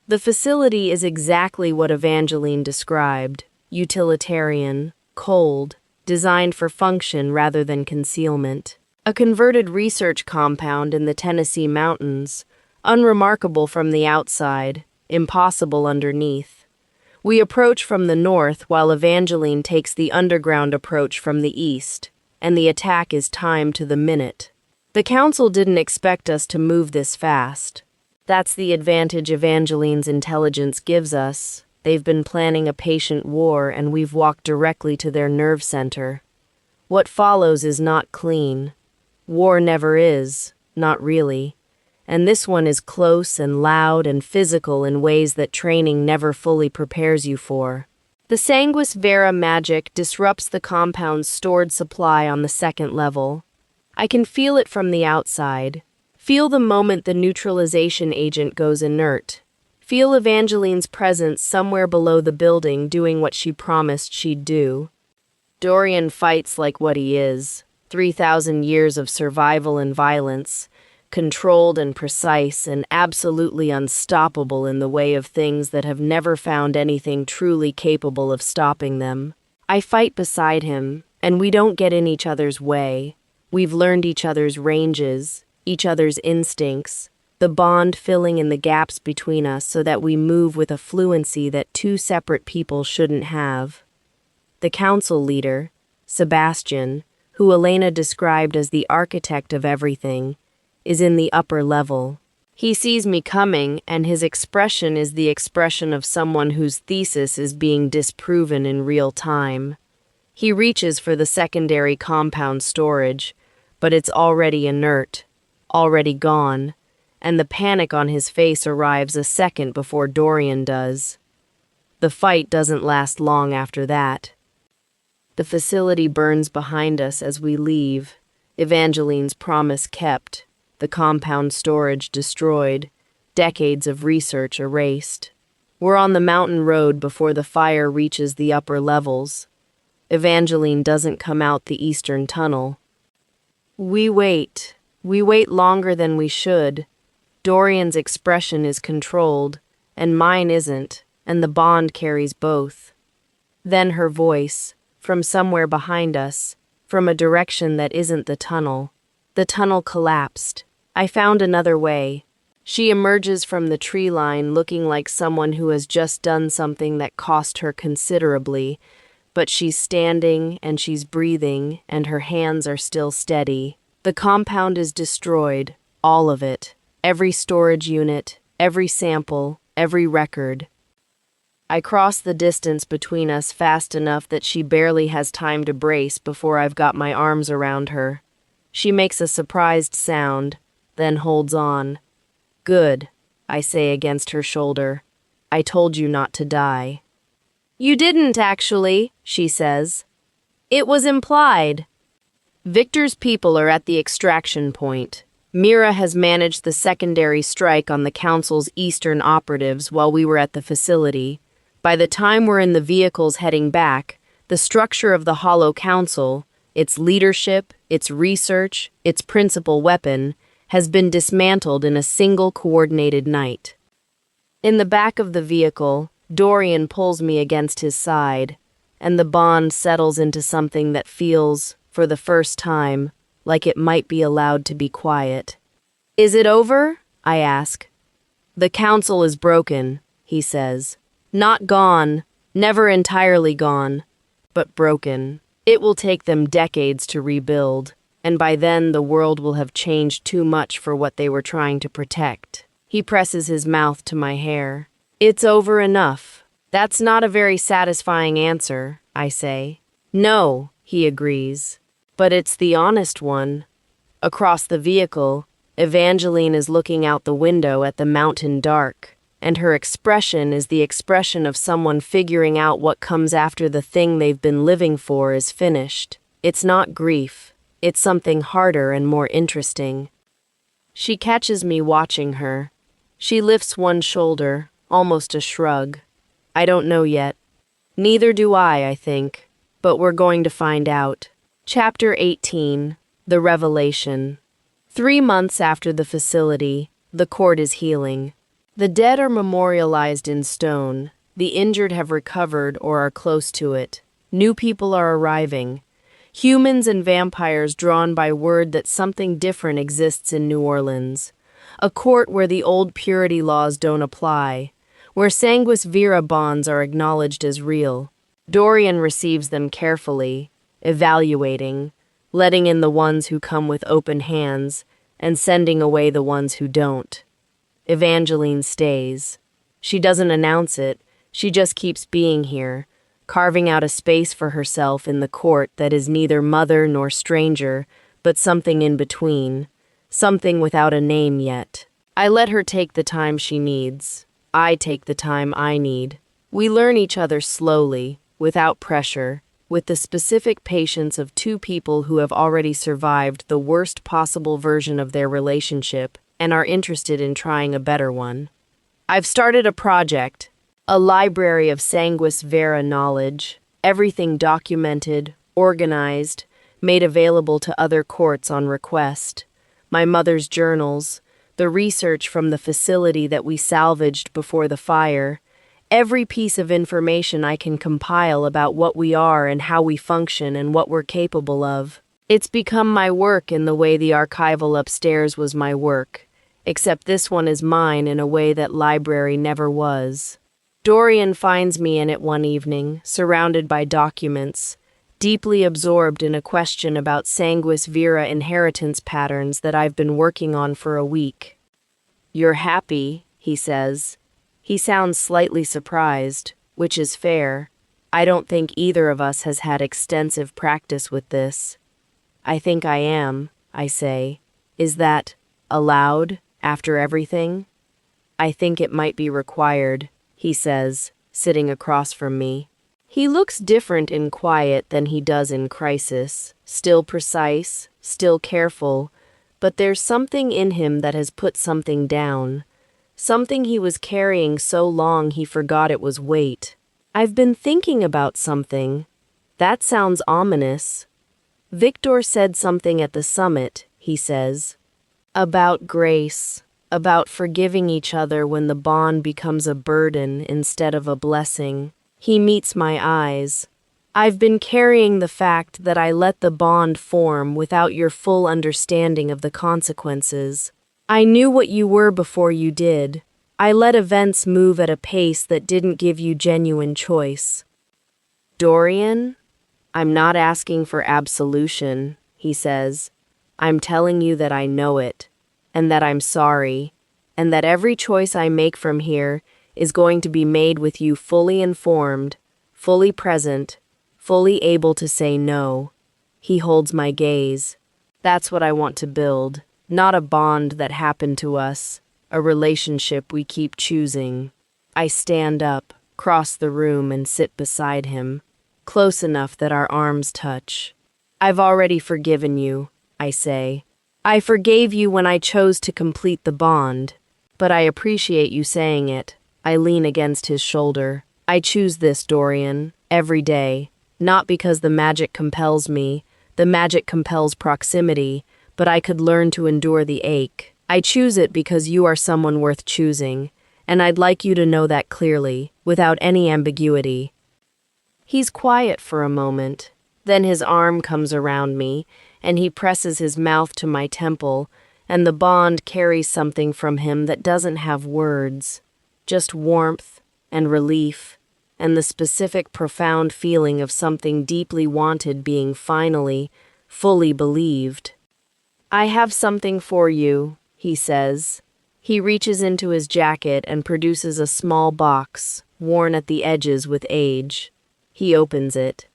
The facility is exactly what Evangeline described: utilitarian, cold, designed for function rather than concealment. A converted research compound in the Tennessee mountains, unremarkable from the outside, impossible underneath. We approach from the north while Evangeline takes the underground approach from the east, and the attack is timed to the minute. The council didn't expect us to move this fast. That's the advantage Evangeline's intelligence gives us. They've been planning a patient war, and we've walked directly to their nerve center. What follows is not clean. War never is, not really. And this one is close and loud and physical in ways that training never fully prepares you for. The Sanguis Vera magic disrupts the compound's stored supply on the second level. I can feel it from the outside. Feel the moment the neutralization agent goes inert. Feel Evangeline's presence somewhere below the building doing what she promised she'd do. Dorian fights like what he is. 3,000 years of survival and violence, controlled and precise and absolutely unstoppable in the way of things that have never found anything truly capable of stopping them. I fight beside him, and we don't get in each other's way. We've learned each other's ranges, each other's instincts, the bond filling in the gaps between us so that we move with a fluency that two separate people shouldn't have. The council leader, Sebastian, who Elena described as the architect of everything, is in the upper level. He sees me coming, and his expression is the expression of someone whose thesis is being disproven in real time. He reaches for the secondary compound storage, but it's already inert, already gone, and the panic on his face arrives a second before Dorian does. The fight doesn't last long after that. The facility burns behind us as we leave, Evangeline's promise kept, the compound storage destroyed, decades of research erased. We're on the mountain road before the fire reaches the upper levels. Evangeline doesn't come out the eastern tunnel. We wait. We wait longer than we should. Dorian's expression is controlled, and mine isn't, and the bond carries both. Then her voice, from somewhere behind us, from a direction that isn't the tunnel. The tunnel collapsed. I found another way. She emerges from the tree line looking like someone who has just done something that cost her considerably, but she's standing and she's breathing and her hands are still steady. The compound is destroyed, all of it. Every storage unit, every sample, every record. I cross the distance between us fast enough that she barely has time to brace before I've got my arms around her. She makes a surprised sound, then holds on. Good, I say against her shoulder. I told you not to die. You didn't, actually, she says. It was implied. Victor's people are at the extraction point. Mira has managed the secondary strike on the Council's eastern operatives while we were at the facility. By the time we're in the vehicles heading back, the structure of the Hollow Council, its leadership, its research, its principal weapon, has been dismantled in a single coordinated night. In the back of the vehicle, Dorian pulls me against his side, and the bond settles into something that feels, for the first time, like it might be allowed to be quiet. Is it over? I ask. The council is broken, he says. Not gone, never entirely gone, but broken. It will take them decades to rebuild, and by then the world will have changed too much for what they were trying to protect. He presses his mouth to my hair. It's over enough. That's not a very satisfying answer, I say. No, he agrees. But it's the honest one. Across the vehicle, Evangeline is looking out the window at the mountain dark, and her expression is the expression of someone figuring out what comes after the thing they've been living for is finished. It's not grief. It's something harder and more interesting. She catches me watching her. She lifts one shoulder, almost a shrug. I don't know yet. Neither do I think. But we're going to find out. Chapter 18. The Revelation. 3 months after the facility, the court is healing. The dead are memorialized in stone. The injured have recovered or are close to it. New people are arriving. Humans and vampires drawn by word that something different exists in New Orleans. A court where the old purity laws don't apply. Where sanguis vera bonds are acknowledged as real. Dorian receives them carefully, evaluating, letting in the ones who come with open hands, and sending away the ones who don't. Evangeline stays. She doesn't announce it, she just keeps being here, carving out a space for herself in the court that is neither mother nor stranger, but something in between, something without a name yet. I let her take the time she needs. I take the time I need. We learn each other slowly, without pressure, with the specific patience of two people who have already survived the worst possible version of their relationship and are interested in trying a better one. I've started a project, a library of sanguis vera knowledge, everything documented, organized, made available to other courts on request. My mother's journals, the research from the facility that we salvaged before the fire, every piece of information I can compile about what we are and how we function and what we're capable of. It's become my work in the way the archival upstairs was my work, except this one is mine in a way that library never was. Dorian finds me in it one evening, surrounded by documents, deeply absorbed in a question about sanguis vera inheritance patterns that I've been working on for a week. You're happy, he says. He sounds slightly surprised, which is fair. I don't think either of us has had extensive practice with this. I think I am, I say. Is that allowed after everything? I think it might be required, he says, sitting across from me. He looks different in quiet than he does in crisis, still precise, still careful, but there's something in him that has put something down. Something he was carrying so long he forgot it was weight. I've been thinking about something. That sounds ominous. Victor said something at the summit, he says. About grace, about forgiving each other when the bond becomes a burden instead of a blessing. He meets my eyes. I've been carrying the fact that I let the bond form without your full understanding of the consequences. I knew what you were before you did. I let events move at a pace that didn't give you genuine choice. Dorian, I'm not asking for absolution, he says. I'm telling you that I know it, and that I'm sorry, and that every choice I make from here is going to be made with you fully informed, fully present, fully able to say no. He holds my gaze. That's what I want to build, not a bond that happened to us, a relationship we keep choosing. I stand up, cross the room, and sit beside him, close enough that our arms touch. I've already forgiven you, I say. I forgave you when I chose to complete the bond, but I appreciate you saying it. I lean against his shoulder. I choose this, Dorian, every day. Not because the magic compels me, the magic compels proximity, but I could learn to endure the ache. I choose it because you are someone worth choosing, and I'd like you to know that clearly, without any ambiguity. He's quiet for a moment. Then his arm comes around me, and he presses his mouth to my temple, and the bond carries something from him that doesn't have words, just warmth and relief, and the specific profound feeling of something deeply wanted being finally, fully believed. I have something for you, he says. He reaches into his jacket and produces a small box, worn at the edges with age. He opens it.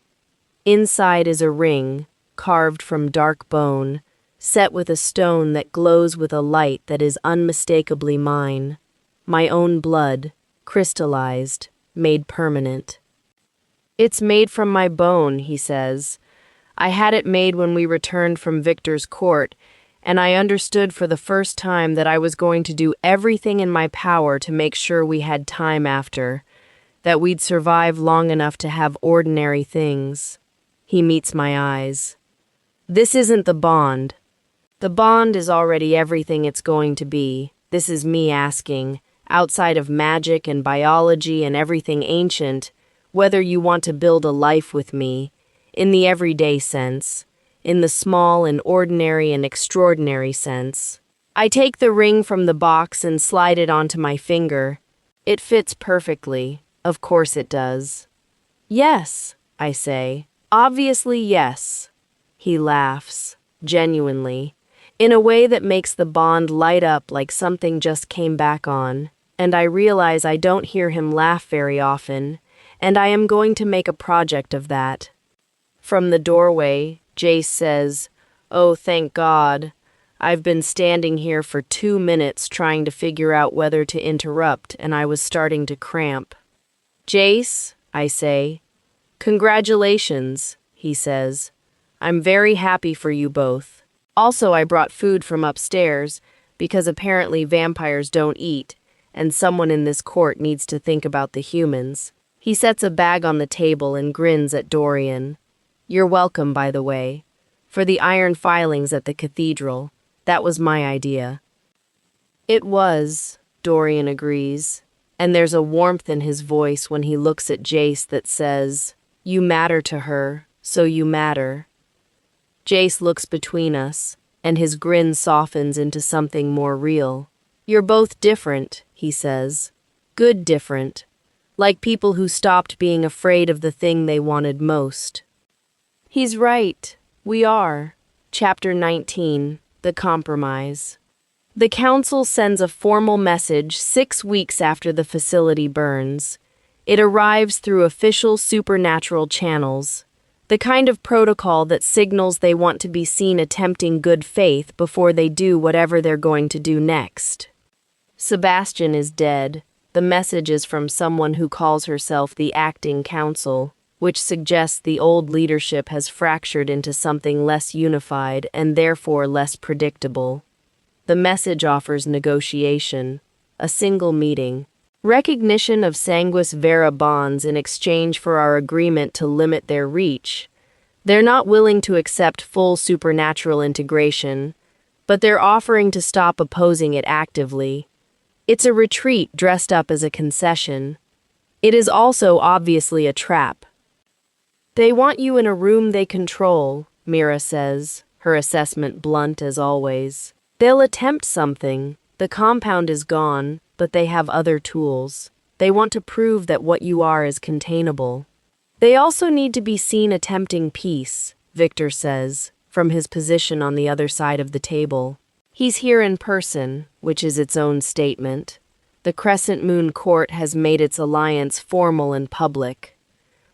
Inside is a ring, carved from dark bone, set with a stone that glows with a light that is unmistakably mine. My own blood, crystallized, made permanent. It's made from my bone, he says. I had it made when we returned from Victor's court, and I understood for the first time that I was going to do everything in my power to make sure we had time after, that we'd survive long enough to have ordinary things. He meets my eyes. This isn't the bond. The bond is already everything it's going to be. This is me asking, outside of magic and biology and everything ancient, whether you want to build a life with me, in the everyday sense, in the small and ordinary and extraordinary sense. I take the ring from the box and slide it onto my finger. It fits perfectly. Of course it does. Yes, I say. Obviously, yes. He laughs, genuinely, in a way that makes the bond light up like something just came back on, and I realize I don't hear him laugh very often, and I am going to make a project of that. From the doorway, Jace says, "Oh, thank God. I've been standing here for 2 minutes trying to figure out whether to interrupt, and I was starting to cramp." "Jace," I say. "Congratulations," he says. "I'm very happy for you both. Also, I brought food from upstairs, because apparently vampires don't eat, and someone in this court needs to think about the humans." He sets a bag on the table and grins at Dorian. "You're welcome, by the way. For the iron filings at the cathedral. That was my idea." "It was," Dorian agrees, and there's a warmth in his voice when he looks at Jace that says, "You matter to her, so you matter." Jace looks between us, and his grin softens into something more real. "You're both different," he says. "Good different. Like people who stopped being afraid of the thing they wanted most." He's right. We are. Chapter 19, The Compromise. The council sends a formal message 6 weeks after the facility burns. It arrives through official supernatural channels, the kind of protocol that signals they want to be seen attempting good faith before they do whatever they're going to do next. Sebastian is dead. The message is from someone who calls herself the acting council. which suggests the old leadership has fractured into something less unified and therefore less predictable. The message offers negotiation, a single meeting, recognition of sanguis vera bonds in exchange for our agreement to limit their reach. They're not willing to accept full supernatural integration, but they're offering to stop opposing it actively. It's a retreat dressed up as a concession. It is also obviously a trap. They want you in a room they control, Mira says, her assessment blunt as always. They'll attempt something. The compound is gone, but they have other tools. They want to prove that what you are is containable. They also need to be seen attempting peace, Victor says, from his position on the other side of the table. He's here in person, which is its own statement. The Crescent Moon Court has made its alliance formal and public.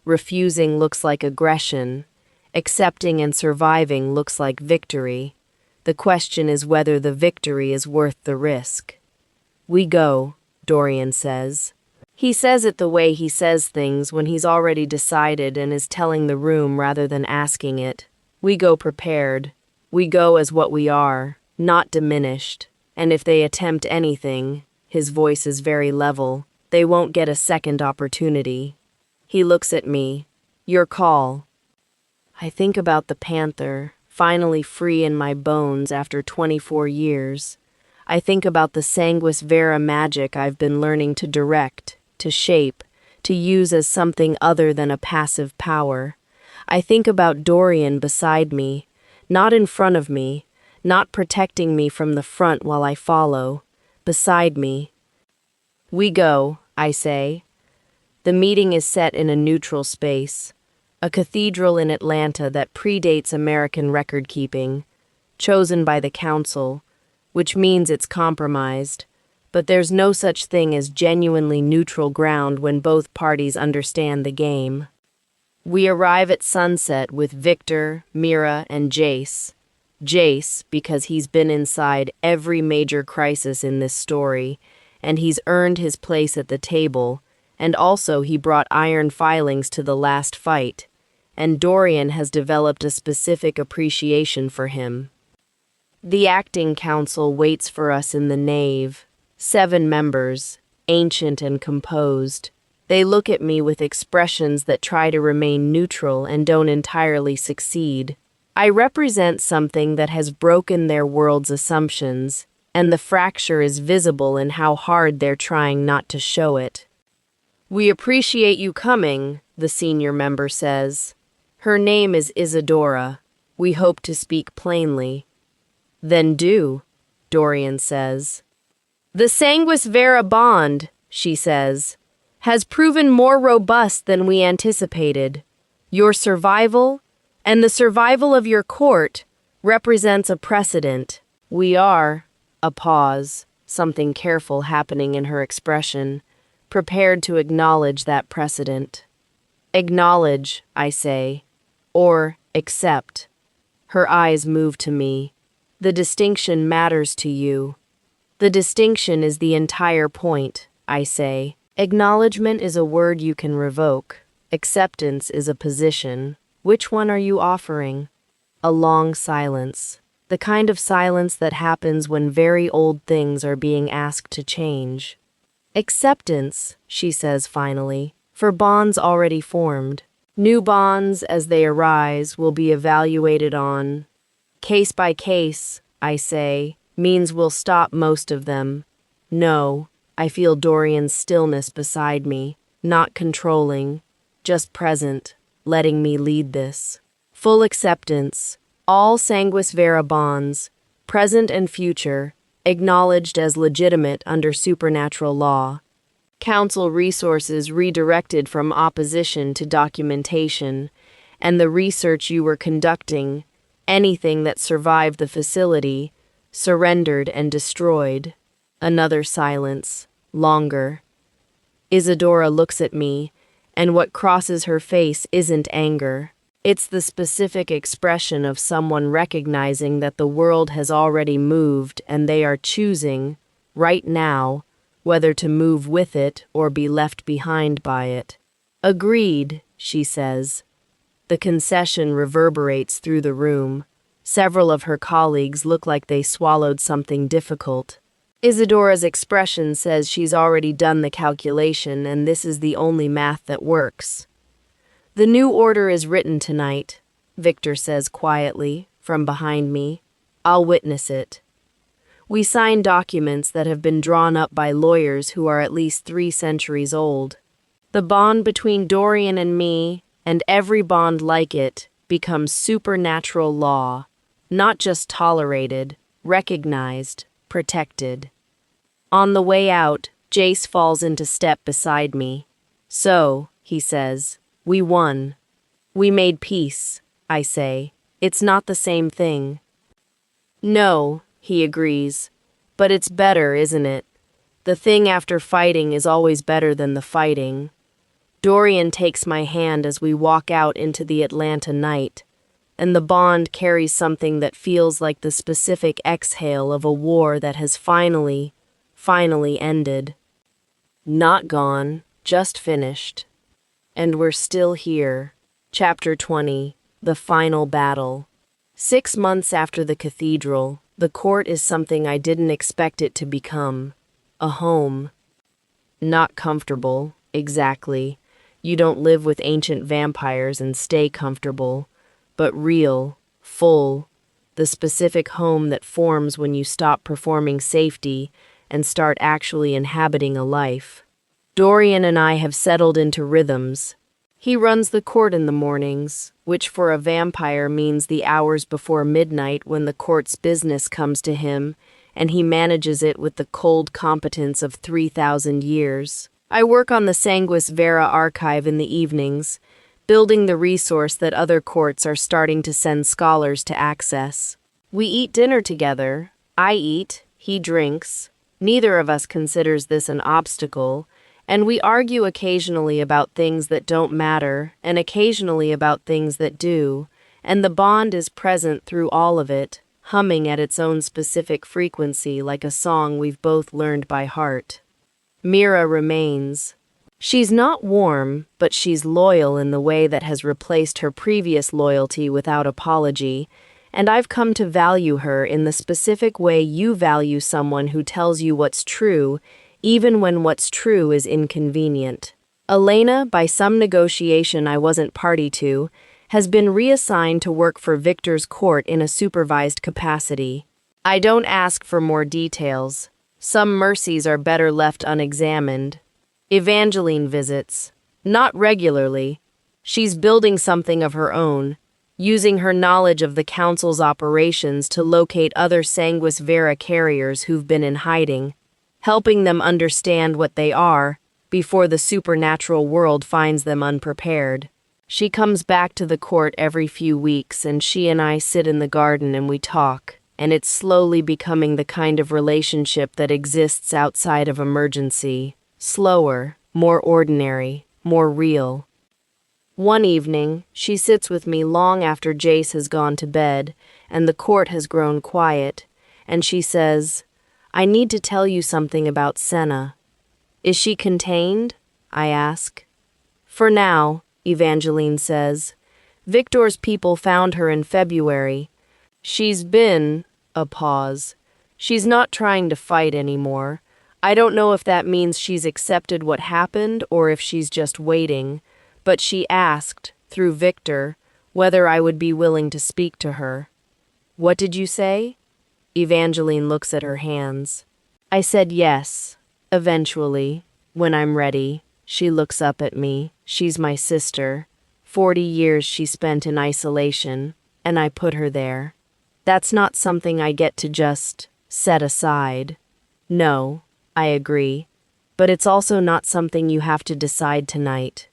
Refusing looks like aggression. Accepting and surviving looks like victory. The question is whether the victory is worth the risk. We go, Dorian says. He says it the way he says things when he's already decided and is telling the room rather than asking it. We go prepared. We go as what we are, not diminished. And if they attempt anything, his voice is very level, they won't get a second opportunity. He looks at me. Your call. I think about the panther, finally free in my bones after 24 years. I think about the sanguis vera magic I've been learning to direct, to shape, to use as something other than a passive power. I think about Dorian beside me, not in front of me, not protecting me from the front while I follow, beside me. We go, I say. The meeting is set in a neutral space, a cathedral in Atlanta that predates American record-keeping, chosen by the council, which means it's compromised, but there's no such thing as genuinely neutral ground when both parties understand the game. We arrive at sunset with Victor, Mira, and Jace. Jace, because he's been inside every major crisis in this story, and he's earned his place at the table, and also he brought iron filings to the last fight, and Dorian has developed a specific appreciation for him. The acting council waits for us in the nave. 7 members, ancient and composed. They look at me with expressions that try to remain neutral and don't entirely succeed. I represent something that has broken their world's assumptions, and the fracture is visible in how hard they're trying not to show it. We appreciate you coming, the senior member says. Her name is Isadora. We hope to speak plainly. Then do, Dorian says. The sanguis vera bond, she says, has proven more robust than we anticipated. Your survival, and the survival of your court, represents a precedent. We are, a pause, something careful happening in her expression, prepared to acknowledge that precedent. Acknowledge, I say, or accept. Her eyes move to me. The distinction matters to you. The distinction is the entire point, I say. Acknowledgement is a word you can revoke. Acceptance is a position. Which one are you offering? A long silence. The kind of silence that happens when very old things are being asked to change. Acceptance, she says finally, for bonds already formed. New bonds, as they arise, will be evaluated on case by case, I say, means we'll stop most of them. No, I feel Dorian's stillness beside me, not controlling, just present, letting me lead this. Full acceptance, all sanguis vera bonds, present and future, acknowledged as legitimate under supernatural law. Council resources redirected from opposition to documentation, and the research you were conducting, anything that survived the facility, surrendered and destroyed. Another silence, longer. Isadora looks at me, and what crosses her face isn't anger. It's the specific expression of someone recognizing that the world has already moved and they are choosing, right now, whether to move with it or be left behind by it. Agreed, she says. The concession reverberates through the room. Several of her colleagues look like they swallowed something difficult. Isadora's expression says she's already done the calculation and this is the only math that works. The new order is written tonight, Victor says quietly, from behind me. I'll witness it. We sign documents that have been drawn up by lawyers who are at least 3 centuries old. The bond between Dorian and me, and every bond like it, becomes supernatural law, not just tolerated, recognized, protected. On the way out, Jace falls into step beside me. So, he says, we won. We made peace, I say. It's not the same thing. No, he agrees. But it's better, isn't it? The thing after fighting is always better than the fighting. Dorian takes my hand as we walk out into the Atlanta night, and the bond carries something that feels like the specific exhale of a war that has finally ended. Not gone, just finished. And we're still here. Chapter 20, The Final Battle. 6 months after the cathedral, the court is something I didn't expect it to become. A home. Not comfortable, exactly. You don't live with ancient vampires and stay comfortable. But real, full. The specific home that forms when you stop performing safety and start actually inhabiting a life. Dorian and I have settled into rhythms. He runs the court in the mornings, which for a vampire means the hours before midnight when the court's business comes to him, and he manages it with the cold competence of 3,000 years. I work on the Sanguis Vera archive in the evenings, building the resource that other courts are starting to send scholars to access. We eat dinner together. I eat, he drinks. Neither of us considers this an obstacle, and we argue occasionally about things that don't matter and occasionally about things that do, and the bond is present through all of it, humming at its own specific frequency like a song we've both learned by heart. Mira remains. She's not warm, but she's loyal in the way that has replaced her previous loyalty without apology, and I've come to value her in the specific way you value someone who tells you what's true, even when what's true is inconvenient. Elena, by some negotiation I wasn't party to, has been reassigned to work for Victor's court in a supervised capacity. I don't ask for more details. Some mercies are better left unexamined. Evangeline visits. Not regularly. She's building something of her own, using her knowledge of the council's operations to locate other Sanguis Vera carriers who've been in hiding, helping them understand what they are before the supernatural world finds them unprepared. She comes back to the court every few weeks, and she and I sit in the garden and we talk, and it's slowly becoming the kind of relationship that exists outside of emergency. Slower, more ordinary, more real. One evening, she sits with me long after Jace has gone to bed, and the court has grown quiet, and she says, I need to tell you something about Senna. Is she contained? I ask. For now, Evangeline says. Victor's people found her in February. She's been, a pause. She's not trying to fight anymore. I don't know if that means she's accepted what happened or if she's just waiting, but she asked, through Victor, whether I would be willing to speak to her. What did you say? Evangeline looks at her hands. I said yes, eventually, when I'm ready. She looks up at me. She's my sister. 40 years she spent in isolation, and I put her there. That's not something I get to just set aside. No, I agree, but it's also not something you have to decide tonight.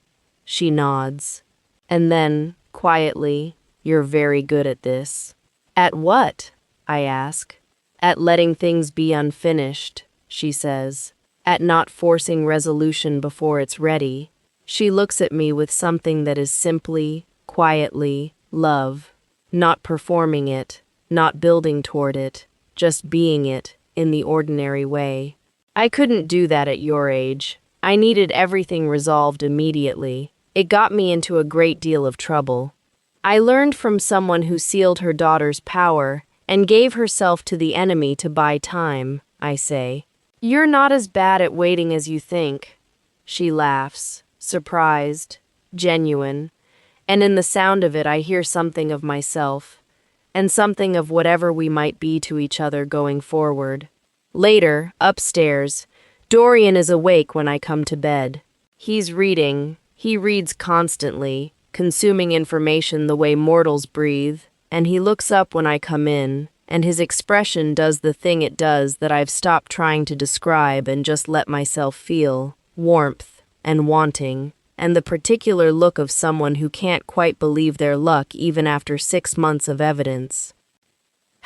She nods. And then, quietly, you're very good at this. At what? I ask. At letting things be unfinished, she says. At not forcing resolution before it's ready. She looks at me with something that is simply, quietly, love. Not performing it, not building toward it, just being it, in the ordinary way. I couldn't do that at your age. I needed everything resolved immediately. It got me into a great deal of trouble. I learned from someone who sealed her daughter's power and gave herself to the enemy to buy time, I say. You're not as bad at waiting as you think. She laughs, surprised, genuine, and in the sound of it I hear something of myself, and something of whatever we might be to each other going forward. Later, upstairs, Dorian is awake when I come to bed. He's reading. He reads constantly, consuming information the way mortals breathe, and he looks up when I come in, and his expression does the thing it does that I've stopped trying to describe and just let myself feel, warmth and wanting, and the particular look of someone who can't quite believe their luck even after 6 months of evidence.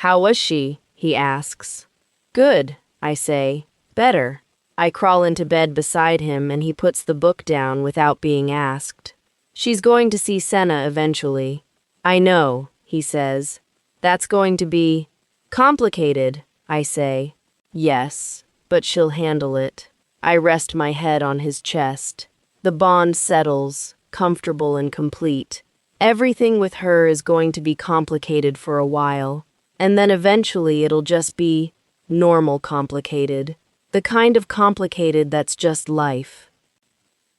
"How was she?" he asks. "Good," I say. "Better." I crawl into bed beside him and he puts the book down without being asked. "She's going to see Senna eventually." "I know," he says. "That's going to be complicated," I say. "Yes, but she'll handle it." I rest my head on his chest. The bond settles, comfortable and complete. Everything with her is going to be complicated for a while, and then eventually it'll just be normal complicated. The kind of complicated that's just life.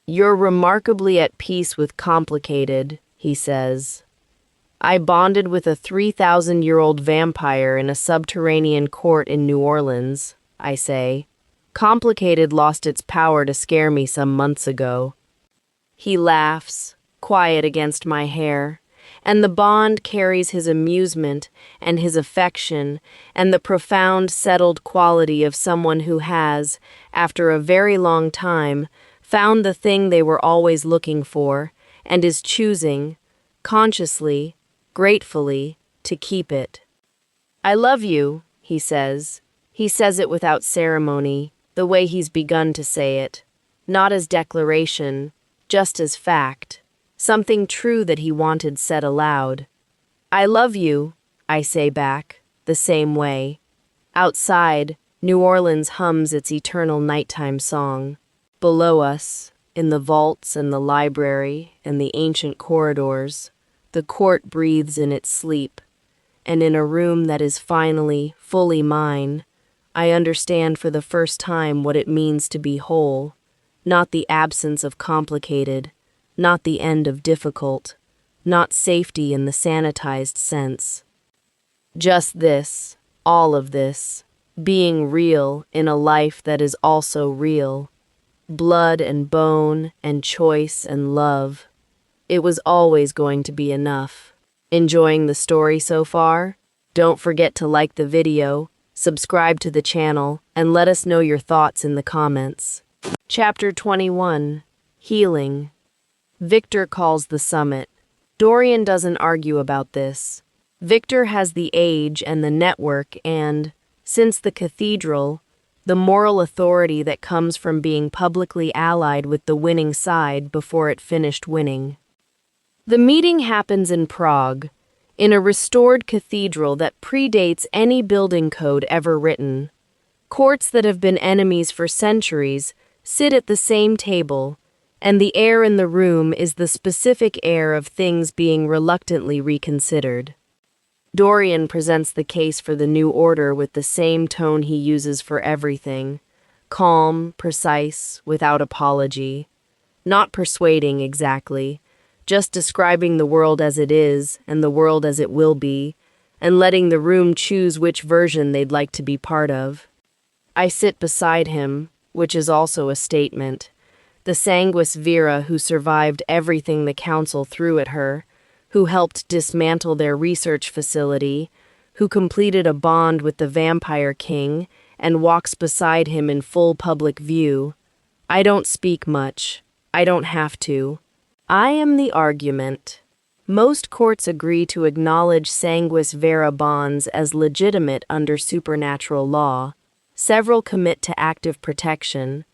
"You're remarkably at peace with complicated," he says. "I bonded with a 3,000-year-old vampire in a subterranean court in New Orleans," I say. "Complicated lost its power to scare me some months ago." He laughs, quiet against my hair, and the bond carries his amusement and his affection and the profound, settled quality of someone who has, after a very long time, found the thing they were always looking for and is choosing, consciously, gratefully, to keep it. "I love you," he says. He says it without ceremony, the way he's begun to say it, not as declaration, just as fact. Something true that he wanted said aloud. "I love you," I say back, the same way. Outside, New Orleans hums its eternal nighttime song. Below us, in the vaults and the library and the ancient corridors, the court breathes in its sleep, and in a room that is finally, fully mine, I understand for the first time what it means to be whole, not the absence of complicated, not the end of difficult, not safety in the sanitized sense. Just this, all of this, being real in a life that is also real. Blood and bone and choice and love. It was always going to be enough. Enjoying the story so far? Don't forget to like the video, subscribe to the channel, and let us know your thoughts in the comments. Chapter 21. Healing. Victor calls the summit. Dorian doesn't argue about this. Victor has the age and the network and, since the cathedral, the moral authority that comes from being publicly allied with the winning side before it finished winning. The meeting happens in Prague, in a restored cathedral that predates any building code ever written. Courts that have been enemies for centuries sit at the same table, and the air in the room is the specific air of things being reluctantly reconsidered. Dorian presents the case for the new order with the same tone he uses for everything, calm, precise, without apology. Not persuading exactly, just describing the world as it is and the world as it will be, and letting the room choose which version they'd like to be part of. I sit beside him, which is also a statement. The sanguis Vera who survived everything the council threw at her, who helped dismantle their research facility, who completed a bond with the Vampire King and walks beside him in full public view. I don't speak much. I don't have to. I am the argument. Most courts agree to acknowledge sanguis Vera bonds as legitimate under supernatural law. Several commit to active protection.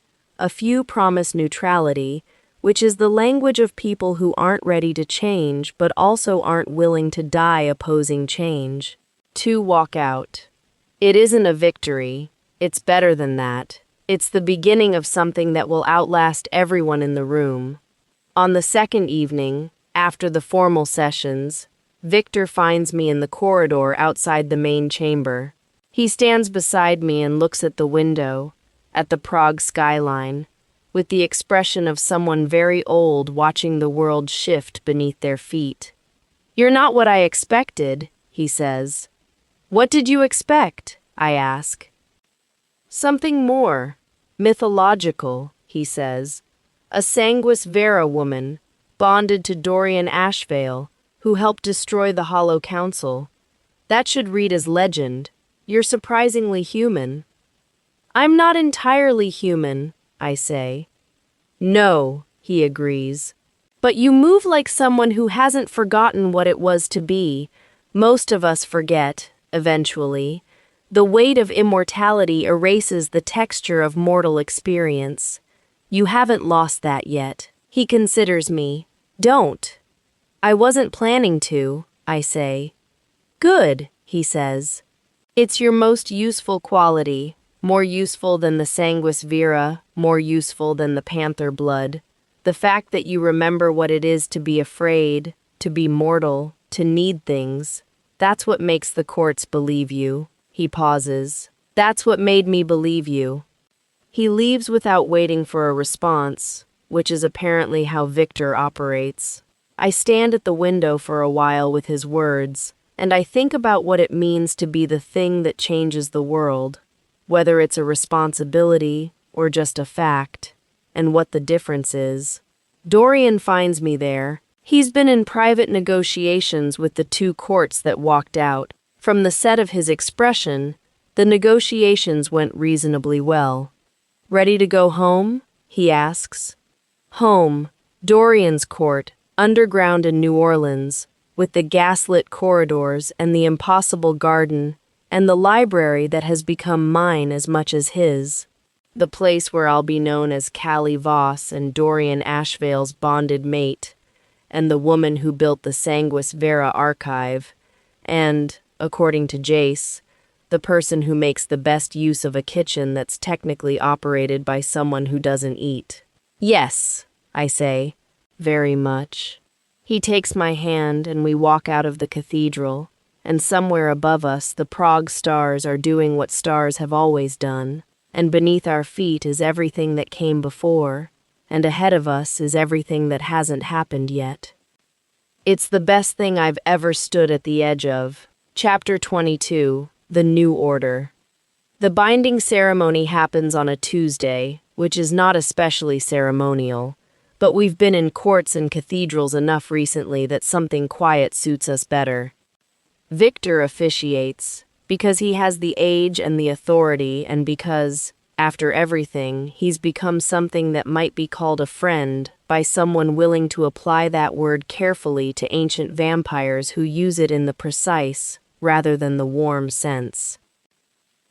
A few promise neutrality, which is the language of people who aren't ready to change but also aren't willing to die opposing change. 2 walk out. It isn't a victory. It's better than that. It's the beginning of something that will outlast everyone in the room. On the second evening, after the formal sessions, Victor finds me in the corridor outside the main chamber. He stands beside me and looks at the window, at the Prague skyline, with the expression of someone very old watching the world shift beneath their feet. "You're not what I expected," he says. "What did you expect?" I ask. "Something more, mythological," he says. "A sanguis vera woman, bonded to Dorian Ashveil, who helped destroy the Hollow Council. That should read as legend. You're surprisingly human." "I'm not entirely human," I say. "No," he agrees. "But you move like someone who hasn't forgotten what it was to be. Most of us forget, eventually. The weight of immortality erases the texture of mortal experience. You haven't lost that yet." He considers me. "Don't." "I wasn't planning to," I say. "Good," he says. "It's your most useful quality, more useful than the sanguis vera, more useful than the panther blood. The fact that you remember what it is to be afraid, to be mortal, to need things. That's what makes the courts believe you." He pauses. "That's what made me believe you." He leaves without waiting for a response, which is apparently how Victor operates. I stand at the window for a while with his words, and I think about what it means to be the thing that changes the world, whether it's a responsibility or just a fact, and what the difference is. Dorian finds me there. He's been in private negotiations with the two courts that walked out. From the set of his expression, the negotiations went reasonably well. "Ready to go home?" he asks. Home, Dorian's court, underground in New Orleans, with the gaslit corridors and the impossible garden, and the library that has become mine as much as his. The place where I'll be known as Callie Voss and Dorian Ashveil's bonded mate, and the woman who built the Sanguis Vera archive, and, according to Jace, the person who makes the best use of a kitchen that's technically operated by someone who doesn't eat. "Yes," I say, "very much." He takes my hand and we walk out of the cathedral, and somewhere above us the Prague stars are doing what stars have always done, and beneath our feet is everything that came before, and ahead of us is everything that hasn't happened yet. It's the best thing I've ever stood at the edge of. Chapter 22, The New Order. The binding ceremony happens on a Tuesday, which is not especially ceremonial, but we've been in courts and cathedrals enough recently that something quiet suits us better. Victor officiates, because he has the age and the authority, and because, after everything, he's become something that might be called a friend by someone willing to apply that word carefully to ancient vampires who use it in the precise, rather than the warm sense.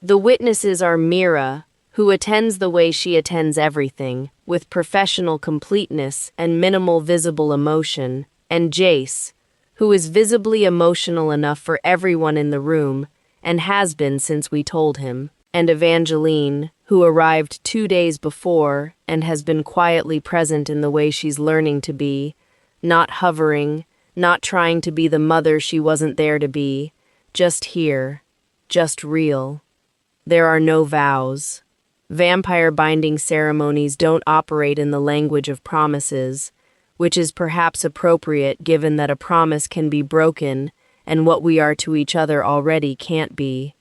The witnesses are Mira, who attends the way she attends everything, with professional completeness and minimal visible emotion, and Jace, who is visibly emotional enough for everyone in the room, and has been since we told him, and Evangeline, who arrived 2 days before and has been quietly present in the way she's learning to be, not hovering, not trying to be the mother she wasn't there to be, just here, just real. There are no vows. Vampire binding ceremonies don't operate in the language of promises, which is perhaps appropriate given that a promise can be broken and what we are to each other already can't be.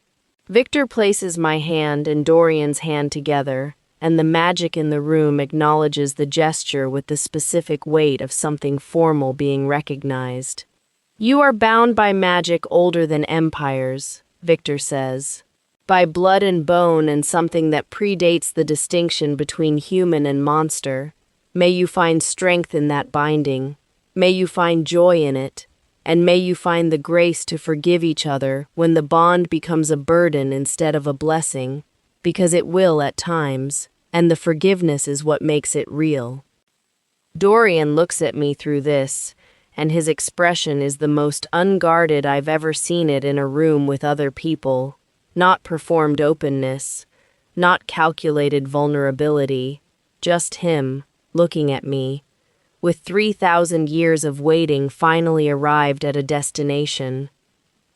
Victor places my hand and Dorian's hand together, and the magic in the room acknowledges the gesture with the specific weight of something formal being recognized. "You are bound by magic older than empires," Victor says. "By blood and bone and something that predates the distinction between human and monster. May you find strength in that binding. May you find joy in it. And may you find the grace to forgive each other when the bond becomes a burden instead of a blessing, because it will at times, and the forgiveness is what makes it real." Dorian looks at me through this, and his expression is the most unguarded I've ever seen it in a room with other people. Not performed openness, not calculated vulnerability, just him, looking at me, with 3,000 years of waiting, finally arrived at a destination.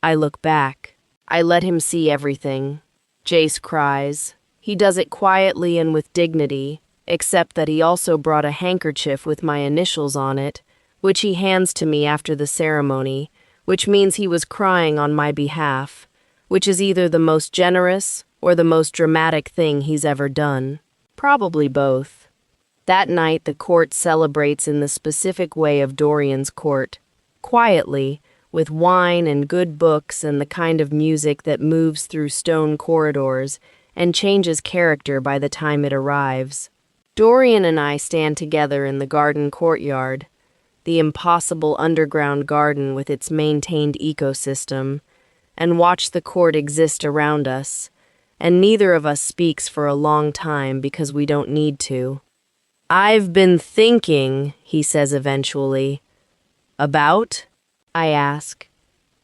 I look back. I let him see everything. Jace cries. He does it quietly and with dignity, except that he also brought a handkerchief with my initials on it, which he hands to me after the ceremony, which means he was crying on my behalf, which is either the most generous or the most dramatic thing he's ever done. Probably both. That night, the court celebrates in the specific way of Dorian's court, quietly, with wine and good books and the kind of music that moves through stone corridors and changes character by the time it arrives. Dorian and I stand together in the garden courtyard, the impossible underground garden with its maintained ecosystem, and watch the court exist around us, and neither of us speaks for a long time because we don't need to. "I've been thinking," he says eventually. "About?" I ask.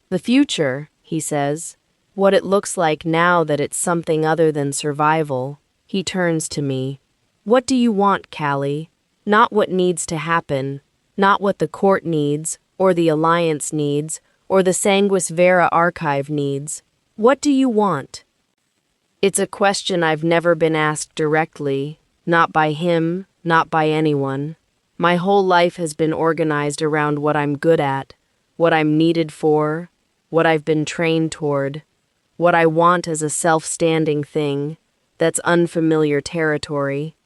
"The future," he says. "What it looks like now that it's something other than survival." He turns to me. "What do you want, Callie? Not what needs to happen, not what the court needs, or the Alliance needs, or the Sanguis Vera archive needs. What do you want?" It's a question I've never been asked directly, not by him, not by anyone. My whole life has been organized around what I'm good at, what I'm needed for, what I've been trained toward, what I want as a self-standing thing that's unfamiliar territory.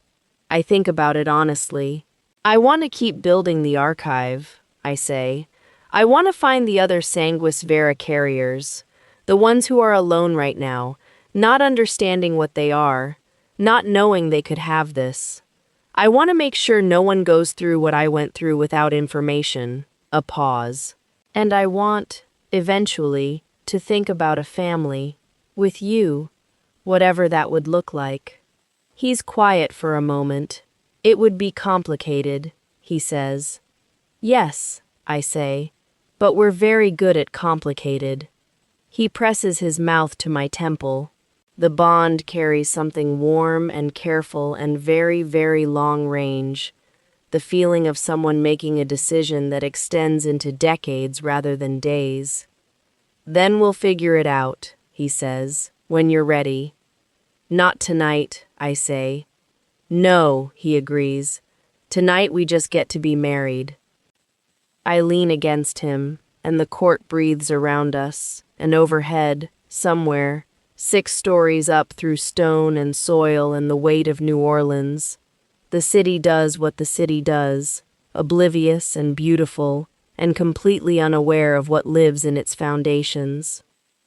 I think about it honestly. I want to keep building the archive, I say. I want to find the other Sanguis Vera carriers, the ones who are alone right now, not understanding what they are, not knowing they could have this. I want to make sure no one goes through what I went through without information. A pause. And I want, eventually, to think about a family, with you, whatever that would look like. He's quiet for a moment. "It would be complicated," he says. "Yes," I say, "but we're very good at complicated." He presses his mouth to my temple. The bond carries something warm and careful and very, very long range. The feeling of someone making a decision that extends into decades rather than days. "Then we'll figure it out," he says, "when you're ready." "Not tonight," I say. "No," he agrees. "Tonight we just get to be married." I lean against him, and the court breathes around us, and overhead, somewhere, 6 stories up through stone and soil and the weight of New Orleans, the city does what the city does, oblivious and beautiful, and completely unaware of what lives in its foundations.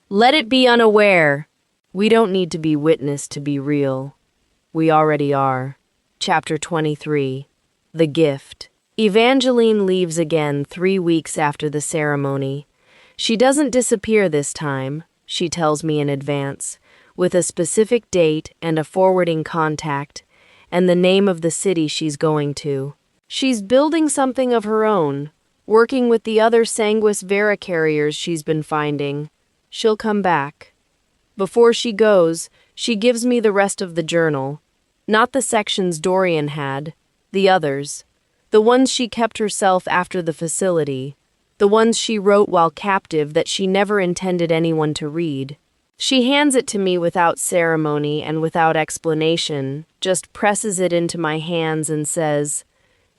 Let it be unaware! We don't need to be witnessed to be real. We already are. Chapter 23. The Gift. Evangeline leaves again 3 weeks after the ceremony. She doesn't disappear this time, she tells me in advance, with a specific date and a forwarding contact, and the name of the city she's going to. She's building something of her own, working with the other Sanguis Vera carriers she's been finding. She'll come back. Before she goes, she gives me the rest of the journal. Not the sections Dorian had, the others. The ones she kept herself after the facility. The ones she wrote while captive that she never intended anyone to read. She hands it to me without ceremony and without explanation, just presses it into my hands and says,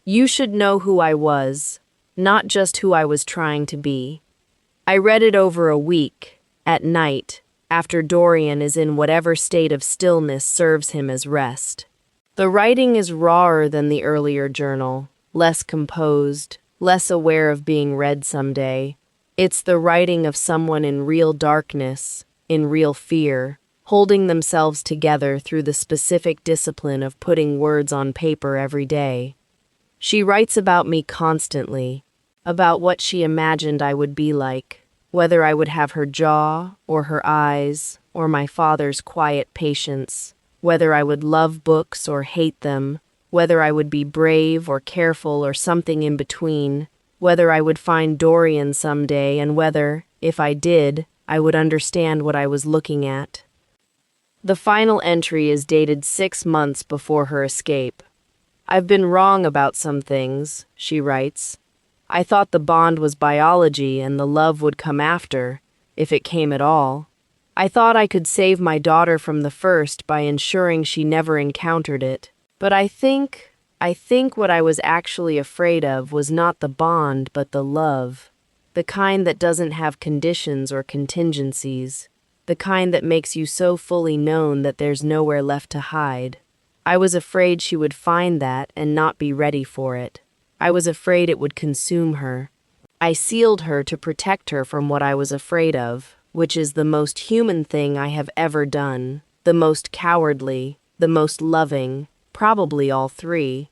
"You should know who I was, not just who I was trying to be." I read it over a week, at night, after Dorian is in whatever state of stillness serves him as rest. The writing is rawer than the earlier journal, less composed, less aware of being read someday. It's the writing of someone in real darkness, in real fear, holding themselves together through the specific discipline of putting words on paper every day. She writes about me constantly, about what she imagined I would be like, whether I would have her jaw, or her eyes, or my father's quiet patience, whether I would love books or hate them, whether I would be brave or careful or something in between, whether I would find Dorian someday, and whether, if I did, I would understand what I was looking at. The final entry is dated 6 months before her escape. I've been wrong about some things, she writes. I thought the bond was biology and the love would come after, if it came at all. I thought I could save my daughter from the first by ensuring she never encountered it. But I think what I was actually afraid of was not the bond but the love. The kind that doesn't have conditions or contingencies. The kind that makes you so fully known that there's nowhere left to hide. I was afraid she would find that and not be ready for it. I was afraid it would consume her. I sealed her to protect her from what I was afraid of, which is the most human thing I have ever done, the most cowardly, the most loving, probably all three.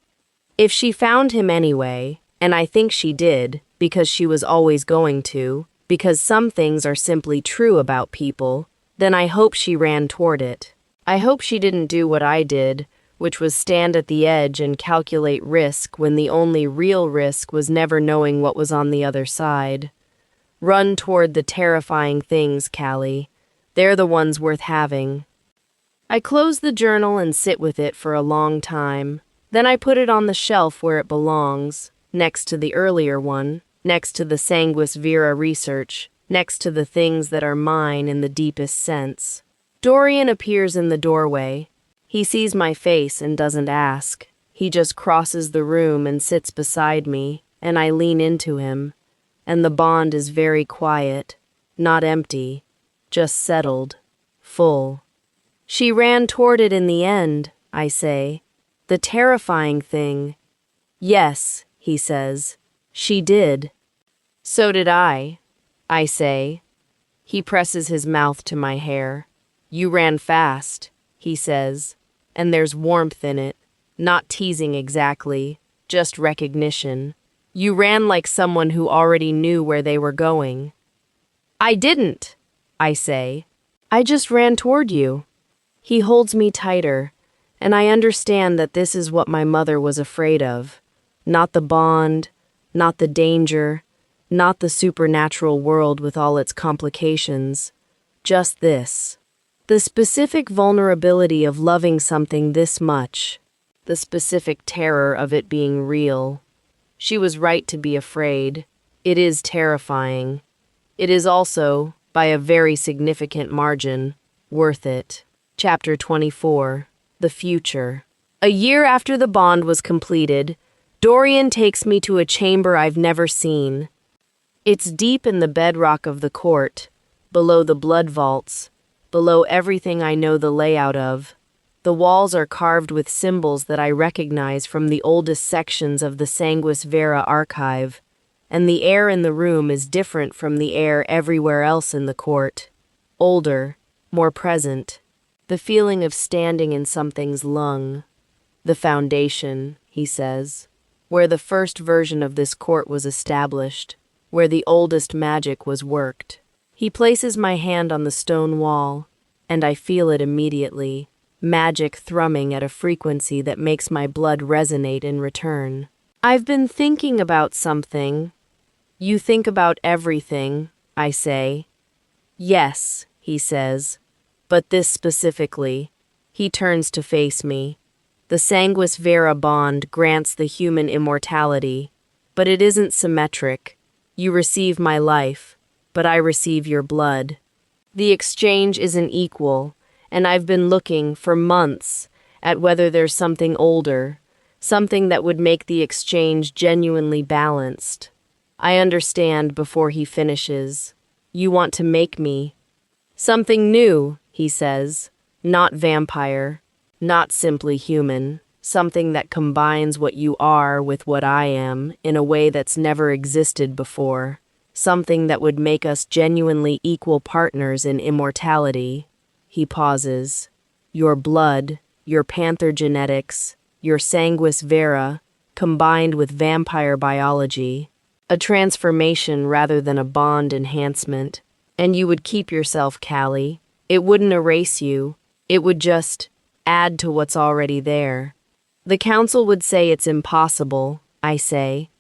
If she found him anyway, and I think she did, because she was always going to, because some things are simply true about people, then I hope she ran toward it. I hope she didn't do what I did, which was stand at the edge and calculate risk when the only real risk was never knowing what was on the other side. Run toward the terrifying things, Callie. They're the ones worth having. I close the journal and sit with it for a long time. Then I put it on the shelf where it belongs, next to the earlier one, next to the Sanguis Vera research, next to the things that are mine in the deepest sense. Dorian appears in the doorway. He sees my face and doesn't ask. He just crosses the room and sits beside me, and I lean into him. And the bond is very quiet, not empty, just settled, full. She ran toward it in the end, I say. The terrifying thing. Yes, he says. She did. So did I say. He presses his mouth to my hair. You ran fast, he says. And there's warmth in it, not teasing exactly, just recognition. You ran like someone who already knew where they were going. I didn't, I say. I just ran toward you. He holds me tighter, and I understand that this is what my mother was afraid of. Not the bond, not the danger, not the supernatural world with all its complications. Just this. The specific vulnerability of loving something this much, the specific terror of it being real. She was right to be afraid. It is terrifying. It is also, by a very significant margin, worth it. Chapter 24. The Future. A year after the bond was completed, Dorian takes me to a chamber I've never seen. It's deep in the bedrock of the court, below the blood vaults, below everything I know the layout of. The walls are carved with symbols that I recognize from the oldest sections of the Sanguis Vera archive, and the air in the room is different from the air everywhere else in the court. Older, more present. The feeling of standing in something's lung. The foundation, he says, where the first version of this court was established, where the oldest magic was worked. He places my hand on the stone wall, and I feel it immediately, magic thrumming at a frequency that makes my blood resonate in return. I've been thinking about something. You think about everything, I say. Yes, he says, but this specifically. He turns to face me. The Sanguis Vera bond grants the human immortality, but it isn't symmetric. You receive my life, but I receive your blood. The exchange isn't equal, and I've been looking for months at whether there's something older, something that would make the exchange genuinely balanced. I understand before he finishes. You want to make me. Something new, he says. Not vampire, not simply human. Something that combines what you are with what I am in a way that's never existed before. Something that would make us genuinely equal partners in immortality. He pauses. Your blood, your panther genetics, your Sanguis Vera, combined with vampire biology. A transformation rather than a bond enhancement. And you would keep yourself, Callie. It wouldn't erase you. It would just add to what's already there. The council would say it's impossible, I say.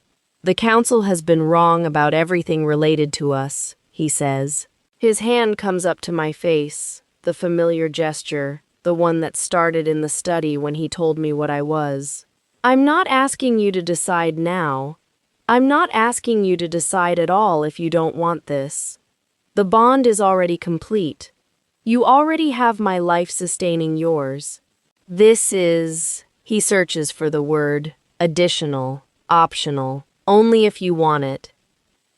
The council has been wrong about everything related to us, he says. His hand comes up to my face, the familiar gesture, the one that started in the study when he told me what I was. I'm not asking you to decide now. I'm not asking you to decide at all if you don't want this. The bond is already complete. You already have my life sustaining yours. This is, he searches for the word, additional, optional, only if you want it.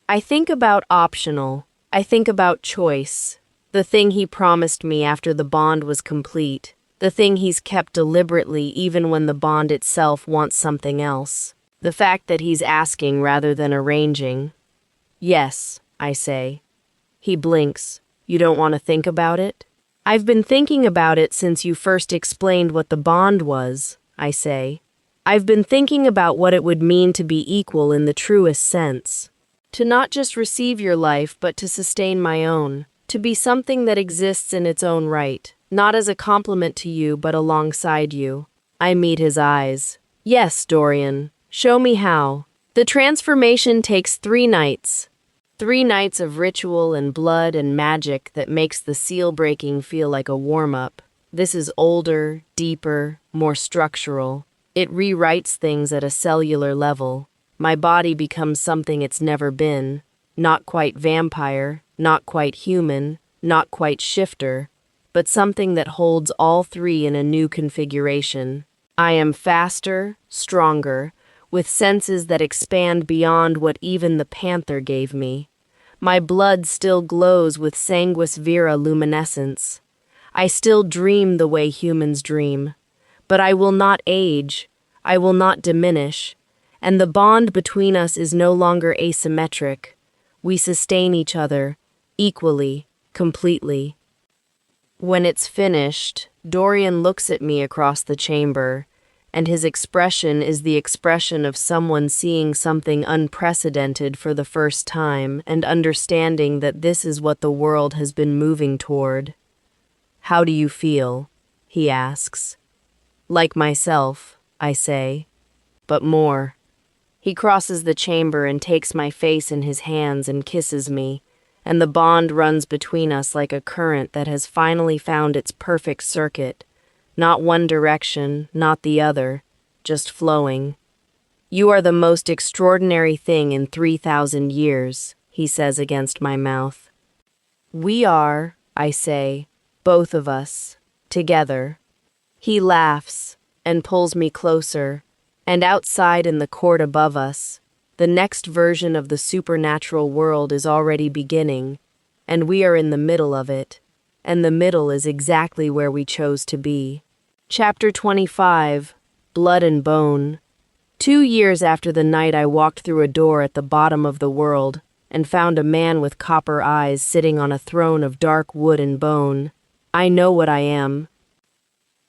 I think about optional. I think about choice. The thing he promised me after the bond was complete. The thing he's kept deliberately even when the bond itself wants something else. The fact that he's asking rather than arranging. Yes, I say. He blinks. You don't want to think about it? I've been thinking about it since you first explained what the bond was, I say. I've been thinking about what it would mean to be equal in the truest sense. To not just receive your life, but to sustain my own. To be something that exists in its own right. Not as a complement to you, but alongside you. I meet his eyes. Yes, Dorian. Show me how. The transformation takes 3 nights. 3 nights of ritual and blood and magic that makes the seal breaking feel like a warm-up. This is older, deeper, more structural. It rewrites things at a cellular level. My body becomes something it's never been. Not quite vampire, not quite human, not quite shifter, but something that holds all 3 in a new configuration. I am faster, stronger, with senses that expand beyond what even the panther gave me. My blood still glows with sanguis vera luminescence. I still dream the way humans dream. But I will not age, I will not diminish, and the bond between us is no longer asymmetric. We sustain each other, equally, completely. When it's finished, Dorian looks at me across the chamber, and his expression is the expression of someone seeing something unprecedented for the first time and understanding that this is what the world has been moving toward. How do you feel? He asks. Like myself, I say, but more. He crosses the chamber and takes my face in his hands and kisses me, and the bond runs between us like a current that has finally found its perfect circuit. Not one direction, not the other, just flowing. You are the most extraordinary thing in 3,000 years, he says against my mouth. We are, I say, both of us, together. He laughs and pulls me closer, and outside in the court above us, the next version of the supernatural world is already beginning, and we are in the middle of it, and the middle is exactly where we chose to be. Chapter 25, Blood and Bone. 2 years after the night I walked through a door at the bottom of the world and found a man with copper eyes sitting on a throne of dark wood and bone, I know what I am.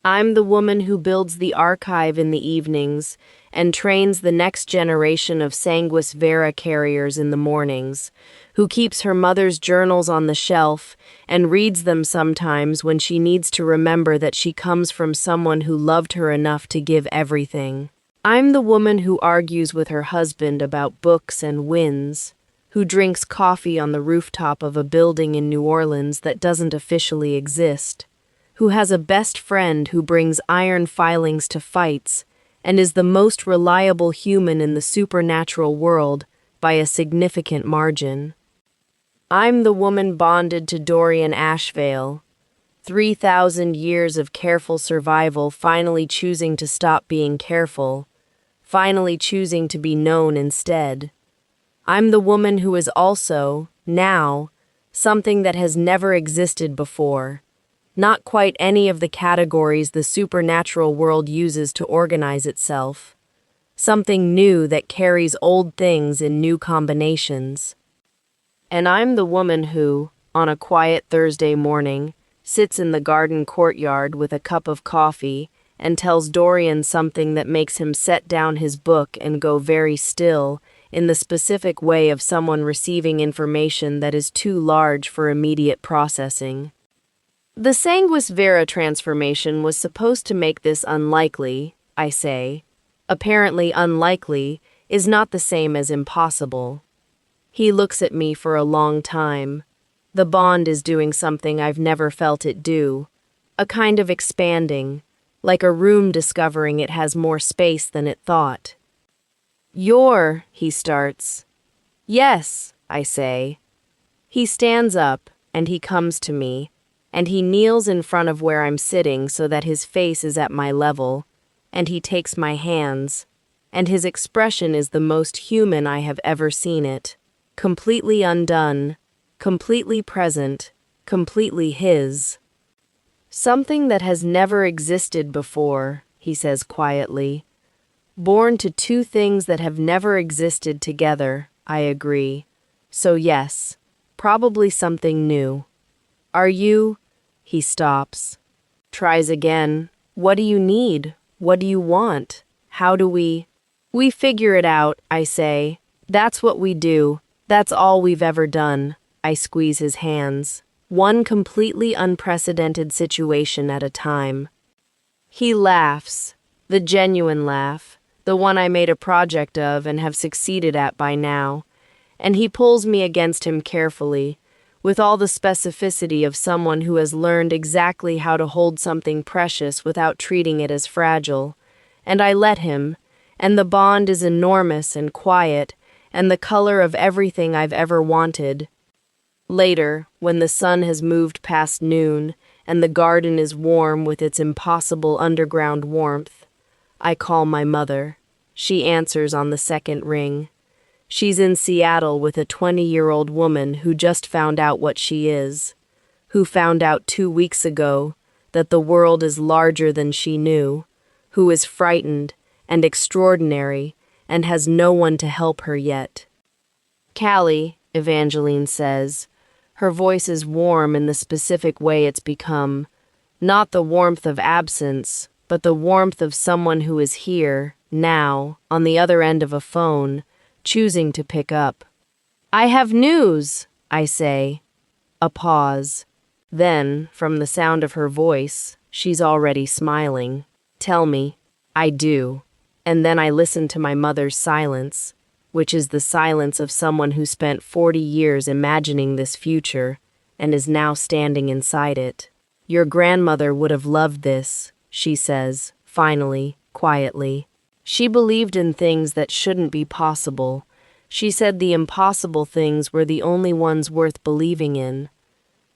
I'm the woman who builds the archive in the evenings and trains the next generation of sanguis vera carriers in the mornings, who keeps her mother's journals on the shelf and reads them sometimes when she needs to remember that she comes from someone who loved her enough to give everything. I'm the woman who argues with her husband about books and wins, who drinks coffee on the rooftop of a building in New Orleans that doesn't officially exist, who has a best friend who brings iron filings to fights and is the most reliable human in the supernatural world by a significant margin. I'm the woman bonded to Dorian Ashveil, 3,000 years of careful survival finally choosing to stop being careful, finally choosing to be known instead. I'm the woman who is also, now, something that has never existed before. Not quite any of the categories the supernatural world uses to organize itself. Something new that carries old things in new combinations. And I'm the woman who, on a quiet Thursday morning, sits in the garden courtyard with a cup of coffee and tells Dorian something that makes him set down his book and go very still in the specific way of someone receiving information that is too large for immediate processing. The sanguis vera transformation was supposed to make this unlikely, I say. Apparently unlikely is not the same as impossible. He looks at me for a long time. The bond is doing something I've never felt it do. A kind of expanding, like a room discovering it has more space than it thought. He starts. Yes, I say. He stands up, and he comes to me, and he kneels in front of where I'm sitting so that his face is at my level, and he takes my hands, and his expression is the most human I have ever seen it, completely undone, completely present, completely his. Something that has never existed before, he says quietly. Born to two things that have never existed together, I agree. So yes, probably something new. Are you? He stops. Tries again. What do you need? What do you want? How do we? We figure it out, I say. That's what we do. That's all we've ever done. I squeeze his hands. One completely unprecedented situation at a time. He laughs. The genuine laugh. The one I made a project of and have succeeded at by now. And he pulls me against him carefully, with all the specificity of someone who has learned exactly how to hold something precious without treating it as fragile. And I let him, and the bond is enormous and quiet, and the color of everything I've ever wanted. Later, when the sun has moved past noon, and the garden is warm with its impossible underground warmth, I call my mother. She answers on the second ring. She's in Seattle with a 20-year-old woman who just found out what she is, who found out 2 weeks ago that the world is larger than she knew, who is frightened and extraordinary and has no one to help her yet. Callie, Evangeline says. Her voice is warm in the specific way it's become, not the warmth of absence, but the warmth of someone who is here, now, on the other end of a phone, choosing to pick up. I have news, I say. A pause. Then, from the sound of her voice, she's already smiling. Tell me. I do. And then I listen to my mother's silence, which is the silence of someone who spent 40 years imagining this future and is now standing inside it. Your grandmother would have loved this, she says, finally, quietly. She believed in things that shouldn't be possible. She said the impossible things were the only ones worth believing in.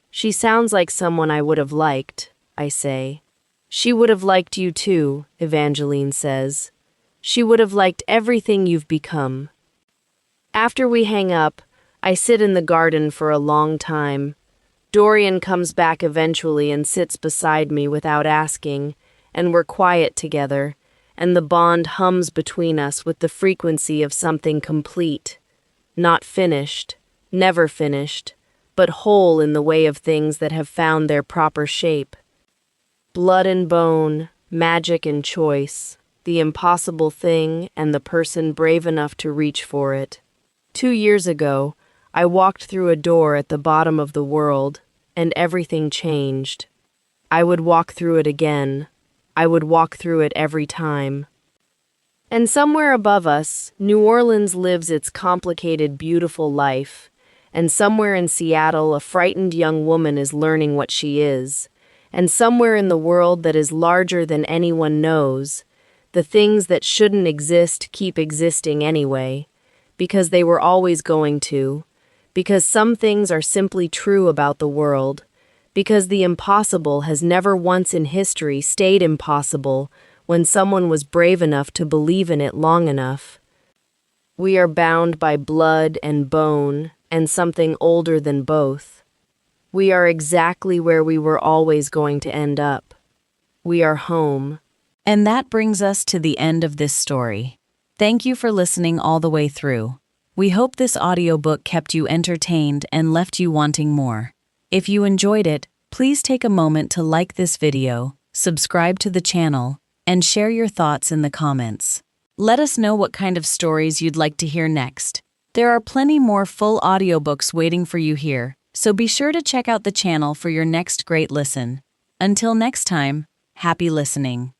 She sounds like someone I would have liked, I say. She would have liked you too, Evangeline says. She would have liked everything you've become. After we hang up, I sit in the garden for a long time. Dorian comes back eventually and sits beside me without asking, and we're quiet together, and the bond hums between us with the frequency of something complete, not finished, never finished, but whole in the way of things that have found their proper shape. Blood and bone, magic and choice, the impossible thing and the person brave enough to reach for it. 2 years ago, I walked through a door at the bottom of the world, and everything changed. I would walk through it again. I would walk through it every time. And somewhere above us, New Orleans lives its complicated, beautiful life, and somewhere in Seattle, a frightened young woman is learning what she is, and somewhere in the world that is larger than anyone knows, the things that shouldn't exist keep existing anyway, because they were always going to, because some things are simply true about the world, because the impossible has never once in history stayed impossible when someone was brave enough to believe in it long enough. We are bound by blood and bone and something older than both. We are exactly where we were always going to end up. We are home.
And that brings us to the end of this story. Thank you for listening all the way through. We hope this audiobook kept you entertained and left you wanting more. If you enjoyed it, please take a moment to like this video, subscribe to the channel, and share your thoughts in the comments. Let us know what kind of stories you'd like to hear next. There are plenty more full audiobooks waiting for you here, so be sure to check out the channel for your next great listen. Until next time, happy listening.